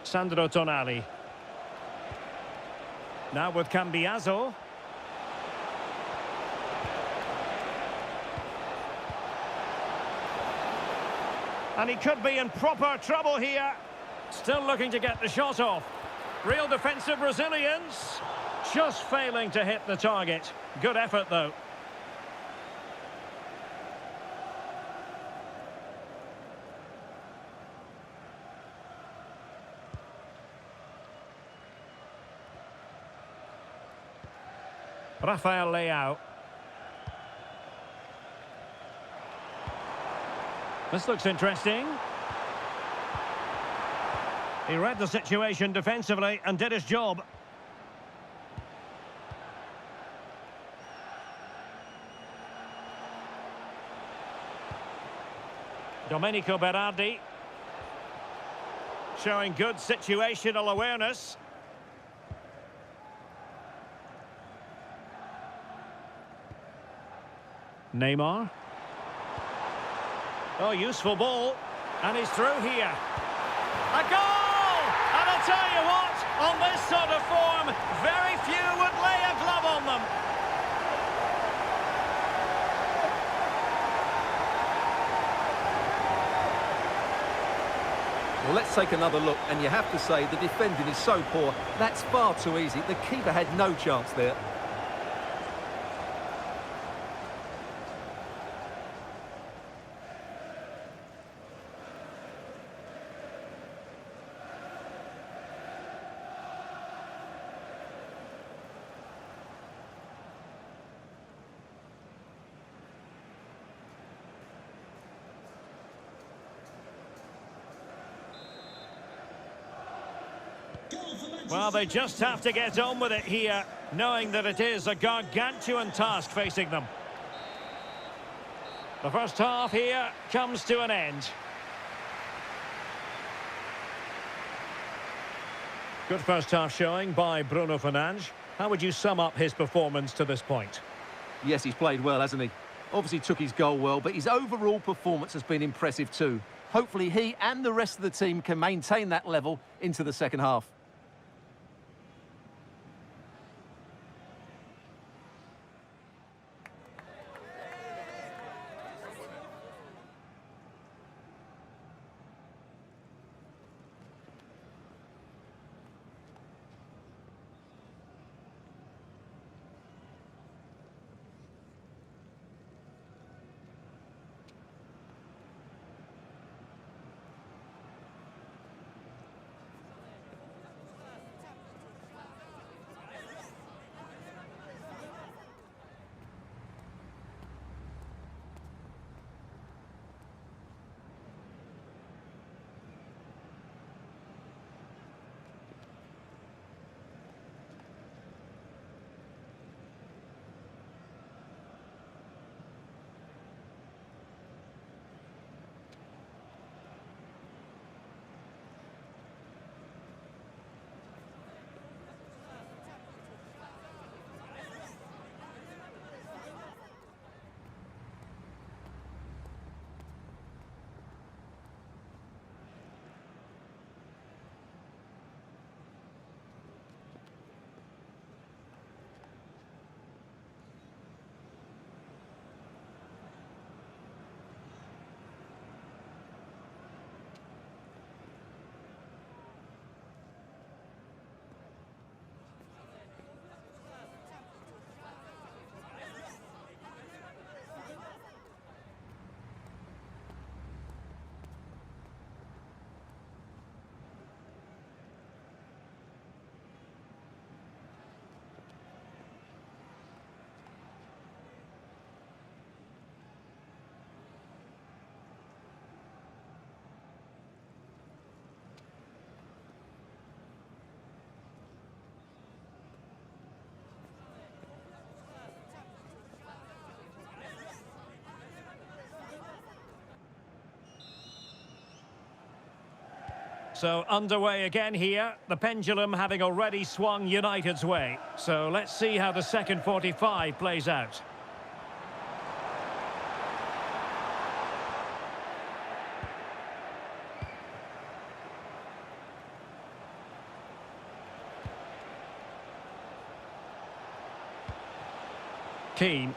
Sandro Tonali. Now with Cambiaso. And he could be in proper trouble here. Still looking to get the shot off. Real defensive Brazilians. Just failing to hit the target. Good effort, though. Rafael Leao. This looks interesting. He read the situation defensively and did his job. Domenico Berardi. Showing good situational awareness. Neymar. Oh, useful ball. And he's through here. A goal! And I'll tell you what, on this sort of form, very few would lay a glove on them. Well, let's take another look, and you have to say the defending is so poor. That's far too easy. The keeper had no chance there. Well, they just have to get on with it here, knowing that it is a gargantuan task facing them. The first half here comes to an end. Good first half showing by Bruno Fernandes. How would you sum up his performance to this point? Yes, he's played well, hasn't he? Obviously took his goal well, but his overall performance has been impressive too. Hopefully he and the rest of the team can maintain that level into the second half. So underway again here, the pendulum having already swung United's way. So let's see how the second 45 plays out. Keane.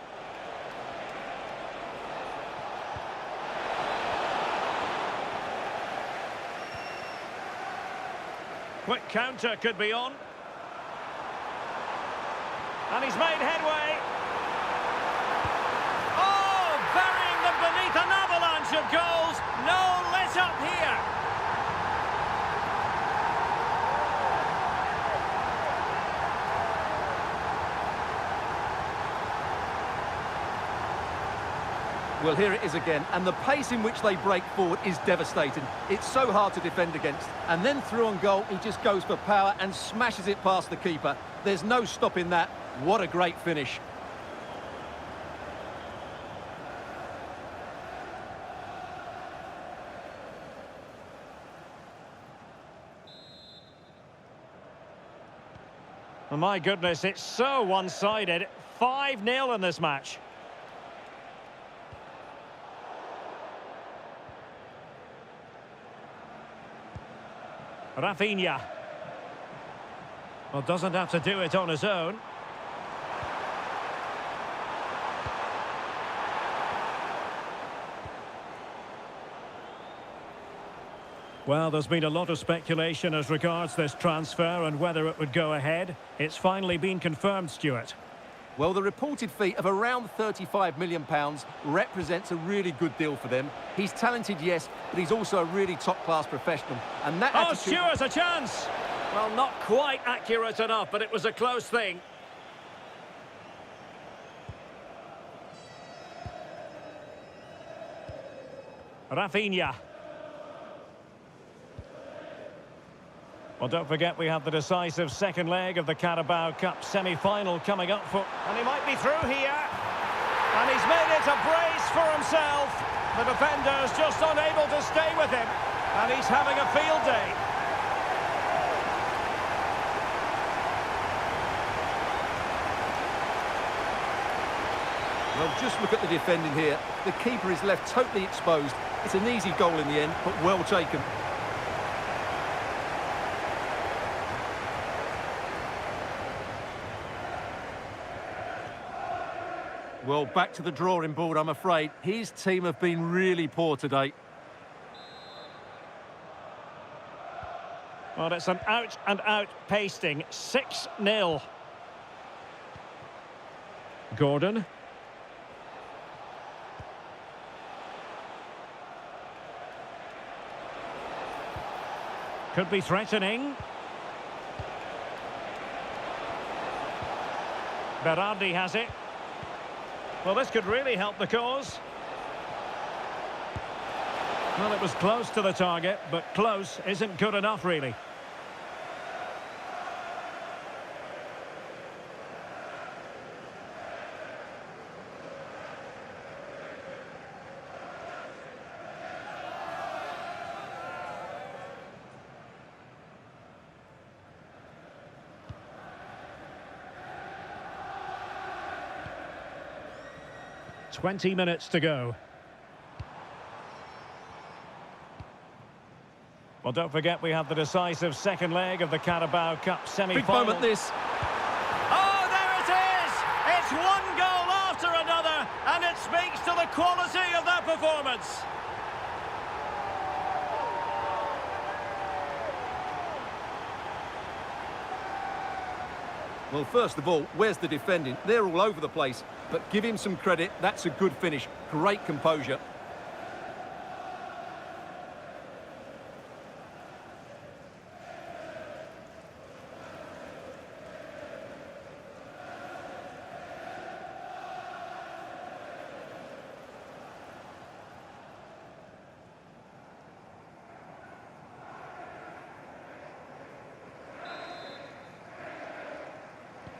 Quick counter could be on. And he's made headway. Oh, burying them beneath an avalanche of goals. No let up here. Well, here it is again, and the pace in which they break forward is devastating. It's so hard to defend against. And then through on goal, he just goes for power and smashes it past the keeper. There's no stopping that. What a great finish. Oh, my goodness, it's so one-sided. 5-0 in this match. Rafinha. Well, doesn't have to do it on his own. Well, there's been a lot of speculation as regards this transfer and whether it would go ahead. It's finally been confirmed, Stuart. Well, the reported fee of around £35 million represents a really good deal for them. He's talented, yes, but he's also a really top-class professional. And that attitude... Stuart, a chance! Well, not quite accurate enough, but it was a close thing. Rafinha. Well, don't forget we have the decisive second leg of the Carabao Cup semi-final coming up for... And he might be through here. And he's made it a brace for himself. The defender's just unable to stay with him. And he's having a field day. Well, just look at the defending here. The keeper is left totally exposed. It's an easy goal in the end, but well taken. Well, back to the drawing board, I'm afraid. His team have been really poor today. Well, it's an out-and-out pasting. 6-0. Gordon. Could be threatening. Berardi has it. Well, this could really help the cause. Well, it was close to the target, but close isn't good enough, really. "20 minutes to go." Well, don't forget we have the decisive second leg of the Carabao Cup semi-final. Big moment this. Oh, there it is! It's one goal after another, and it speaks to the quality of that performance. Well, first of all, where's the defending? They're all over the place. But give him some credit. That's a good finish. Great composure.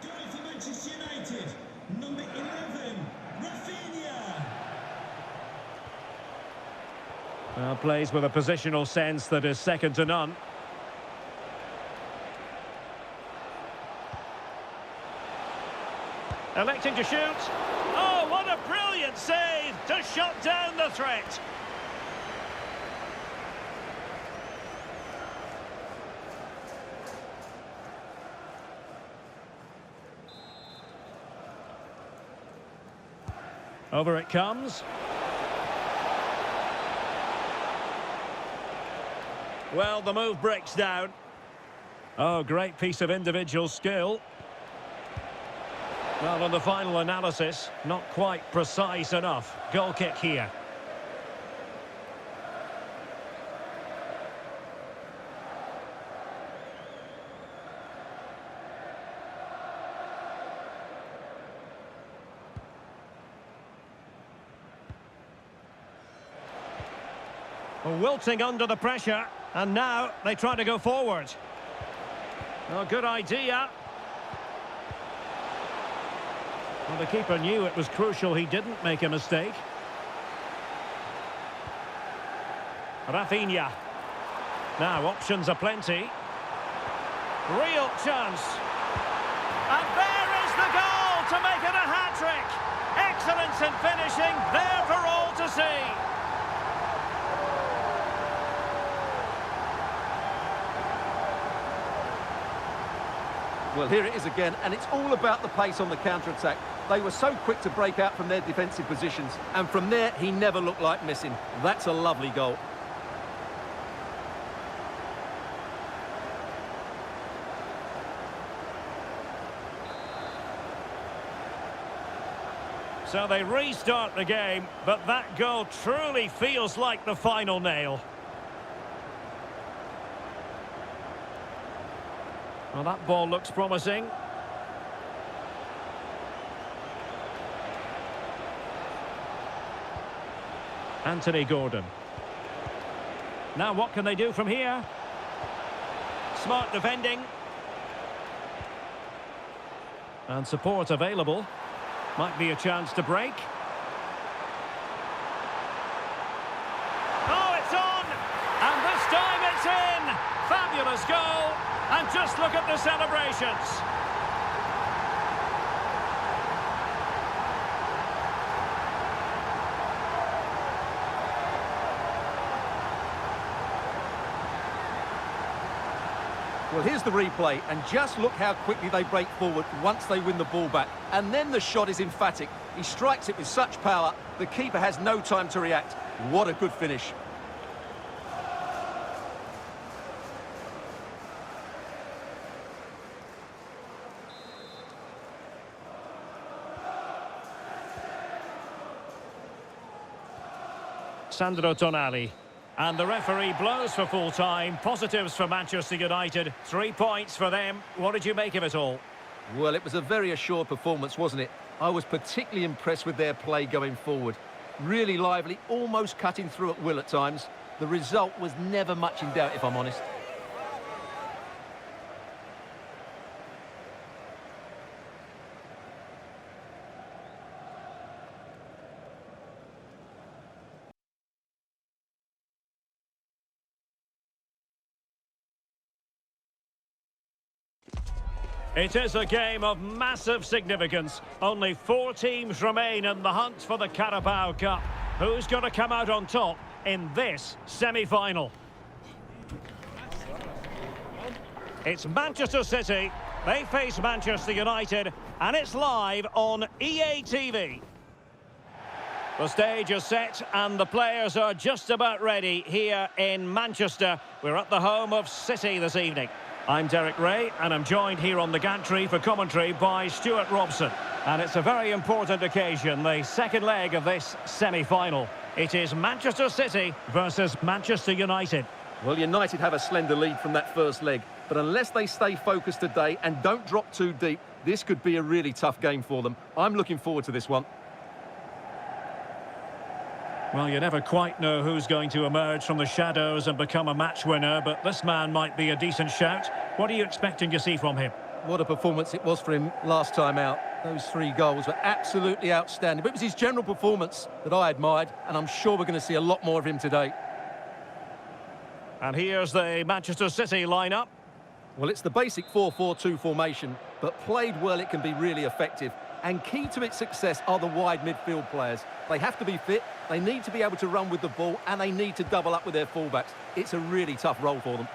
Going for Manchester United, number 11, Rafinha. Well, plays with a positional sense that is second to none. Electing to shoot. Oh, what a brilliant save to shut down the threat. Over it comes. Well, the move breaks down. Oh, great piece of individual skill. Well, on the final analysis, not quite precise enough. Goal kick here. Wilting under the pressure, and now they try to go forward. Oh, good idea. Well, the keeper knew it was crucial he didn't make a mistake. Rafinha. Now, options are plenty. Real chance. And there is the goal to make it a hat-trick. Excellence in finishing, there for all to see. Well, here it is again, and it's all about the pace on the counter-attack. They were so quick to break out from their defensive positions, and from there, he never looked like missing. That's a lovely goal. So they restart the game, but that goal truly feels like the final nail. Well, that ball looks promising. Anthony Gordon. Now what can they do from here? Smart defending. And support available. Might be a chance to break. Oh, it's on! And this time it's in! Fabulous goal! And just look at the celebrations. Well, here's the replay, and just look how quickly they break forward once they win the ball back. And then the shot is emphatic. He strikes it with such power, the keeper has no time to react. What a good finish. Sandro Tonali. And the referee blows for full time. Positives for Manchester United. 3 points for them. What did you make of it all? Well, it was a very assured performance, wasn't it? I was particularly impressed with their play going forward. Really lively, almost cutting through at will at times. The result was never much in doubt, if I'm honest. It is a game of massive significance. Only 4 teams remain in the hunt for the Carabao Cup. Who's going to come out on top in this semi-final? It's Manchester City. They face Manchester United, and it's live on EA TV. The stage is set and the players are just about ready here in Manchester. We're at the home of City this evening. I'm Derek Ray, and I'm joined here on the gantry for commentary by Stuart Robson. And it's a very important occasion, the second leg of this semi-final. It is Manchester City versus Manchester United. Well, United have a slender lead from that first leg, but unless they stay focused today and don't drop too deep, this could be a really tough game for them. I'm looking forward to this one. Well, you never quite know who's going to emerge from the shadows and become a match winner, but this man might be a decent shout. What are you expecting to see from him? What a performance it was for him last time out. Those 3 goals were absolutely outstanding. But it was his general performance that I admired, and I'm sure we're going to see a lot more of him today. And here's the Manchester City lineup. Well, it's the basic 4-4-2 formation, but played well it can be really effective. And key to its success are the wide midfield players. They have to be fit, they need to be able to run with the ball, and they need to double up with their fullbacks. It's a really tough role for them.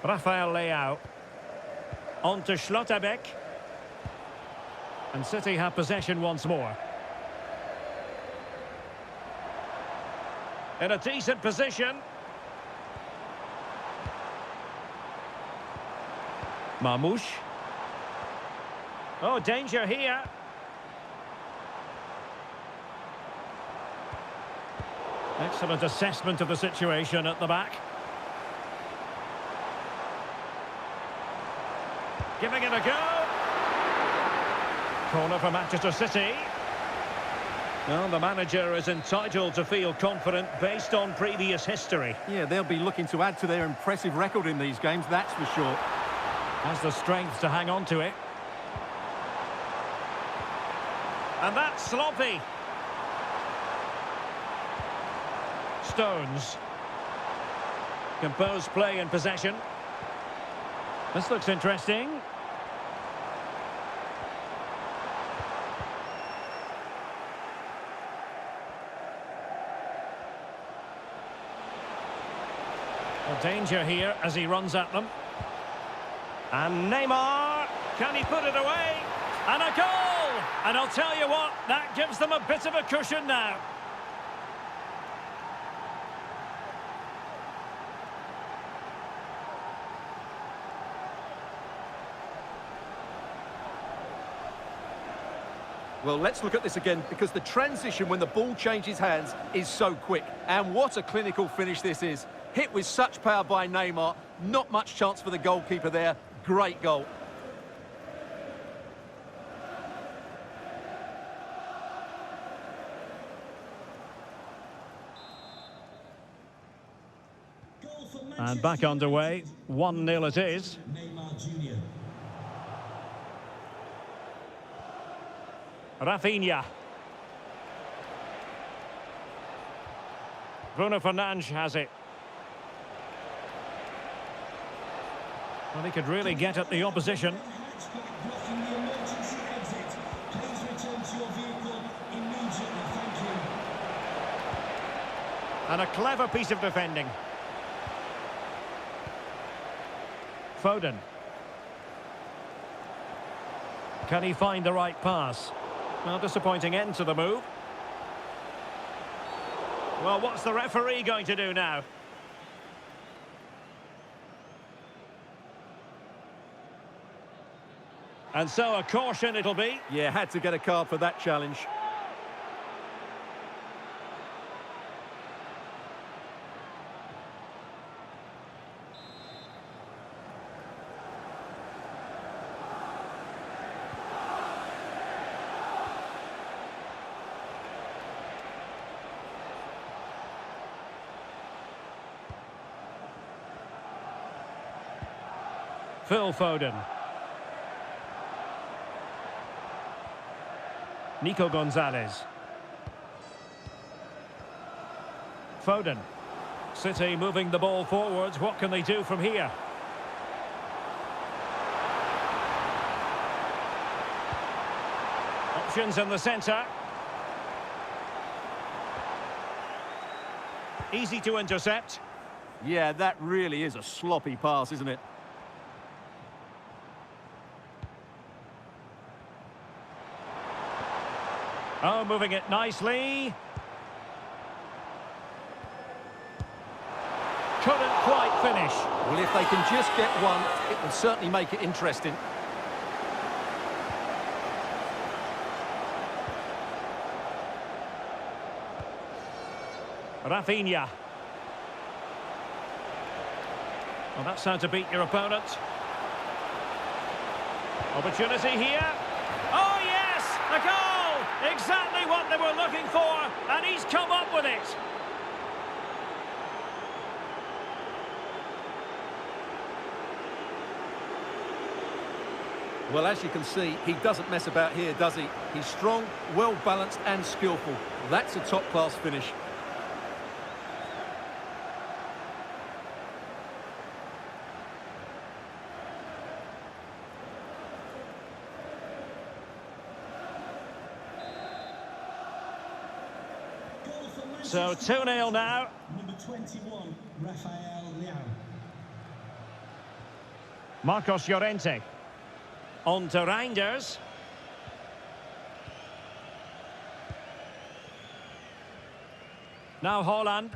Rafael Leao. On to Schlotterbeck. And City have possession once more. In a decent position. Marmoush. Oh, danger here. Excellent assessment of the situation at the back. Giving it a go. Corner for Manchester City. Well, the manager is entitled to feel confident based on previous history. Yeah, they'll be looking to add to their impressive record in these games, that's for sure. Has the strength to hang on to it. And that's sloppy. Stones. Composed play in possession. This looks interesting. Well, danger here as he runs at them. And Neymar, can he put it away? And a goal! And I'll tell you what, that gives them a bit of a cushion now. Well, let's look at this again, because the transition when the ball changes hands is so quick. And what a clinical finish this is. Hit with such power by Neymar. Not much chance for the goalkeeper there. Great goal. And back underway. 1-0 it is. Neymar Jr. Rafinha. Bruno Fernandes has it. Well, he could really get at the opposition. Blocking the emergency exit. Please return to your vehicle immediately. Thank you. And a clever piece of defending. Foden. Can he find the right pass? Well, disappointing end to the move. Well, what's the referee going to do now? And so a caution it'll be. Yeah, had to get a card for that challenge. Phil Foden. Nico Gonzalez. Foden. City moving the ball forwards. What can they do from here? Options in the centre. Easy to intercept. Yeah, that really is a sloppy pass, isn't it? Oh, moving it nicely. Couldn't quite finish. Well, if they can just get one, it will certainly make it interesting. Rafinha. Well, that's how to beat your opponent. Opportunity here. Oh, yes! A goal! Exactly what they were looking for, and he's come up with it. Well, as you can see, he doesn't mess about here, does he? He's strong, well-balanced and skillful. That's a top-class finish. So 2-0 now. Number 21, Rafael Leao. Marcos Llorente. On to Reinders. Now Haaland.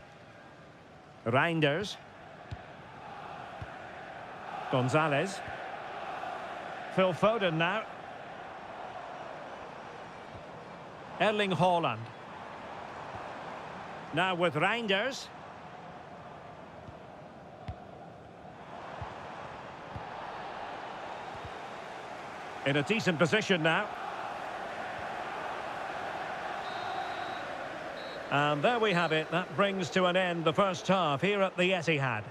Reinders. Gonzalez. Phil Foden now. Erling Haaland. Now with Reinders. In a decent position now. And there we have it. That brings to an end the first half here at the Etihad.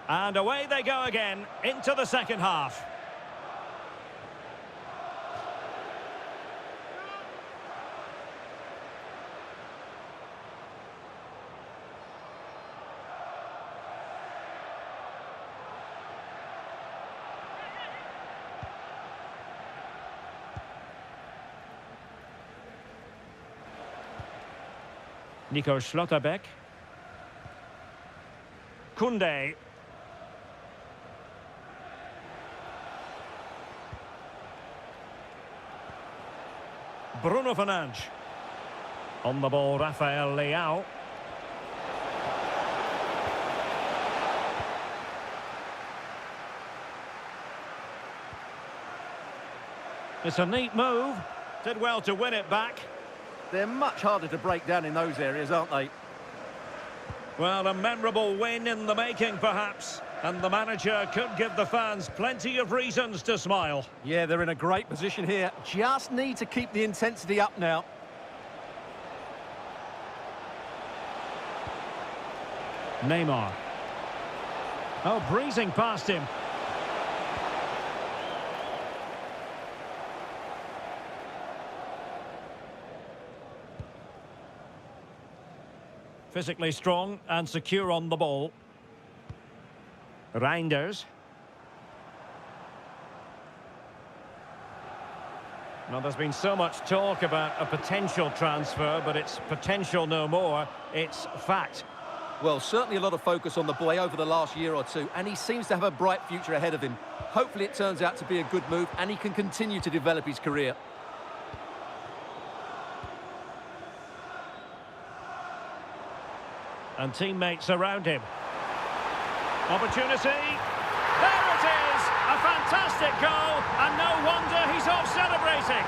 And away they go again into the second half. Nico Schlotterbeck. Koundé. Bruno Fernandes. On the ball, Rafael Leao. It's a neat move. Did well to win it back. They're much harder to break down in those areas, aren't they? Well, a memorable win in the making, perhaps. And the manager could give the fans plenty of reasons to smile. Yeah, they're in a great position here. Just need to keep the intensity up now. Neymar. Oh, breezing past him. Physically strong and secure on the ball. Reinders. Now, there's been so much talk about a potential transfer, but it's potential no more. It's fact. Well, certainly a lot of focus on the boy over the last year or two, and he seems to have a bright future ahead of him. Hopefully it turns out to be a good move, and he can continue to develop his career. And teammates around him. Opportunity. There it is! A fantastic goal, and no wonder he's off celebrating.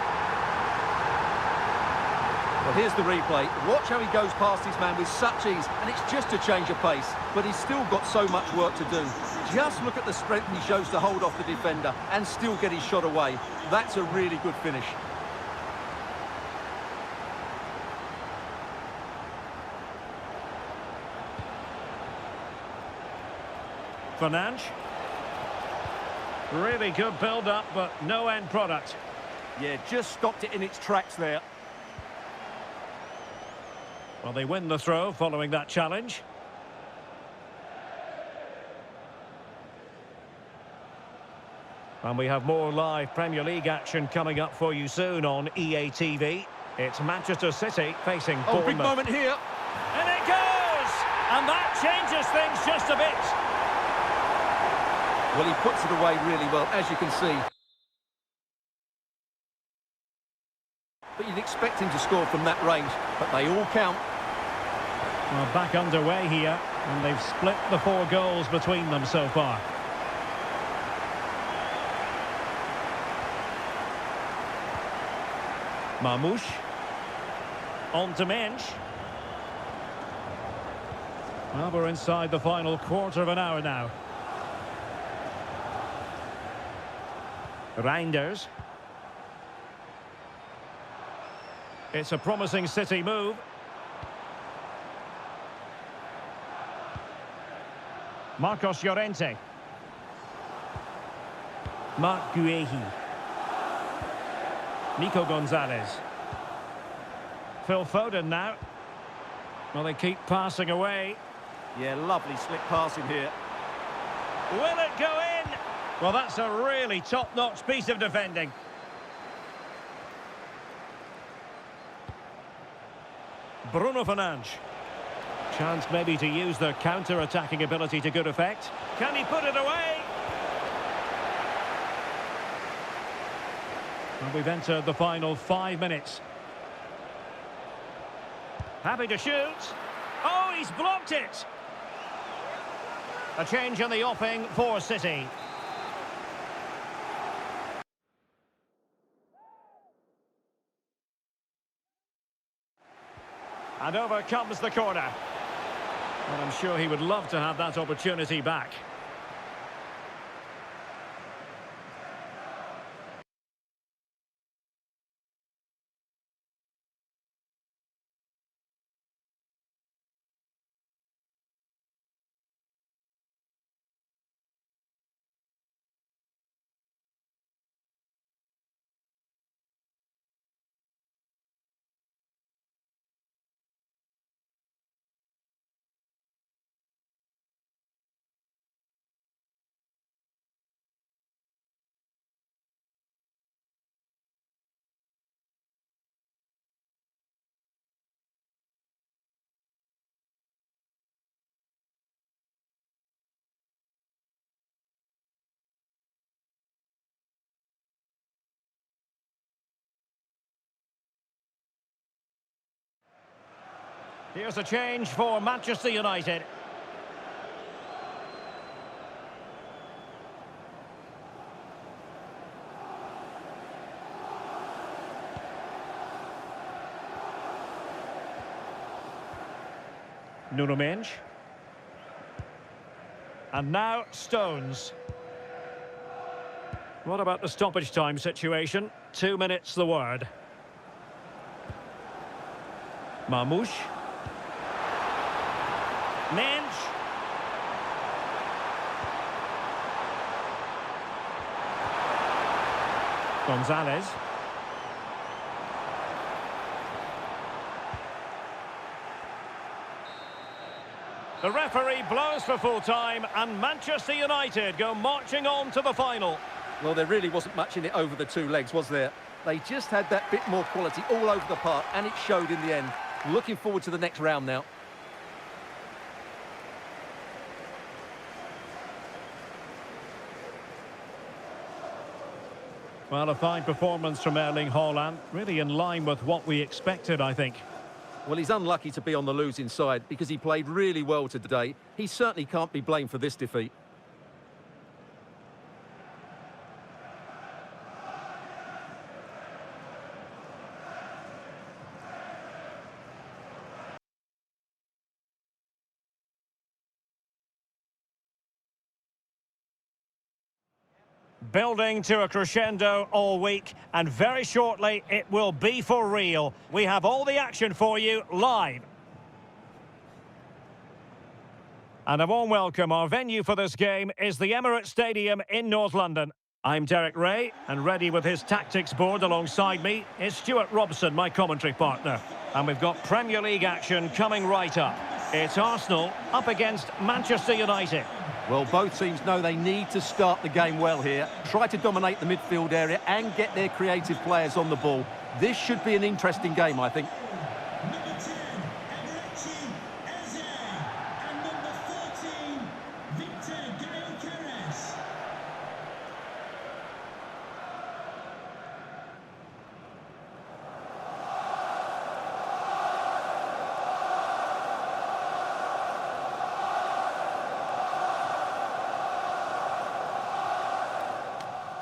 Well, here's the replay. Watch how he goes past his man with such ease, and it's just a change of pace. But he's still got so much work to do. Just look at the strength he shows to hold off the defender and still get his shot away. That's a really good finish. Fernandes. Really good build-up, but no end product. Yeah, just stopped it in its tracks there. Well, they win the throw following that challenge. And we have more live Premier League action coming up for you soon on EA TV. It's Manchester City facing Bournemouth. Oh, big moment here. And it goes! And that changes things just a bit. Well, he puts it away really well, as you can see. But you'd expect him to score from that range, but they all count. Well, back underway here, and they've split the 4 goals between them so far. Marmoush. On to Mensch. Well, we're inside the final quarter of an hour now. Reinders. It's a promising City move. Marcos Llorente. Marc Guehi. Nico Gonzalez. Phil Foden now. Well, they keep passing away. Yeah, lovely slick passing here. Will it go in? Well, that's a really top-notch piece of defending. Bruno Fernandes. Chance maybe to use their counter-attacking ability to good effect. Can he put it away? And we've entered the final 5 minutes. Happy to shoot. Oh, he's blocked it. A change in the offing for City. And over comes the corner. And I'm sure he would love to have that opportunity back. Here's a change for Manchester United. Nuno Mendes. And now Stones. What about the stoppage time situation? 2 minutes the word. Marmoush. Mendes. Gonzalez. The referee blows for full time and Manchester United go marching on to the final. Well, there really wasn't much in it over the two legs, was there? They just had that bit more quality all over the park, and it showed in the end. Looking forward to the next round now. Well, a fine performance from Erling Haaland, really in line with what we expected, I think. Well, he's unlucky to be on the losing side because he played really well today. He certainly can't be blamed for this defeat. Building to a crescendo all week, and very shortly it will be for real. We have all the action for you live. And a warm welcome. Our venue for this game is the Emirates Stadium in North London. I'm Derek Ray, and ready with his tactics board alongside me is Stuart Robson, my commentary partner. And we've got Premier League action coming right up. It's Arsenal up against Manchester United. Well, both teams know they need to start the game well here, try to dominate the midfield area and get their creative players on the ball. This should be an interesting game, I think. Number 10, Eberechi Eze. And number 14, Victor Gyokeres.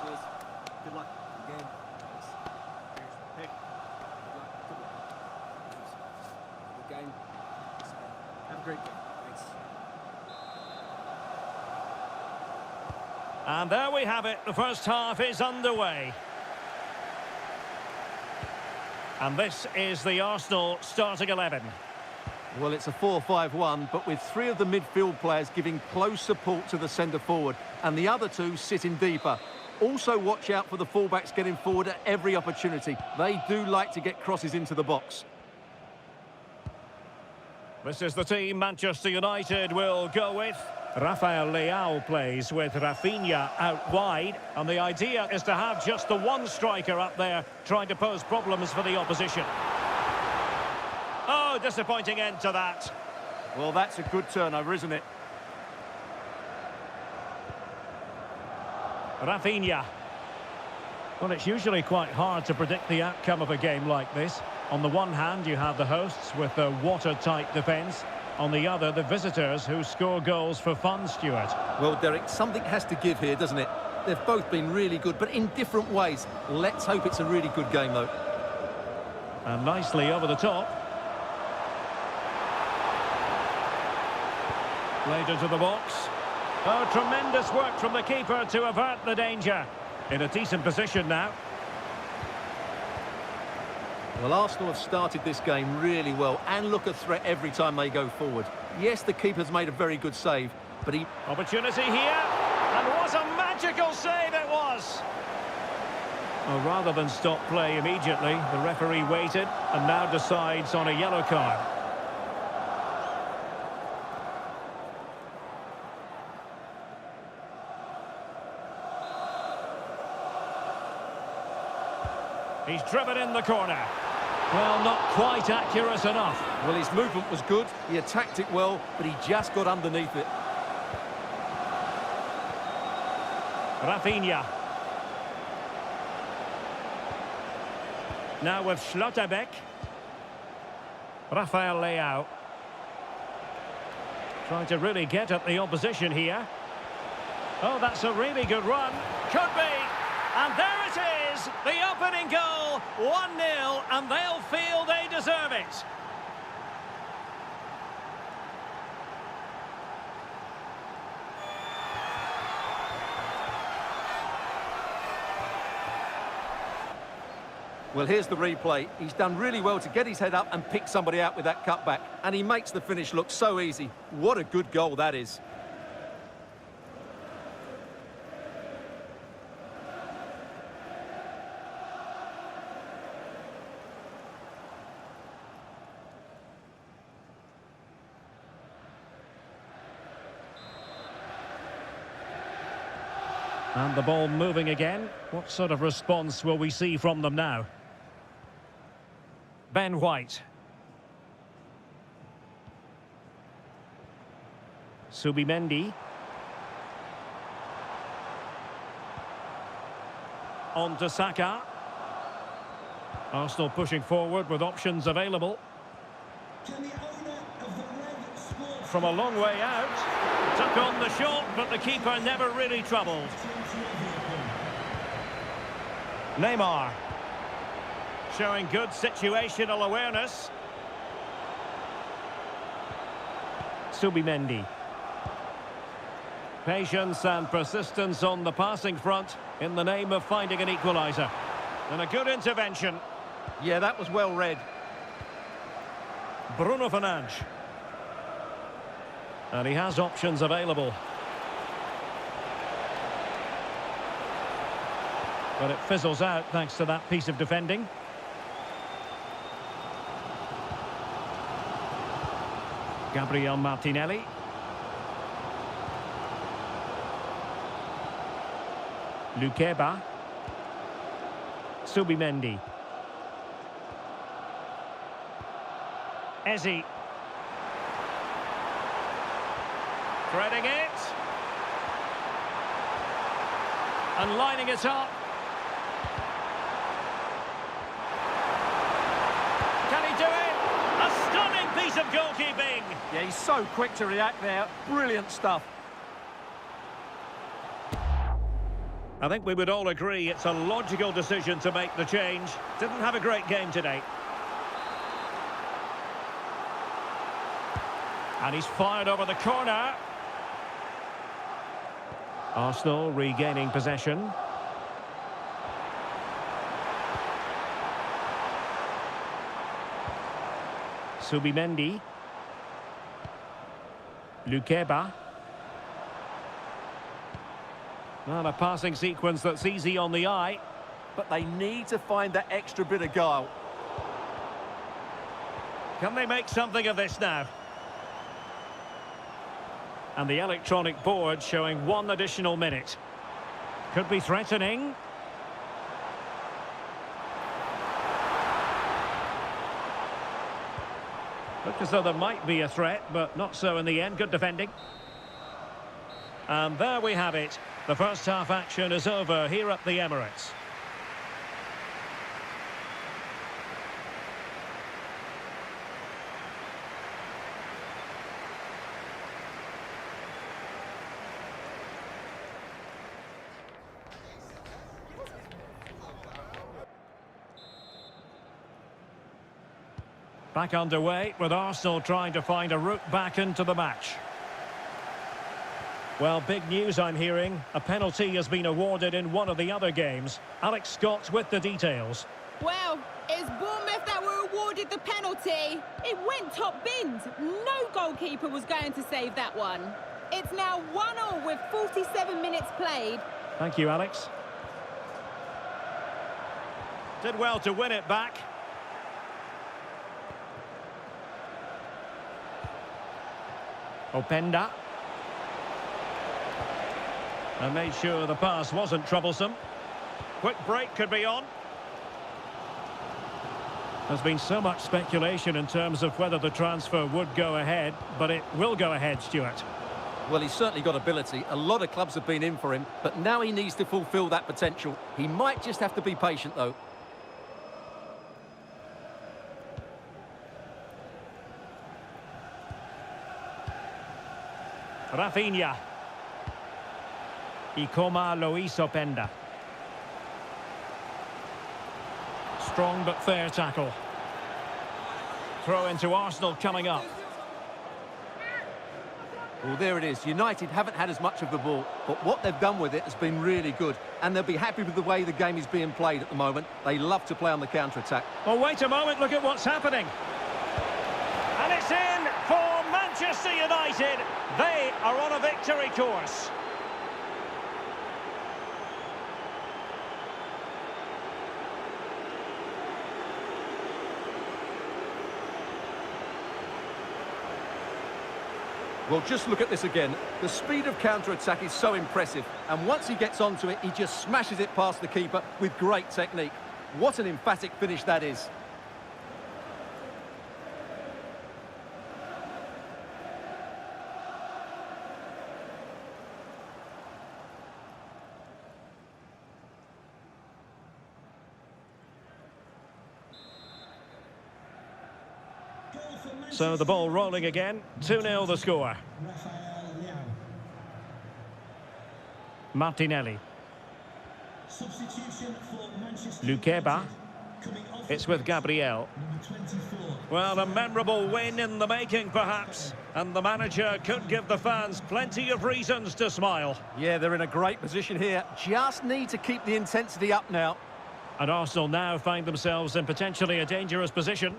Cheers. Good luck. Good game. Thanks. Here's the pick. Good luck. Good luck. Good game. Have a great game. Thanks. And there we have it. The first half is underway. And this is the Arsenal starting 11. Well, it's a 4-5-1, but with three of the midfield players giving close support to the centre forward and the other two sitting deeper. Also watch out for the fullbacks getting forward at every opportunity. They do like to get crosses into the box. This is the team Manchester United will go with. Rafael Leao plays with Rafinha out wide, and the idea is to have just the one striker up there trying to pose problems for the opposition. Oh, disappointing end to that. Well, that's a good turnover, isn't it? Rafinha. Well, it's usually quite hard to predict the outcome of a game like this. On the one hand, you have the hosts with their watertight defence. On the other, the visitors who score goals for fun, Stuart. Well, Derek, something has to give here, doesn't it? They've both been really good, but in different ways. Let's hope it's a really good game, though. And nicely over the top. Played into the box. Oh, tremendous work from the keeper to avert the danger. In a decent position now. Well, Arsenal have started this game really well and look a threat every time they go forward. Yes, the keeper's made a very good save, but he... Opportunity here, and what a magical save it was! Well, rather than stop play immediately, the referee waited and now decides on a yellow card. He's driven in the corner. Well, not quite accurate enough. Well, his movement was good, he attacked it well, but he just got underneath it. Rafinha. Now with Schlotterbeck. Rafael Leao. Trying to really get at the opposition here. Oh, that's a really good run. Could be. And there it is, the opening goal, 1-0, and they'll feel they deserve it. Well, here's the replay. He's done really well to get his head up and pick somebody out with that cutback, and he makes the finish look so easy. What a good goal that is. And the ball moving again. What sort of response will we see from them now? Ben White. Subimendi. On to Saka. Arsenal pushing forward with options available. Can the owner of the red score From a long way out. Took on the shot, but the keeper never really troubled. Neymar. Showing good situational awareness. Subimendi. Patience and persistence on the passing front in the name of finding an equaliser. And a good intervention. Yeah, that was well read. Bruno Fernandes. And he has options available. But it fizzles out thanks to that piece of defending. Gabriel Martinelli. Lukeba. Subimendi. Eze. Threading it. And lining it up. Can he do it? A stunning piece of goalkeeping. Yeah, he's so quick to react there. Brilliant stuff. I think we would all agree it's a logical decision to make the change. Didn't have a great game today. And he's fired over the corner. Arsenal regaining possession. Subimendi. Lukeba. Not a passing sequence that's easy on the eye. But they need to find that extra bit of guile. Can they make something of this now? And the electronic board showing 1 additional minute. Could be threatening. Looked as though there might be a threat, but not so in the end. Good defending. And there we have it. The first half action is over here at the Emirates. Back underway with Arsenal trying to find a route back into the match. Well, big news I'm hearing. A penalty has been awarded in one of the other games. Alex Scott with the details. Well, it's Bournemouth that were awarded the penalty. It went top bins. No goalkeeper was going to save that one. It's now 1-1 with 47 minutes played. Thank you, Alex. Did well to win it back. Openda. And made sure the pass wasn't troublesome. Quick break could be on. There's been so much speculation in terms of whether the transfer would go ahead, but it will go ahead, Stuart. Well, he's certainly got ability. A lot of clubs have been in for him, but now he needs to fulfil that potential. He might just have to be patient, though. Rafinha. Ikoma Luis Openda. Strong but fair tackle. Throw into Arsenal coming up. Well, there it is. United haven't had as much of the ball, but what they've done with it has been really good. And they'll be happy with the way the game is being played at the moment. They love to play on the counter-attack. Oh, wait a moment, look at what's happening. And it's in for Manchester United. They are on a victory course. Well, just look at this again. The speed of counter-attack is so impressive. And once he gets onto it, he just smashes it past the keeper with great technique. What an emphatic finish that is. So the ball rolling again. 2-0 the score. Martinelli. Substitution for Manchester Lukeba. Coming off It's with Gabriel. number 24. Well, a memorable win in the making, perhaps. And the manager could give the fans plenty of reasons to smile. Yeah, they're in a great position here. Just need to keep the intensity up now. And Arsenal now find themselves in potentially a dangerous position.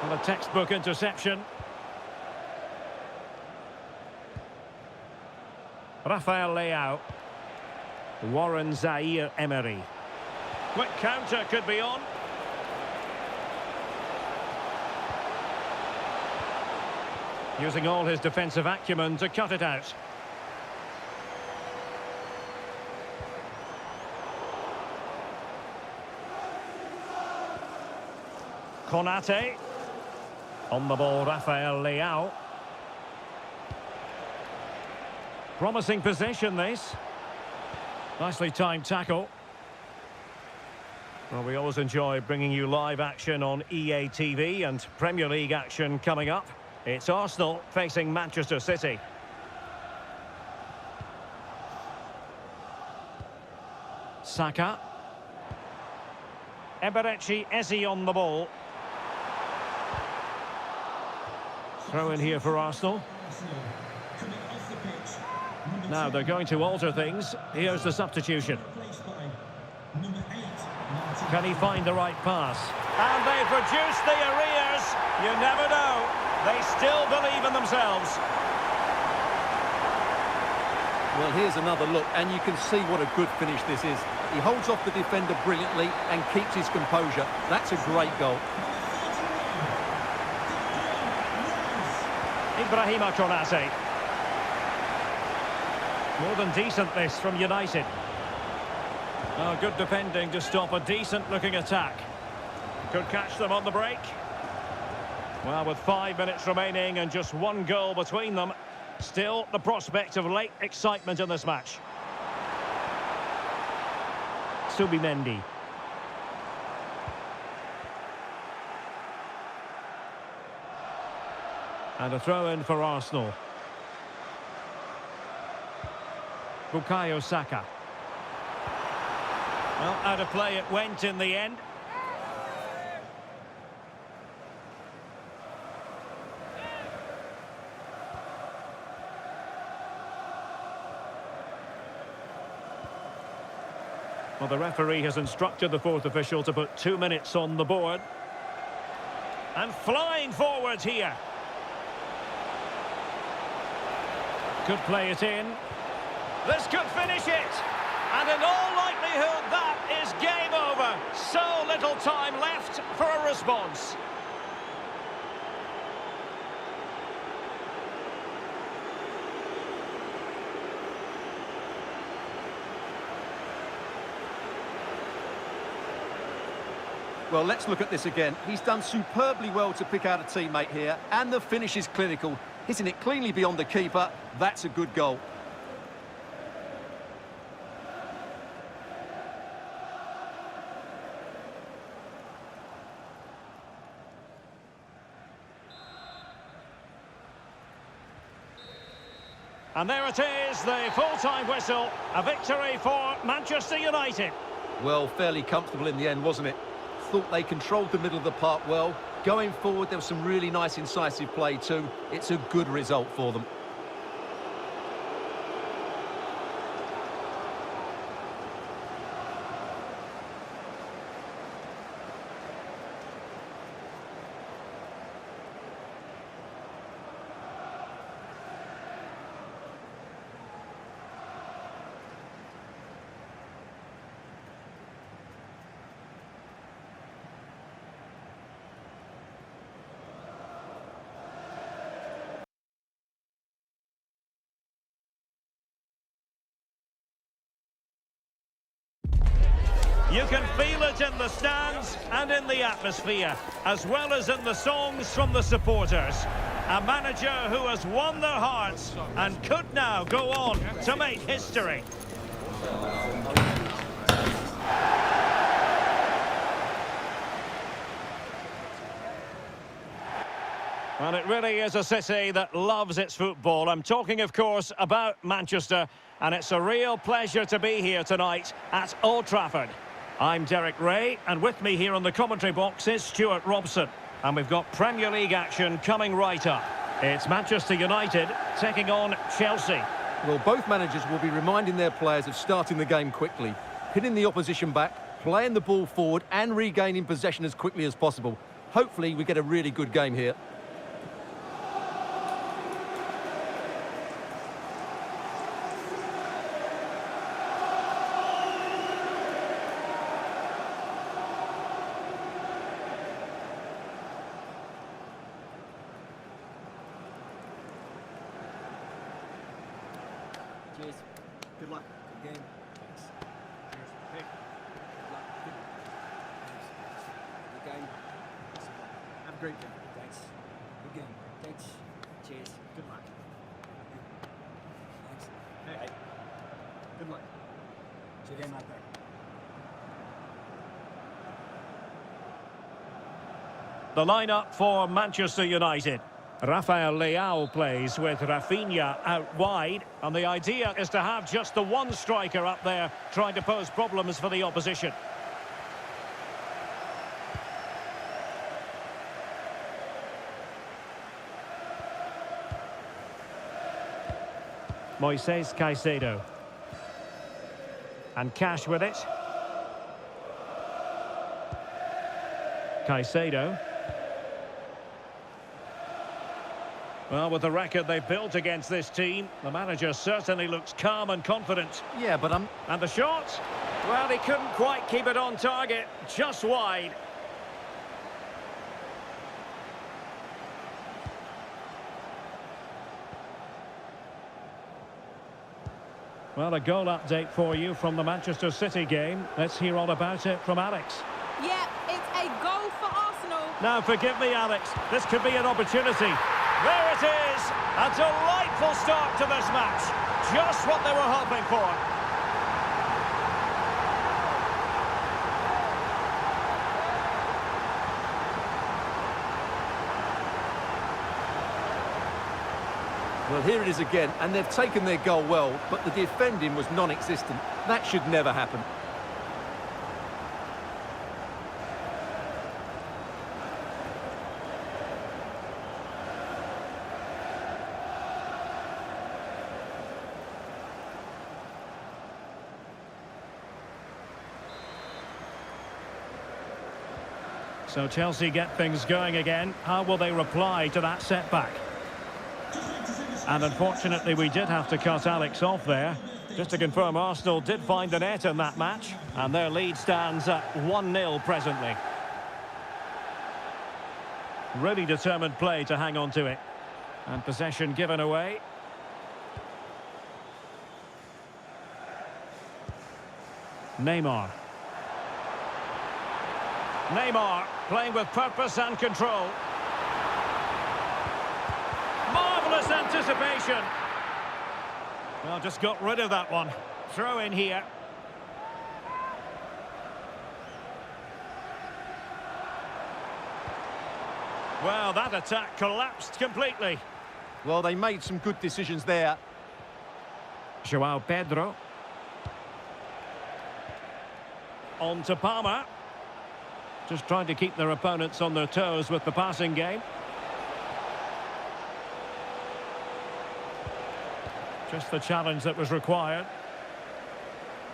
And a textbook interception. Rafael Leao. Warren Zaire-Emery. Quick counter could be on. Using all his defensive acumen to cut it out. Konate. On the ball, Rafael Leao. Promising possession, this. Nicely timed tackle. Well, we always enjoy bringing you live action on EA TV and Premier League action coming up. It's Arsenal facing Manchester City. Saka. Eberechi Eze on the ball. Throw in here for Arsenal. Coming off the pitch, number Now they're going to alter things. Here's the substitution. replaced by number 8. Can he find the right pass? And they've reduced the arrears. You never know. They still believe in themselves. Well, here's another look, and you can see what a good finish this is. He holds off the defender brilliantly and keeps his composure. That's a great goal. Ibrahima Konate. More than decent this from United. Oh, good defending to stop a decent-looking attack. Could catch them on the break. Well, with 5 minutes remaining and just one goal between them, still the prospect of late excitement in this match. Subimendi. And a throw-in for Arsenal. Bukayo Saka. Well, out of play it went in the end. Well, the referee has instructed the fourth official to put 2 minutes on the board. And flying forward here. Could play it in. This could finish it. And in all likelihood, that is game over. So little time left for a response. Well, let's look at this again. He's done superbly well to pick out a teammate here, and the finish is clinical. Hitting it cleanly beyond the keeper, that's a good goal. And there it is, the full-time whistle. A victory for Manchester United. Well, fairly comfortable in the end, wasn't it? Thought they controlled the middle of the park well. Going forward, there was some really nice incisive play too. It's a good result for them. You can feel it in the stands and in the atmosphere, as well as in the songs from the supporters. A manager who has won their hearts and could now go on to make history. Well, it really is a city that loves its football. I'm talking, of course, about Manchester, and it's a real pleasure to be here tonight at Old Trafford. I'm Derek Ray, and with me here on the commentary box is Stuart Robson. And we've got Premier League action coming right up. It's Manchester United taking on Chelsea. Well, both managers will be reminding their players of starting the game quickly, hitting the opposition back, playing the ball forward and regaining possession as quickly as possible. Hopefully we get a really good game here. Cheers. Good luck. Good game. Thanks. Cheers. Hey. Good luck. Good game. Have a great game. Thanks. Good game. Thanks. Cheers. Good luck. Thanks. Hey. Good luck. Good game out there. The lineup for Manchester United. Rafael Leao plays with Rafinha out wide, and the idea is to have just the one striker up there trying to pose problems for the opposition. Moises Caicedo. And Cash with it. Caicedo. Well, with the record they've built against this team, the manager certainly looks calm and confident. Yeah, but And the shot? Well, he couldn't quite keep it on target, just wide. Well, a goal update for you from the Manchester City game. Let's hear all about it from Alex. Yeah, it's a goal for Arsenal. Now, forgive me, Alex. This could be an opportunity. There it is! A delightful start to this match. Just what they were hoping for. Well, here it is again, and they've taken their goal well, but the defending was non-existent. That should never happen. So Chelsea get things going again. How will they reply to that setback? And unfortunately, we did have to cut Alex off there. Just to confirm, Arsenal did find the net in that match, and their lead stands at 1-0 presently. Really determined play to hang on to it. And possession given away. Neymar. Neymar playing with purpose and control. Marvellous anticipation. Well, just got rid of that one. Throw in here. Well, that attack collapsed completely. Well, they made some good decisions there. João Pedro. On to Palmer. Just trying to keep their opponents on their toes with the passing game. Just the challenge that was required.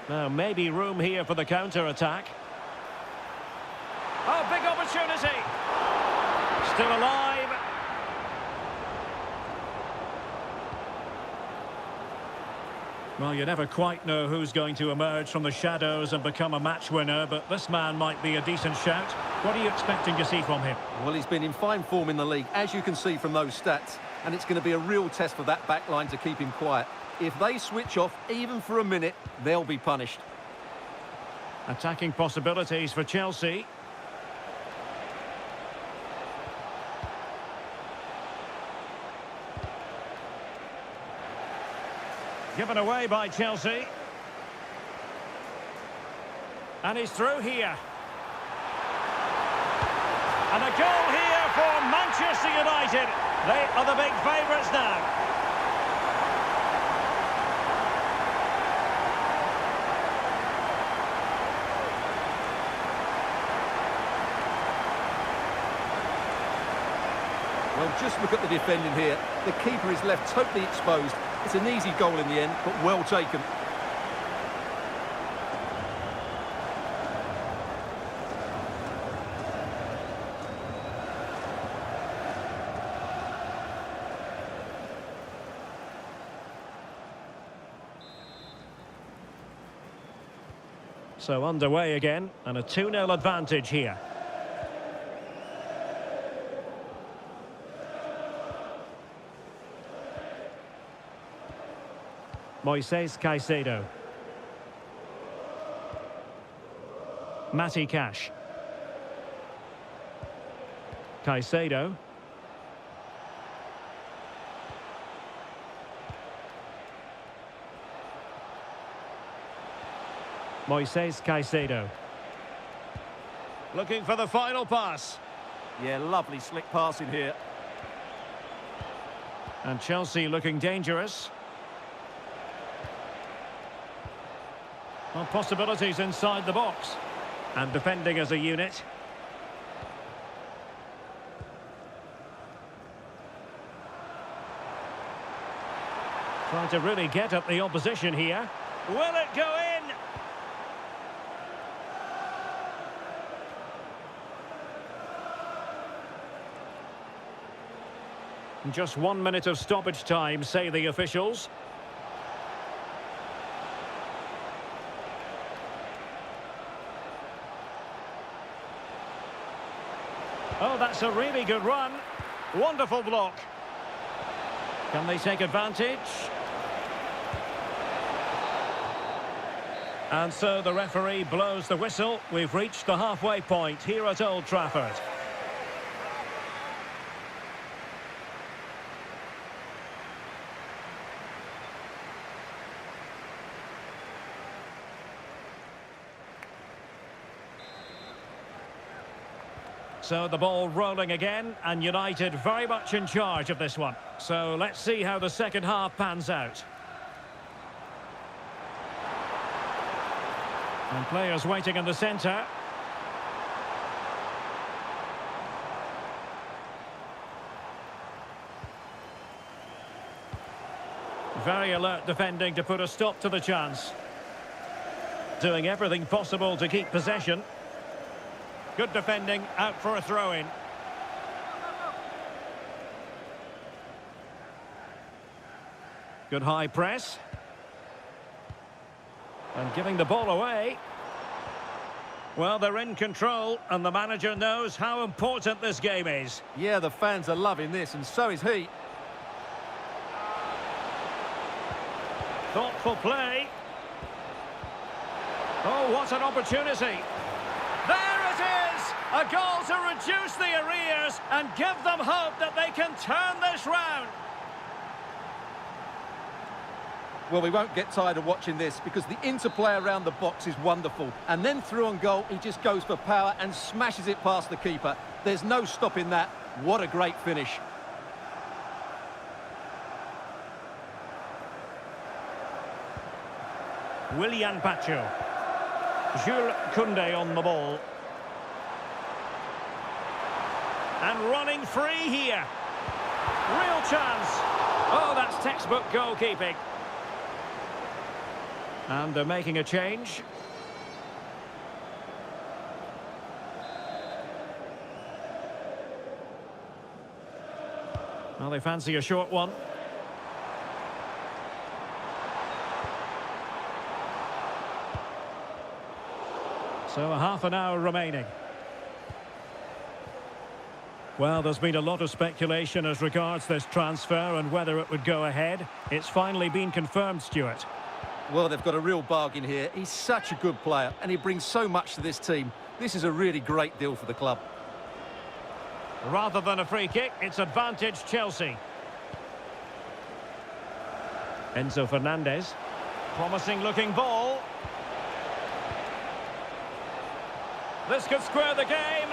Now, maybe room here for the counter-attack. Oh, big opportunity! Still alive. Well, you never quite know who's going to emerge from the shadows and become a match winner, but this man might be a decent shout. What are you expecting to see from him? Well, he's been in fine form in the league, as you can see from those stats, and it's going to be a real test for that back line to keep him quiet. If they switch off, even for a minute, they'll be punished. Attacking possibilities for Chelsea. Given away by Chelsea. And he's through here. And a goal here for Manchester United. They are the big favourites now. Well, just look at the defending here. The keeper is left totally exposed. It's an easy goal in the end, but well taken. So underway again, and a 2-0 advantage here. Moises Caicedo. Matty Cash. Caicedo. Moises Caicedo. Looking for the final pass. Yeah, lovely slick passing here. And Chelsea looking dangerous. Well, possibilities inside the box. And defending as a unit. Trying to really get at the opposition here. Will it go in? Just 1 minute of stoppage time, say the officials. Oh, that's a really good run. Wonderful block. Can they take advantage? And so the referee blows the whistle. We've reached the halfway point here at Old Trafford. So the ball rolling again, and United very much in charge of this one. So let's see how the second half pans out. And players waiting in the centre. Very alert defending to put a stop to the chance. Doing everything possible to keep possession. Good defending, out for a throw-in. Good high press. And giving the ball away. Well, they're in control, and the manager knows how important this game is. Yeah, the fans are loving this, and so is he. Thoughtful play. Oh, what an opportunity. There it is! A goal to reduce the arrears and give them hope that they can turn this round. Well, we won't get tired of watching this because the interplay around the box is wonderful. And then through on goal, he just goes for power and smashes it past the keeper. There's no stopping that. What a great finish. Willian Pacho. Jules Koundé on the ball. And running free here. Real chance. Oh, that's textbook goalkeeping. And they're making a change. Well, they fancy a short one. So a half an hour remaining. Well, there's been a lot of speculation as regards this transfer and whether it would go ahead. It's finally been confirmed, Stuart. Well, they've got a real bargain here. He's such a good player, and he brings so much to this team. This is a really great deal for the club. Rather than a free kick, it's advantage Chelsea. Enzo Fernandez. Promising looking ball. This could square the game,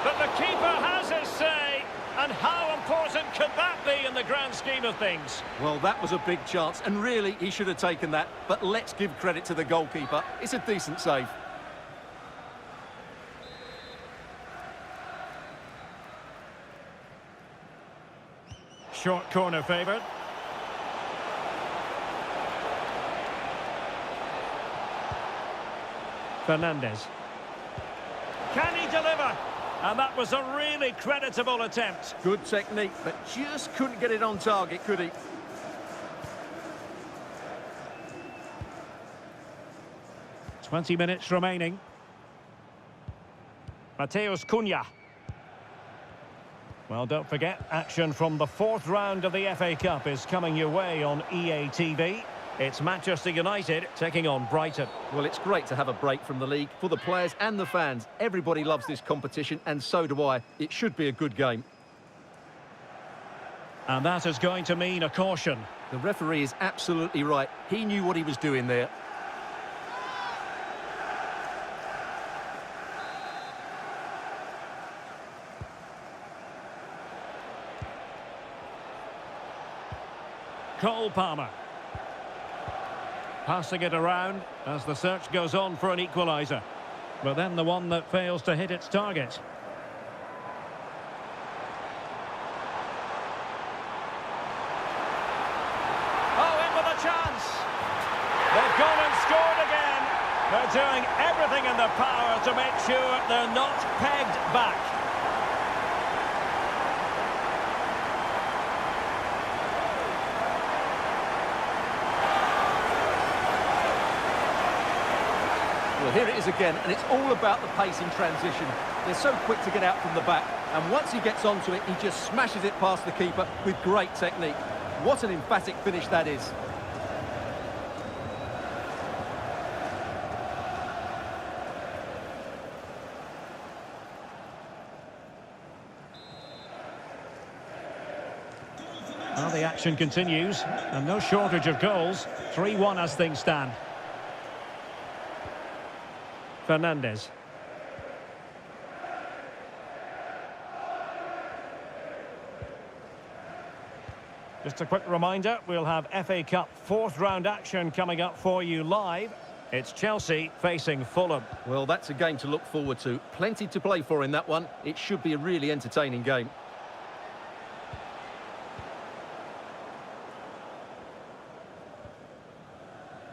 but the keeper has his say. And how important could that be in the grand scheme of things? Well, that was a big chance, and really, he should have taken that. But let's give credit to the goalkeeper. It's a decent save. Short corner favoured. Fernandez. Can he deliver? And that was a really creditable attempt. Good technique, but just couldn't get it on target, could he? "20 minutes remaining. Mateus Cunha. Well, don't forget, action from the fourth round of the FA Cup is coming your way on EA TV. It's Manchester United taking on Brighton. Well, it's great to have a break from the league for the players and the fans. Everybody loves this competition, and so do I. It should be a good game. And that is going to mean a caution. The referee is absolutely right. He knew what he was doing there. Cole Palmer. Passing it around as the search goes on for an equaliser. But then the one that fails to hit its target. Oh, in with a chance. They've gone and scored again. They're doing everything in their power to make sure they're not pegged back. here it is again, and it's all about the pace in transition. They're so quick to get out from the back, and once he gets onto it, he just smashes it past the keeper with great technique. What an emphatic finish that is. Well, the action continues, and no shortage of goals. 3-1 as things stand. Fernandez. Just a quick reminder, we'll have FA Cup fourth round action coming up for you live. It's Chelsea facing Fulham. Well, that's a game to look forward to. Plenty to play for in that one. It should be a really entertaining game.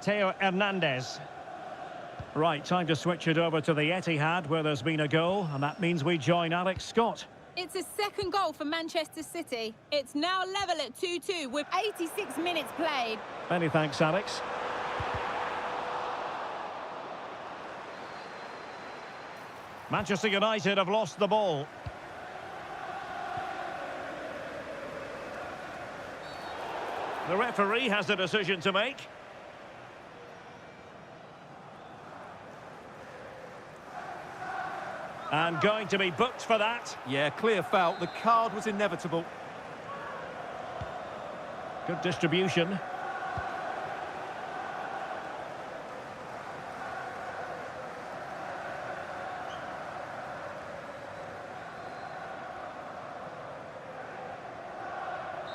Theo Hernandez. Right, time to switch it over to the Etihad, where there's been a goal, and that means we join Alex Scott. It's a second goal for Manchester City. It's now level at 2-2 with 86 minutes played. Many thanks, Alex. Manchester United have lost the ball. The referee has a decision to make. And going to be booked for that. Yeah, clear foul. The card was inevitable. Good distribution.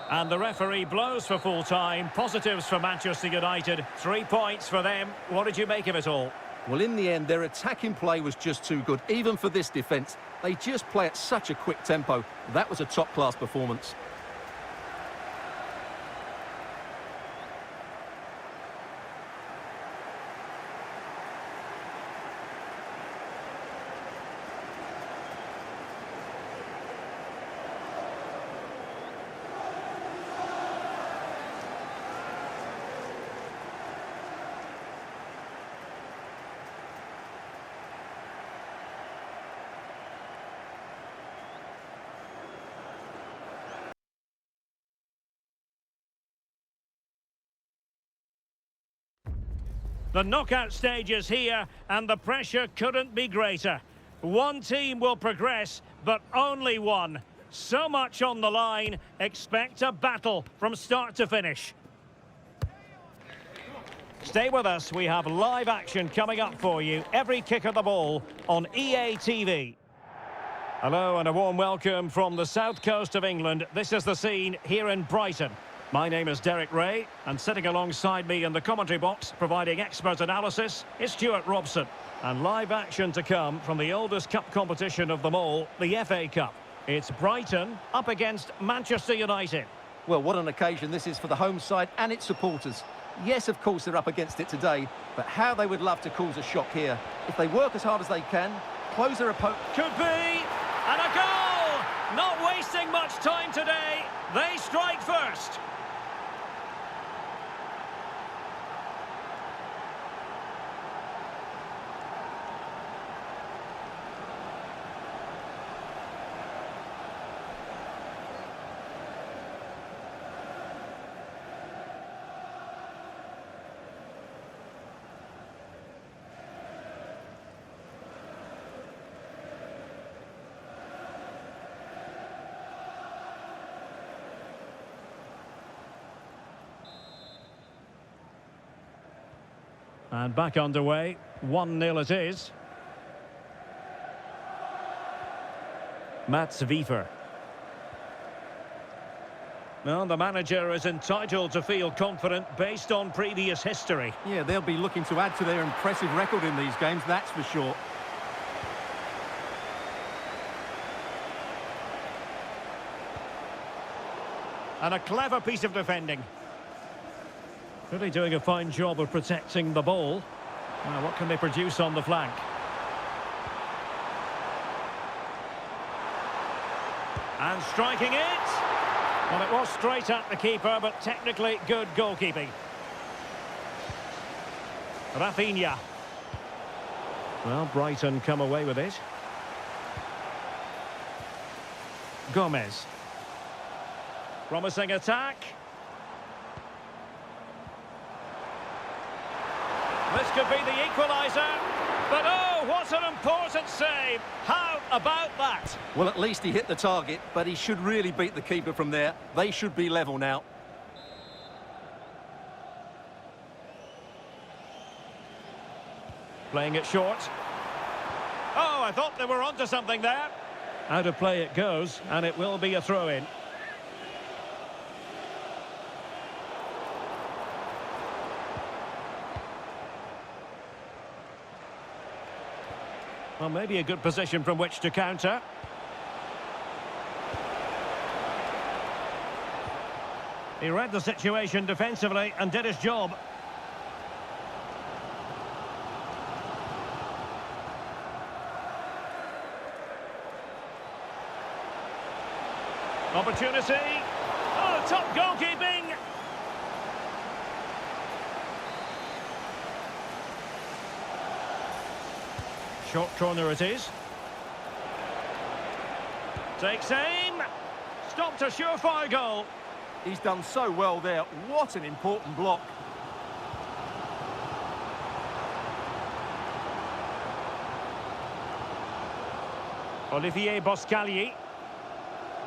And the referee blows for full time. Positives for Manchester United. 3 points for them. What did you make of it all? Well, in the end, their attacking play was just too good, even for this defence. They just play at such a quick tempo. That was a top-class performance. The knockout stage is here, and the pressure couldn't be greater. One team will progress, but only one. So much on the line. Expect a battle from start to finish. Stay with us. We have live action coming up for you. Every kick of the ball on EA TV. Hello and a warm welcome from the south coast of England. This is the scene here in Brighton. My name is Derek Ray, and sitting alongside me in the commentary box, providing expert analysis, is Stuart Robson. And live action to come from the oldest cup competition of them all, the FA Cup. It's Brighton up against Manchester United. Well, what an occasion this is for the home side and its supporters. Yes, of course, they're up against it today, but how they would love to cause a shock here. If they work as hard as they can, close their opponent... Could be, and a goal! Not wasting much time today. They strike first. And back underway, 1-0 it is. Mats Wiefer. Well, the manager is entitled to feel confident based on previous history. Yeah, they'll be looking to add to their impressive record in these games, that's for sure. And a clever piece of defending. Really doing a fine job of protecting the ball. Now, what can they produce on the flank? And striking it. Well, it was straight at the keeper, but technically good goalkeeping. Rafinha. Well, Brighton come away with it. Gomez. Promising attack. This could be the equaliser. But oh, what an important save. How about that? Well, at least he hit the target, but he should really beat the keeper from there. They should be level now. Playing it short. Oh, I thought they were onto something there. Out of play it goes, and it will be a throw-in. Well, maybe a good position from which to counter. He read the situation defensively and did his job. Opportunity. Oh, top goalkeeping. Short corner it is. Takes aim. Stopped a surefire goal. He's done so well there. What an important block. Olivier Boscagli.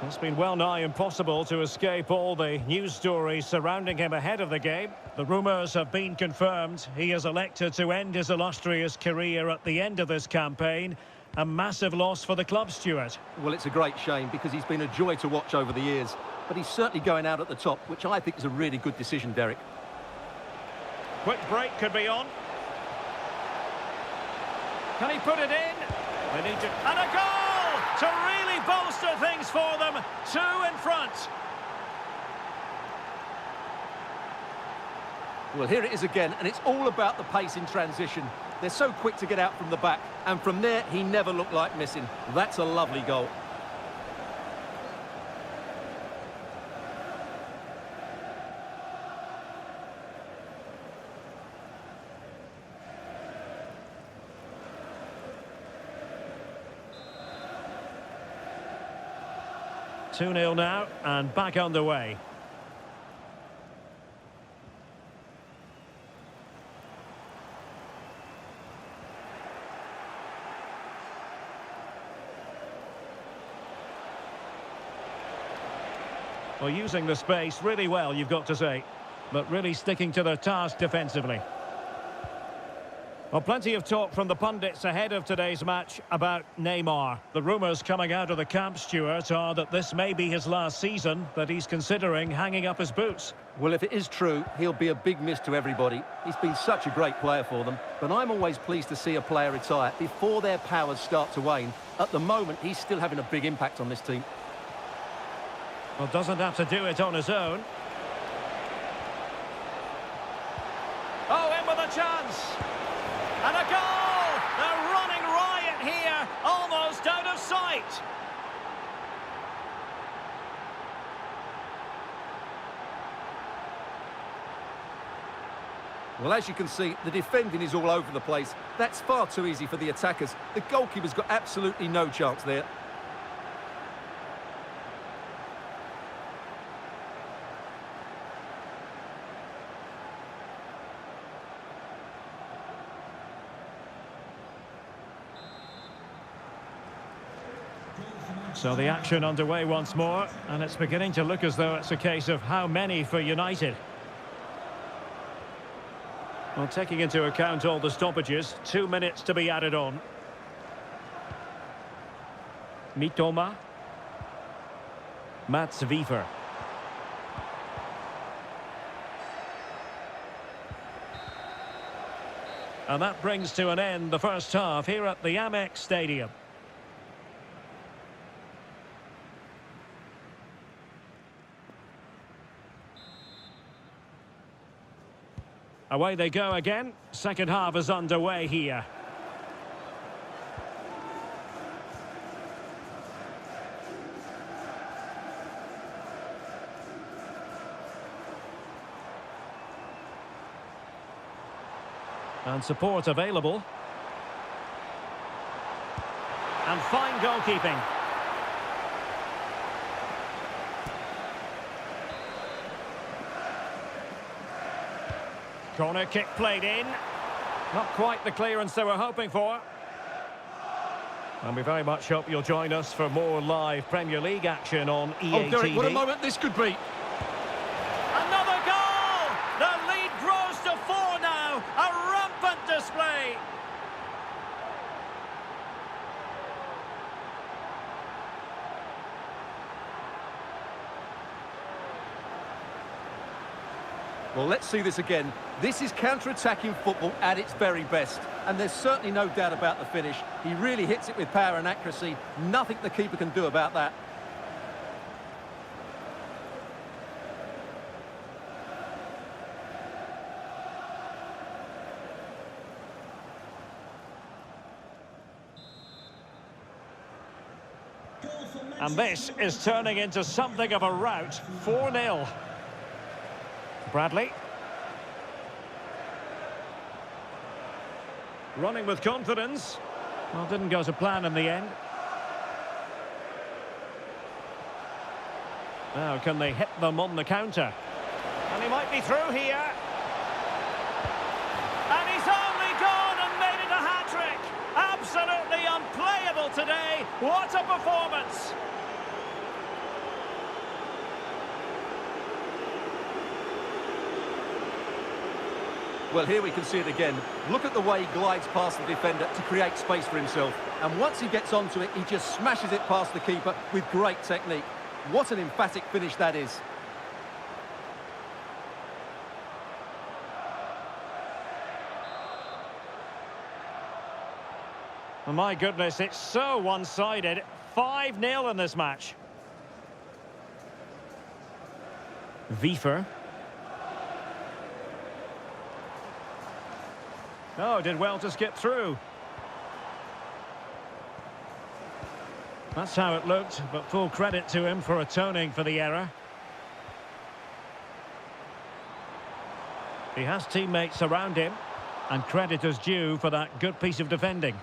It's been well nigh impossible to escape all the news stories surrounding him ahead of the game. The rumours have been confirmed. He has elected to end his illustrious career at the end of this campaign. A massive loss for the club, Stuart. Well, it's a great shame because he's been a joy to watch over the years. But he's certainly going out at the top, which I think is a really good decision, Derek. Quick break could be on. Can he put it in? They need to... And a goal! To really bolster things for them. 2 in front. Well, here it is again, and it's all about the pace in transition. They're so quick to get out from the back, and from there, he never looked like missing. That's a lovely goal. Two 2-0 now, and back underway. Well, using the space really well, you've got to say, but really sticking to their task defensively. Well, plenty of talk from the pundits ahead of today's match about Neymar. The rumours coming out of the camp, Stuart, are that this may be his last season, that he's considering hanging up his boots. Well, if it is true, he'll be a big miss to everybody. He's been such a great player for them, but I'm always pleased to see a player retire before their powers start to wane. At the moment, he's still having a big impact on this team. Well, doesn't have to do it on his own. Oh, in with a chance! And a goal! They're running riot here, almost out of sight. Well, as you can see, the defending is all over the place. That's far too easy for the attackers. The goalkeeper's got absolutely no chance there. So the action underway once more, and it's beginning to look as though it's a case of how many for United. Well, taking into account all the stoppages, 2 minutes to be added on. Mitoma. Mats Wiever. And that brings to an end the first half here at the Amex Stadium. Away they go again. Second half is underway here. And support available. And fine goalkeeping. Corner kick played in. Not quite the clearance they were hoping for. And we very much hope you'll join us for more live Premier League action on EA Oh, Derek, TV. what a moment this could be. Another goal! The lead grows to 4 now. A rampant display. Well, let's see this again. This is counter-attacking football at its very best. And there's certainly no doubt about the finish. He really hits it with power and accuracy. Nothing the keeper can do about that. And this is turning into something of a rout. 4-0. Bradley. Running with confidence. Well, didn't go to plan in the end. Now, can they hit them on the counter? And he might be through here. And he's only gone and made it a hat-trick. Absolutely unplayable today. What a performance. Well, here we can see it again. Look at the way he glides past the defender to create space for himself. And once he gets onto it, he just smashes it past the keeper with great technique. What an emphatic finish that is. Oh, my goodness, it's so one-sided. 5-0 in this match. Wiefer. Oh, did well to skip through. That's how it looked, but full credit to him for atoning for the error. He has teammates around him, and credit is due for that good piece of defending.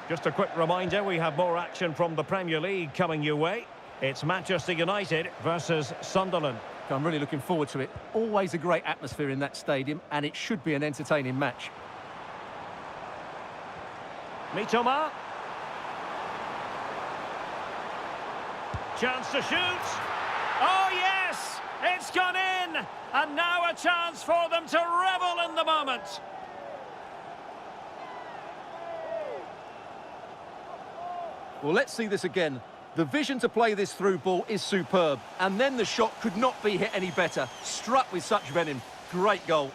Just a quick reminder, we have more action from the Premier League coming your way. It's Manchester United versus Sunderland. I'm really looking forward to it. Always a great atmosphere in that stadium, and it should be an entertaining match. Mitoma. Chance to shoot. Oh, yes! It's gone in! And now a chance for them to revel in the moment. Well, let's see this again. The vision to play this through ball is superb. And then the shot could not be hit any better. Struck with such venom. Great goal.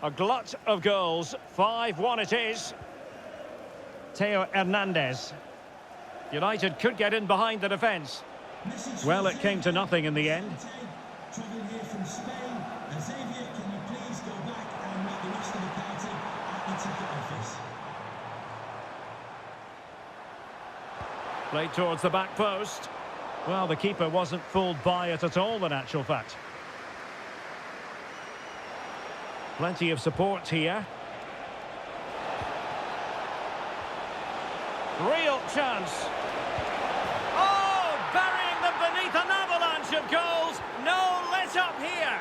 A glut of goals. 5-1 it is. Theo Hernandez. United could get in behind the defence. Well, it came to nothing in the end. Travelling here from Spain. Xavier, can you please go back and make the rest of the party at the ticket office? Played towards the back post. Well, the keeper wasn't fooled by it at all, in actual fact. Plenty of support here. Real chance. Oh, burying them beneath an avalanche of goals. No let up here.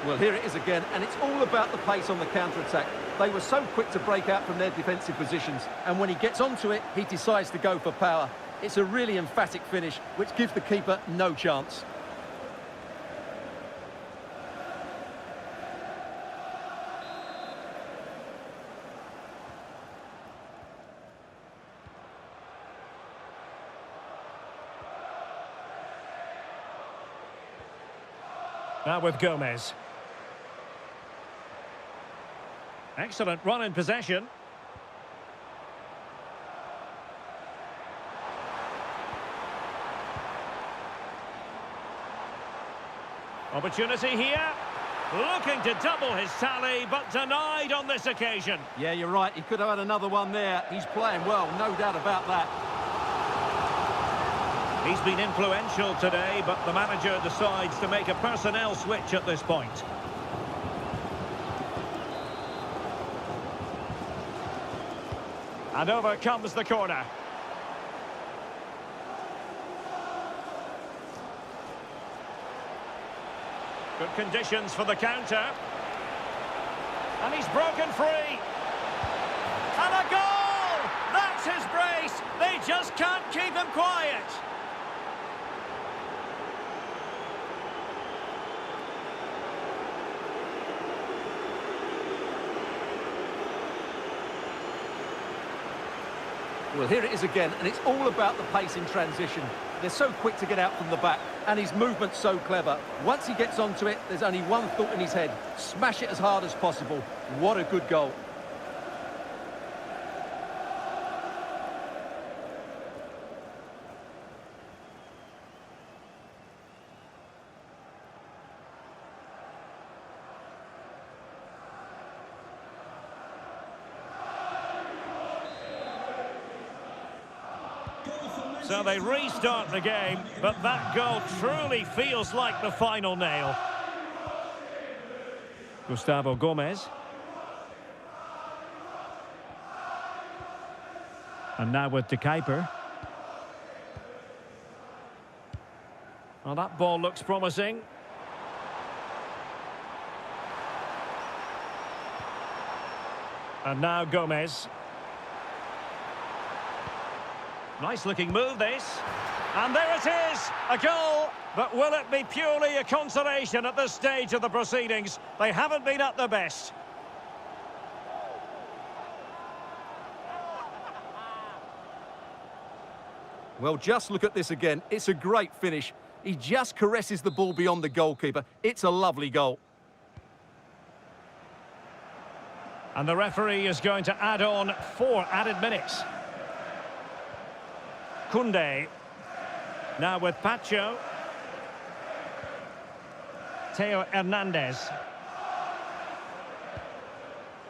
Well, here it is again, and it's all about the pace on the counter-attack. They were so quick to break out from their defensive positions, and when he gets onto it, he decides to go for power. It's a really emphatic finish, which gives the keeper no chance. Now with Gomez. Excellent run in possession. Opportunity here. Looking to double his tally, but denied on this occasion. Yeah, you're right. He could have had another one there. He's playing well, no doubt about that. He's been influential today, but the manager decides to make a personnel switch at this point. And over comes the corner. Good conditions for the counter. And he's broken free. And a goal! That's his brace. They just can't keep him quiet. Well, here it is again, and it's all about the pace in transition. They're so quick to get out from the back, and his movement's so clever. Once he gets onto it, there's only one thought in his head. Smash it as hard as possible. What a good goal. So they restart the game, but that goal truly feels like the final nail. Gustavo Gomez. And now with De Kuiper. Well, that ball looks promising. And now Gomez. Nice looking move this. And there it is, a goal. But will it be purely a consolation at this stage of the proceedings? They haven't been at their best. Well, just look at this again. It's a great finish. He just caresses the ball beyond the goalkeeper. It's a lovely goal. And the referee is going to add on 4 added minutes. Koundé. Now with Pacho. Theo Hernandez.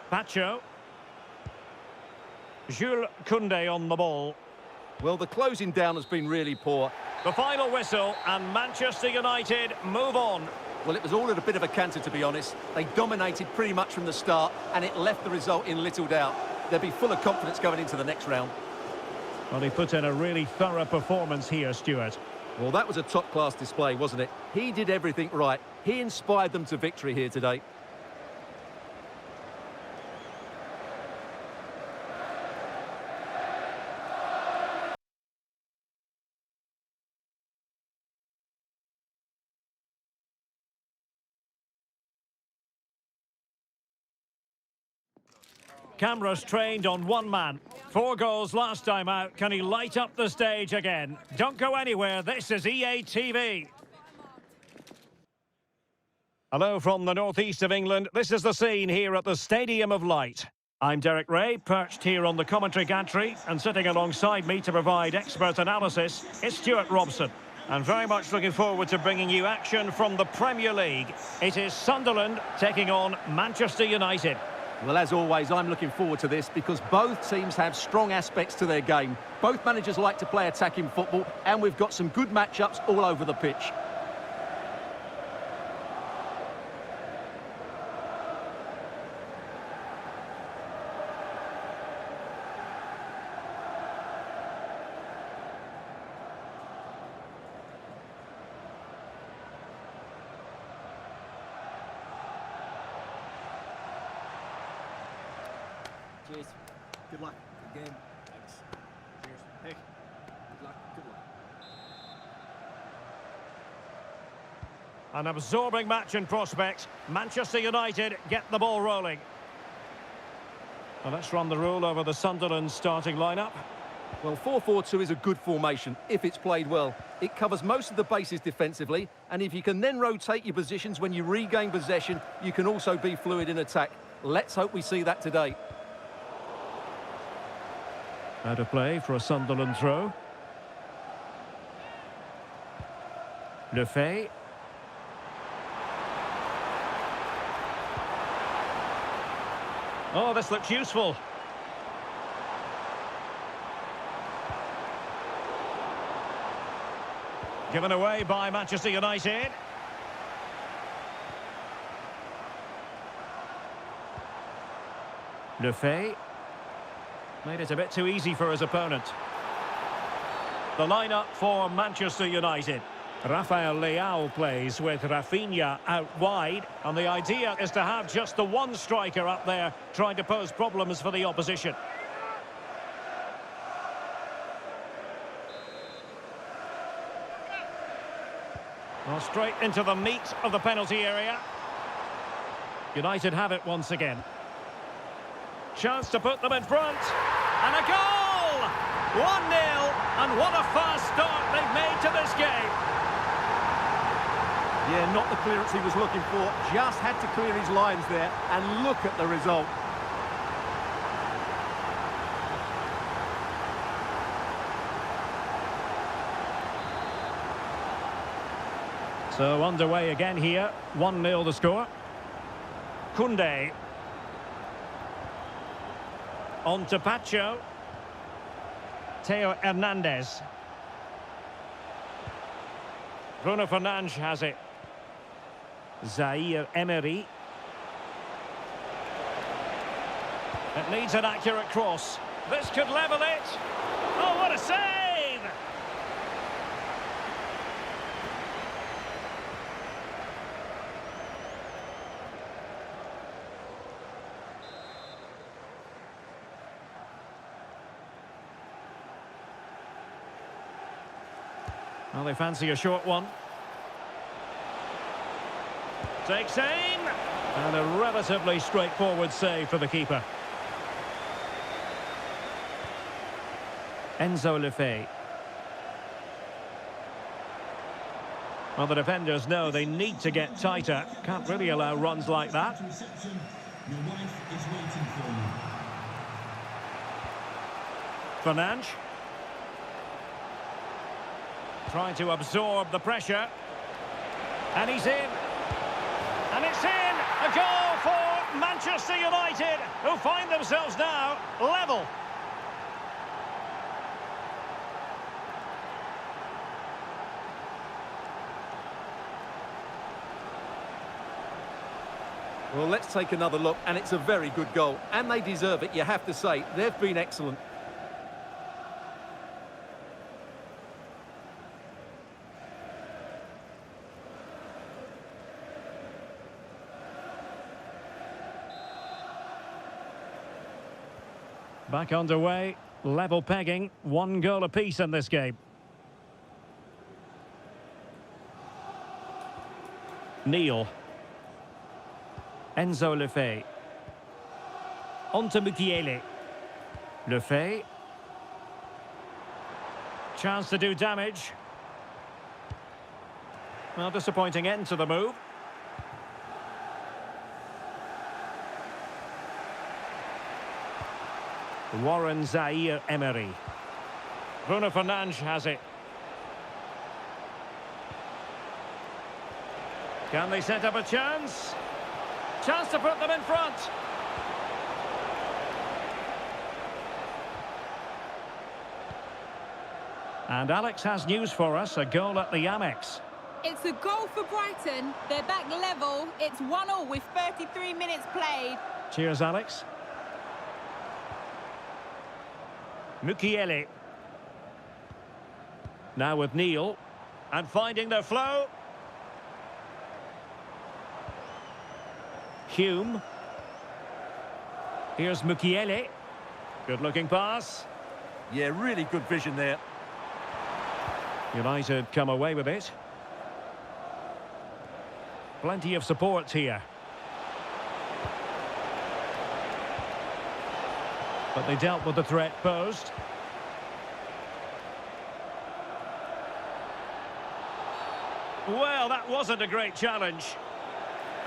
Pacho. Jules Koundé on the ball. Well, the closing down has been really poor. The final whistle, and Manchester United move on. Well, it was all at a bit of a canter, to be honest. They dominated pretty much from the start, and it left the result in little doubt. They'll be full of confidence going into the next round. Well, he put in a really thorough performance here, Stuart. Well, that was a top-class display, wasn't it? He did everything right. He inspired them to victory here today. Cameras trained on one man. 4 goals last time out. Can he light up the stage again? Don't go anywhere. This is EA TV. Hello from the northeast of England. This is the scene here at the Stadium of Light. I'm Derek Ray, perched here on the commentary gantry, and sitting alongside me to provide expert analysis is Stuart Robson. And very much looking forward to bringing you action from the Premier League. It is Sunderland taking on Manchester United. Well, as always, I'm looking forward to this because both teams have strong aspects to their game. Both managers like to play attacking football, and we've got some good matchups all over the pitch. Cheers. Good luck. Good game. Thanks. Cheers. Hey. Good luck. Good luck. An absorbing match in prospect. Manchester United get the ball rolling. Well, let's run the rule over the Sunderland starting lineup. Well, 4-4-2 is a good formation if it's played well. It covers most of the bases defensively, and if you can then rotate your positions when you regain possession, you can also be fluid in attack. Let's hope we see that today. Out of play for a Sunderland throw. Le Fay. Oh, this looks useful. Given away by Manchester United. Le Fay made it a bit too easy for his opponent. The lineup for Manchester United. Rafael Leao plays with Rafinha out wide, and the idea is to have just the one striker up there trying to pose problems for the opposition. Well, straight into the meat of the penalty area. United have it once again. Chance to put them in front. And a goal! 1-0, and what a fast start they've made to this game. Yeah, not the clearance he was looking for. Just had to clear his lines there, and look at the result. So underway again here. 1-0 the score. Koundé. On to Pacho. Theo Hernandez. Bruno Fernandes has it. Zaire Emery. It needs an accurate cross. This could level it. Oh, what a save! Well, they fancy a short one. Takes aim. And a relatively straightforward save for the keeper. Enzo Le Fay. Well, the defenders know they need to get tighter. Can't really allow runs like that. Reception. Your wife is waiting for you. Fernandes. Trying to absorb the pressure. And he's in. And it's in! A goal for Manchester United, who find themselves now level. Well, let's take another look, and it's a very good goal. And they deserve it, you have to say. They've been excellent. Back underway, level pegging, 1 goal apiece in this game. Neil. Enzo Le Fay. On to Mukiele. Le Fay. Chance to do damage. Well, disappointing end to the move. Warren Zaire Emery. Bruno Fernandes has it. Can they set up a chance? Chance to put them in front. And Alex has news for us, a goal at the Amex. It's a goal for Brighton. They're back level. It's 1-1 with 33 minutes played. Cheers, Alex. Mukiele. Now with Neil. And finding their flow. Hume. Here's Mukiele. Good-looking pass. Yeah, really good vision there. United come away with it. Plenty of support here. But they dealt with the threat posed. Well, that wasn't a great challenge.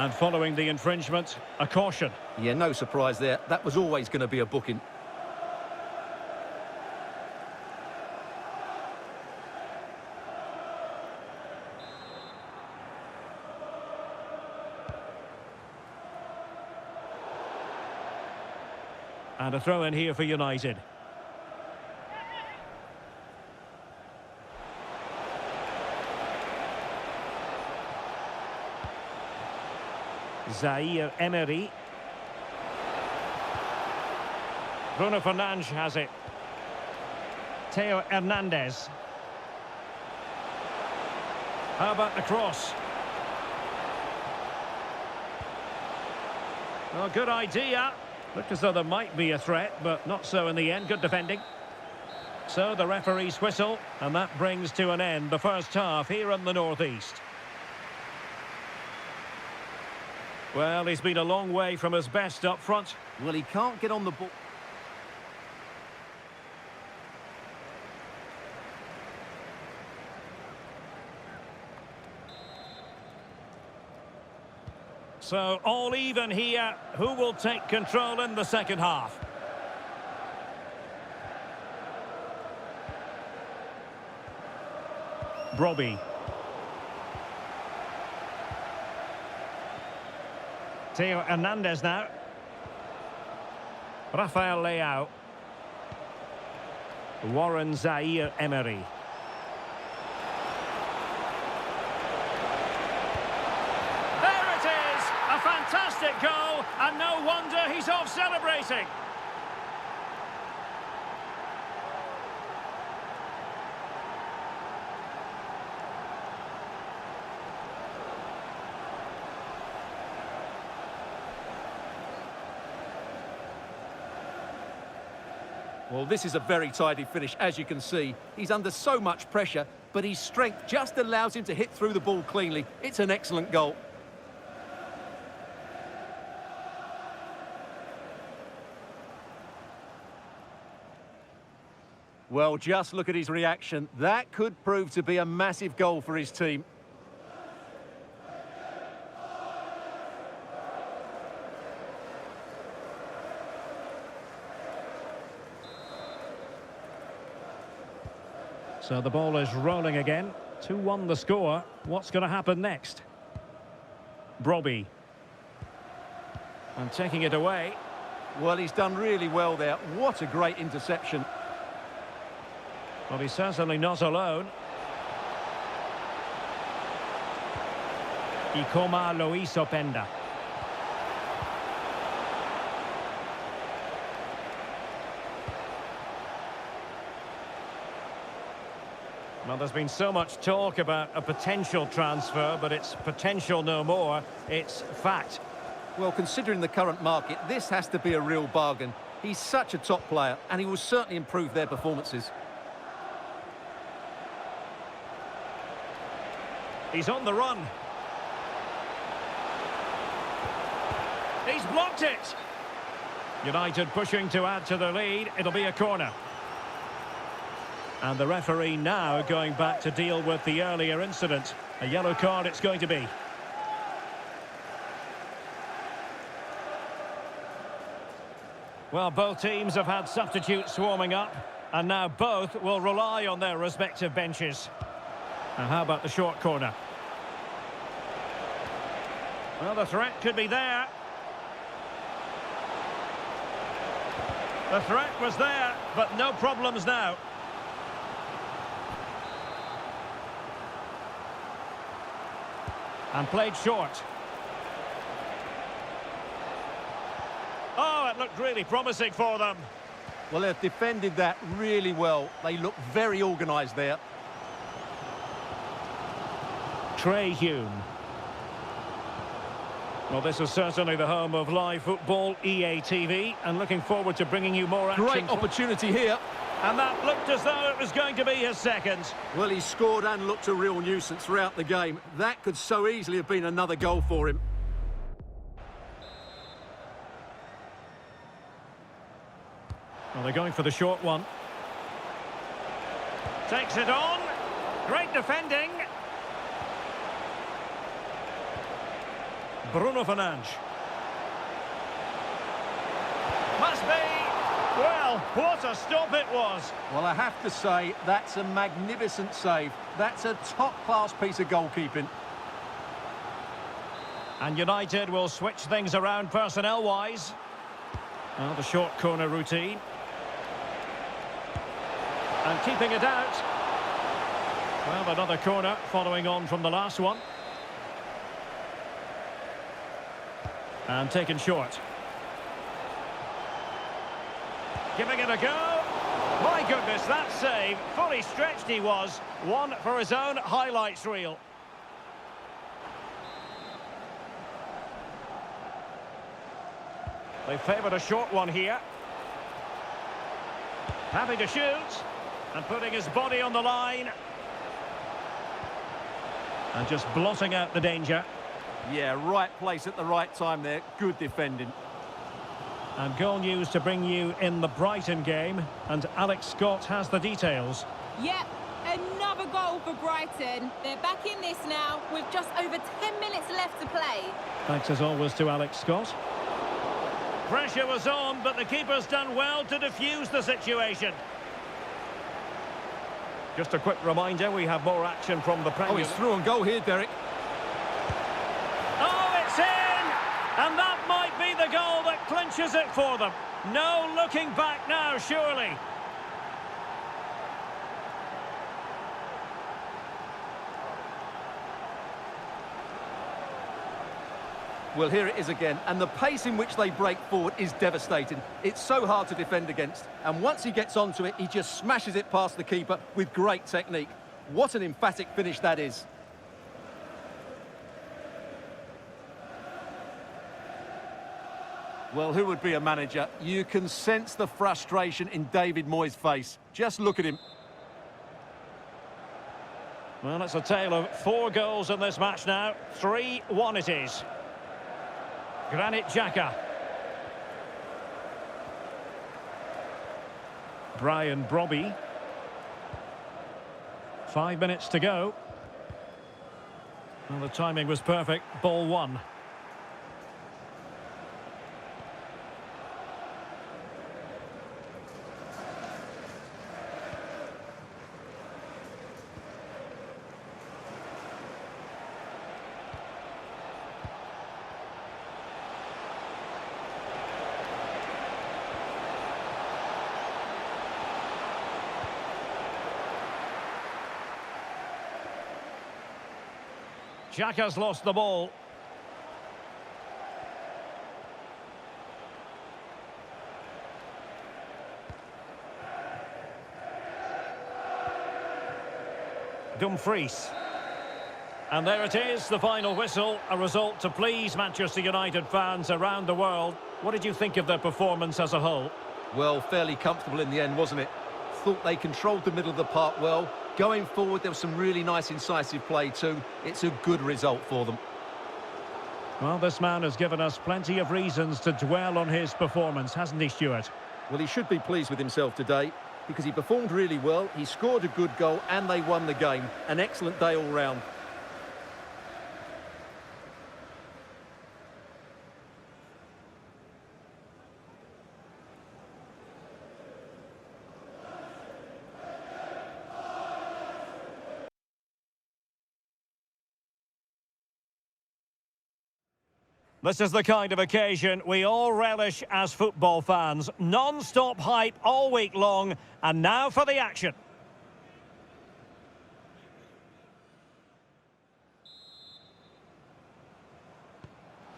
And following the infringement, a caution. Yeah, no surprise there. That was always going to be a booking. And a throw in here for United. Zaire Emery. Bruno Fernandes has it. Theo Hernandez. How about the cross? Well, good idea. Looked as though there might be a threat, but not so in the end. Good defending. So the referee's whistle, and that brings to an end the first half here in the northeast. Well, he's been a long way from his best up front. Well, he can't get on the ball. So all even here. Who will take control in the second half? Brobbey. Theo Hernandez now. Rafael Leao. Warren Zaire Emery. Fantastic goal, and no wonder he's off celebrating. Well, this is a very tidy finish, as you can see. He's under so much pressure, but his strength just allows him to hit through the ball cleanly. It's an excellent goal. Well, just look at his reaction. That could prove to be a massive goal for his team. So the ball is rolling again. 2-1 the score. What's going to happen next? Brobbey. And taking it away. Well, he's done really well there. What a great interception. Well, he's certainly not alone. Ikoma Luis Openda. Well, there's been so much talk about a potential transfer, but it's potential no more. It's fact. Well, considering the current market, this has to be a real bargain. He's such a top player, and he will certainly improve their performances. He's on the run. He's blocked it. United pushing to add to the lead. It'll be a corner. And the referee now going back to deal with the earlier incident. A yellow card it's going to be. Well, both teams have had substitutes warming up, and now both will rely on their respective benches. Now, how about the short corner? Well, the threat could be there. The threat was there, but no problems now. And played short. Oh, it looked really promising for them. Well, they've defended that really well. They look very organised there. Trey Hume. Well, this is certainly the home of live football, EA TV, and looking forward to bringing you more action. Great opportunity here. And that looked as though it was going to be his second. Well, he scored and looked a real nuisance throughout the game. That could so easily have been another goal for him. Well, they're going for the short one. Takes it on. Great defending. Bruno Fernandes. Must be. Well, what a stop it was. Well, I have to say, that's a magnificent save. That's a top-class piece of goalkeeping. And United will switch things around personnel-wise. Well, the short corner routine. And keeping it out. Well, another corner following on from the last one. And taken short. Giving it a go. My goodness, that save. Fully stretched he was. One for his own highlights reel. They favoured a short one here. Happy to shoot. And putting his body on the line. And just blotting out the danger. Yeah, right place at the right time there. Good defending. And goal news to bring you in the Brighton game. And Alex Scott has the details. Yep, another goal for Brighton. They're back in this now with just over 10 minutes left to play. Thanks as always to Alex Scott. Pressure was on, but the keeper's done well to defuse the situation. Just a quick reminder, we have more action from the Premier. Oh, he's through on goal here, Derek. Oh, it's in! And that might be the goal that clinches it for them. No looking back now, surely. Well, here it is again, and the pace in which they break forward is devastating. It's so hard to defend against, and once he gets onto it, he just smashes it past the keeper with great technique. What an emphatic finish that is. Well, who would be a manager? You can sense the frustration in David Moyes' face. Just look at him. Well, it's a tale of 4 goals in this match now. 3-1 it is. Granit Xhaka. Brian Brobby. 5 minutes to go. Well, the timing was perfect. Ball 1. Xhaka's lost the ball. Dumfries. And there it is, the final whistle. A result to please Manchester United fans around the world. What did you think of their performance as a whole? Well, fairly comfortable in the end, wasn't it? Thought they controlled the middle of the park well. Going forward, there was some really nice incisive play too. It's a good result for them. Well, this man has given us plenty of reasons to dwell on his performance, hasn't he, Stuart? Well, he should be pleased with himself today because he performed really well. He scored a good goal and they won the game. An excellent day all round. This is the kind of occasion we all relish as football fans. Non-stop hype all week long, and now for the action.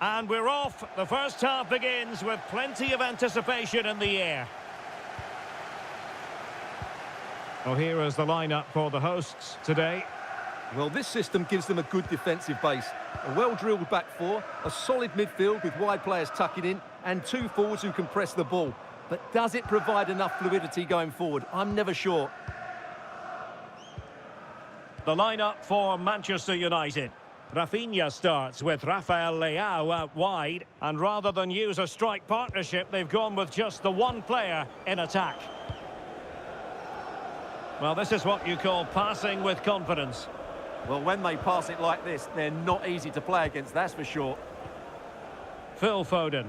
And we're off. The first half begins with plenty of anticipation in the air. Well, here is the lineup for the hosts today. Well, this system gives them a good defensive base. A well-drilled back four, a solid midfield with wide players tucking in, and 2 forwards who can press the ball. But does it provide enough fluidity going forward? I'm never sure. The lineup for Manchester United. Rafinha starts with Rafael Leao out wide, and rather than use a strike partnership, they've gone with just the one player in attack. Well, this is what you call passing with confidence. Well, when they pass it like this, they're not easy to play against, that's for sure. Phil Foden.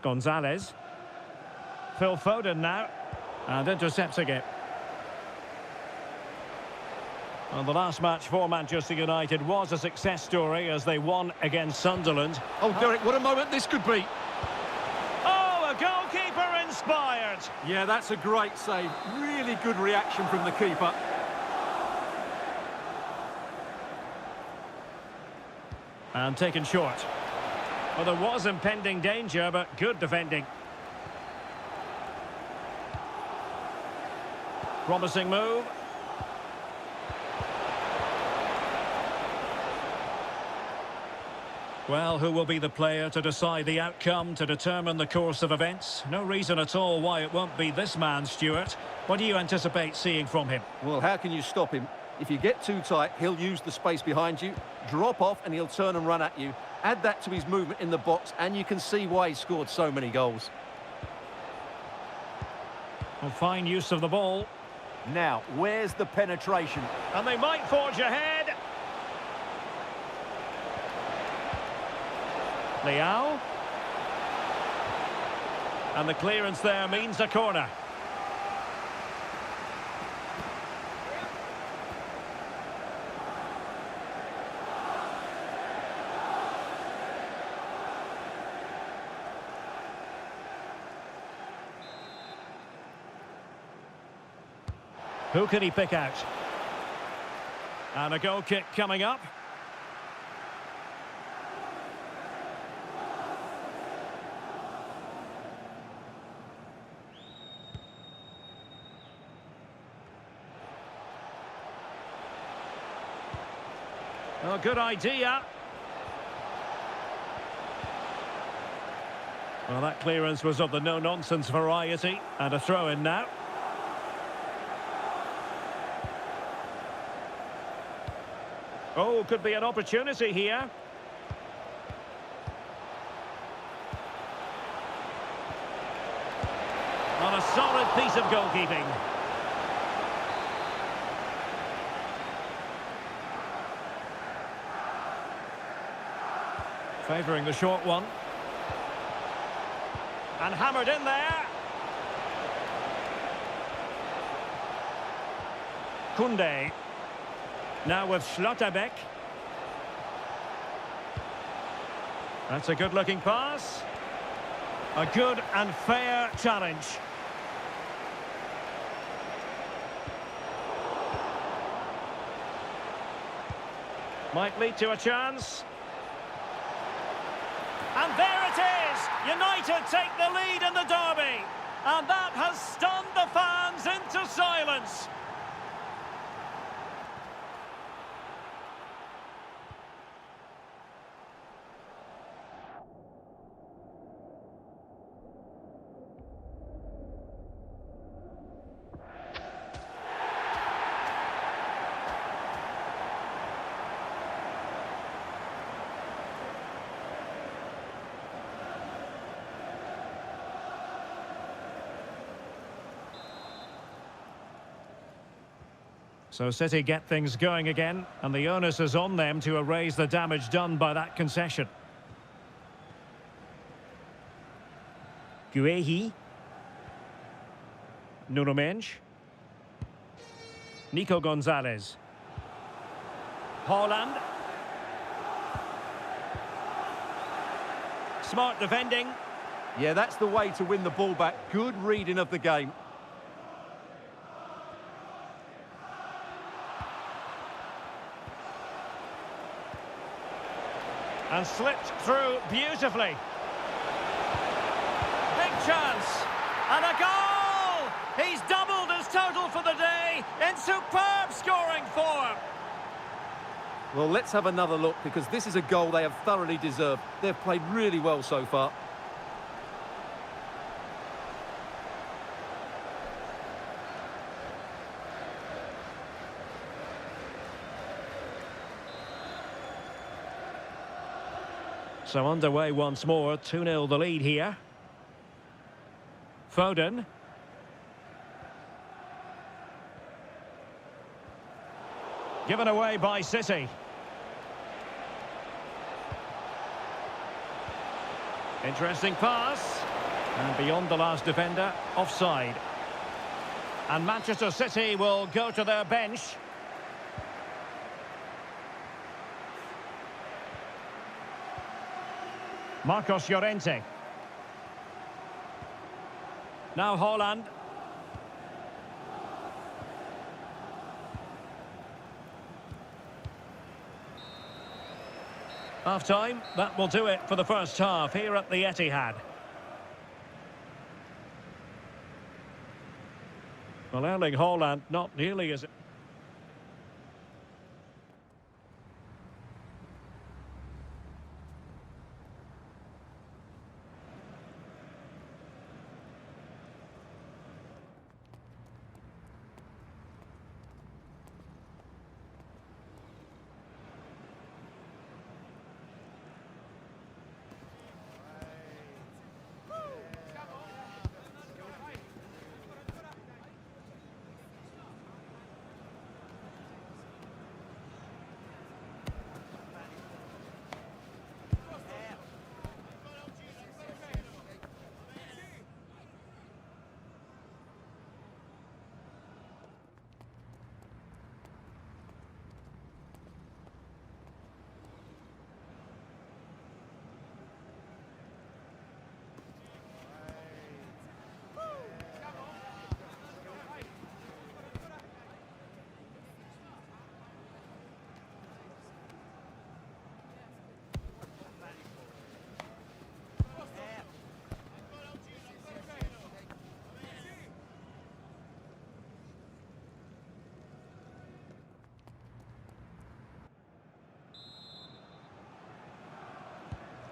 Gonzalez. Phil Foden now, and intercepting it. Well, the last match for Manchester United was a success story as they won against Sunderland. Oh, Derek, what a moment this could be. Oh, a inspired. Yeah, that's a great save. Really good reaction from the keeper. And taken short. Well, there was impending danger, but good defending. Promising move. Well, who will be the player to decide the outcome, to determine the course of events? No reason at all why it won't be this man, Stuart. What do you anticipate seeing from him? Well, how can you stop him? If you get too tight, he'll use the space behind you, drop off, and he'll turn and run at you. Add that to his movement in the box, and you can see why he scored so many goals. Well, fine use of the ball. Now, where's the penetration? And they might forge ahead. Leao. And the clearance there means a corner. Who can he pick out? And a goal kick coming up. Well, good idea. Well, that clearance was of the no-nonsense variety. And a throw-in now. Oh, could be an opportunity here. On a solid piece of goalkeeping. Favouring the short one. And hammered in there. Koundé. Now with Schlotterbeck. That's a good-looking pass. A good and fair challenge. Might lead to a chance. And there it is! United take the lead in the derby. And that has stunned the fans into silence. So City get things going again, and the onus is on them to erase the damage done by that concession. Guehi. Nuno Mendes. Nico Gonzalez. Haaland. Smart defending. Yeah, that's the way to win the ball back. Good reading of the game. And slipped through beautifully. Big chance. And a goal! He's doubled his total for the day in superb scoring form. Well, let's have another look, because this is a goal they have thoroughly deserved. They've played really well so far. So underway once more, 2-0 the lead here. Foden. Given away by City. Interesting pass. And beyond the last defender, offside. And Manchester City will go to their bench. Marcos Llorente. Now Haaland. Half time, that will do it for the first half here at the Etihad. Well, Erling Haaland not nearly as...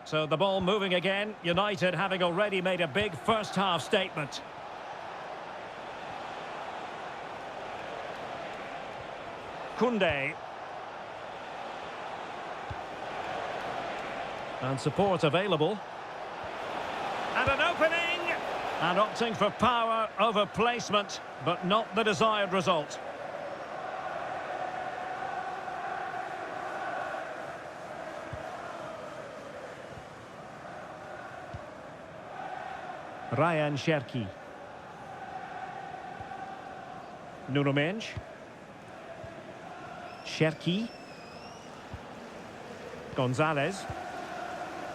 So the ball moving again. United having already made a big first half statement. Koundé. And support available. And an opening! And opting for power over placement, but not the desired result. Ryan Cherki. Nuno Mendes. Cherki. Gonzalez.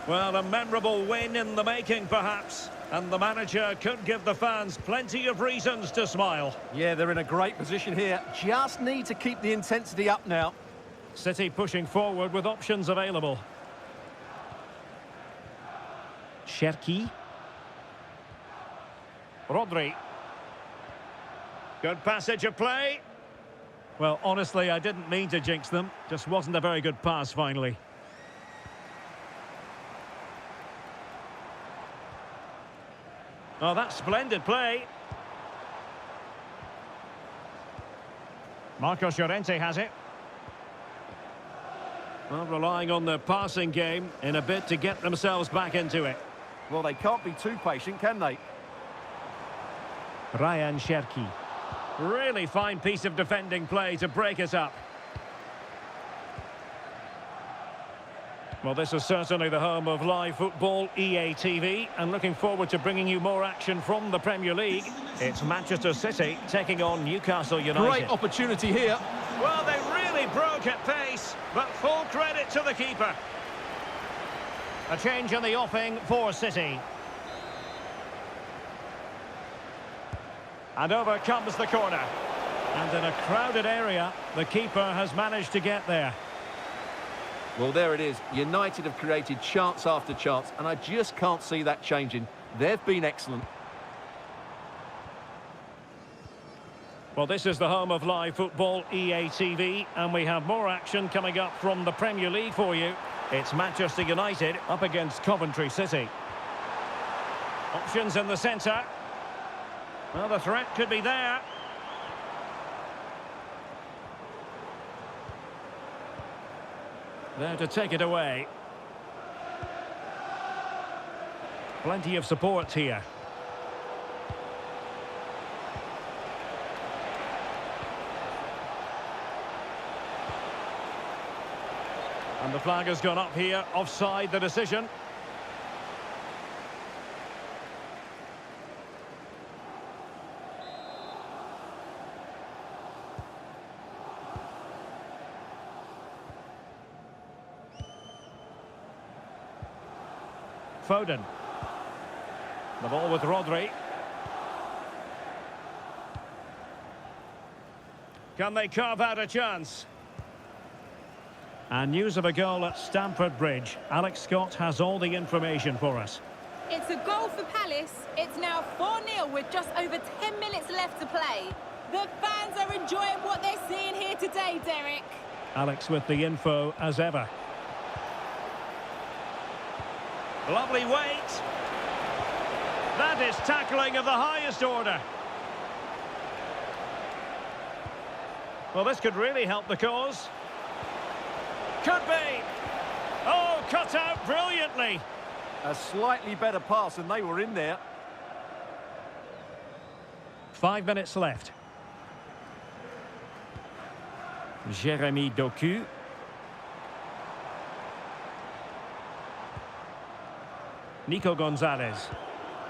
Well, a memorable win in the making, perhaps. And the manager could give the fans plenty of reasons to smile. Yeah, they're in a great position here. Just need to keep the intensity up now. City pushing forward with options available. Cherki. Rodri. Good passage of play. Well, honestly, I didn't mean to jinx them. Just wasn't a very good pass, finally. Oh, that's splendid play. Marcos Llorente has it. Well, relying on their passing game in a bid to get themselves back into it. Well, they can't be too patient, can they? Ryan Cherki. Really fine piece of defending play to break us up. Well, this is certainly the home of live football, EA TV, and looking forward to bringing you more action from the Premier League. It's Manchester City taking on Newcastle United. Great opportunity here. Well, they really broke at pace, but full credit to the keeper. A change in the offing for City. And over comes the corner. And in a crowded area, the keeper has managed to get there. Well, there it is. United have created chance after chance, and I just can't see that changing. They've been excellent. Well, this is the home of live football, EA TV, and we have more action coming up from the Premier League for you. It's Manchester United up against Coventry City. Options in the centre. Well, the threat could be there. There to take it away. Plenty of support here. And the flag has gone up here, offside the decision. Foden. The ball with Rodri. Can they carve out a chance? And news of a goal at Stamford Bridge. Alex Scott has all the information for us. It's a goal for Palace. It's now 4-0 with just over 10 minutes left to play. The fans are enjoying what they're seeing here today, Derek. Alex with the info as ever. Lovely weight. That is tackling of the highest order. Well, this could really help the cause. Could be. Oh, cut out brilliantly. A slightly better pass and they were in there. 5 minutes left. Jeremy Doku. Nico Gonzalez.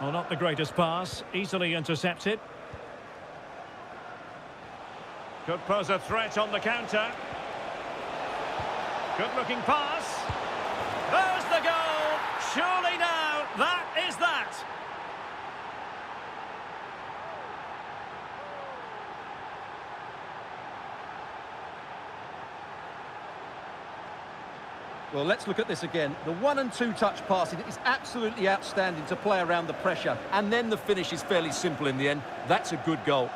Well, not the greatest pass. Easily intercepted. Could pose a threat on the counter. Good-looking pass. There's the goal. Surely now, that is that. Well, let's look at this again. The 1- and 2-touch passing is absolutely outstanding to play around the pressure. And then the finish is fairly simple in the end. That's a good goal.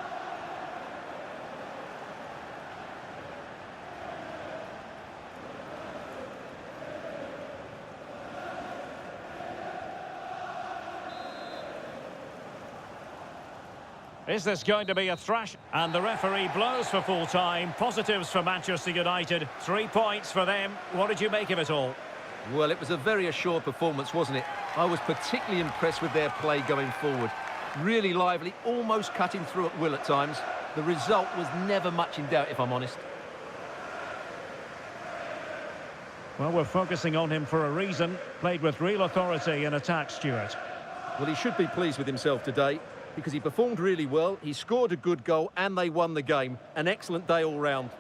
Is this going to be a thrash? And the referee blows for full time. Positives for Manchester United. 3 points for them. What did you make of it all? Well, it was a very assured performance, wasn't it? I was particularly impressed with their play going forward. Really lively, almost cutting through at will at times. The result was never much in doubt, if I'm honest. Well, we're focusing on him for a reason. Played with real authority in attack, Stuart. Well, he should be pleased with himself today because he performed really well, he scored a good goal and they won the game. An excellent day all round.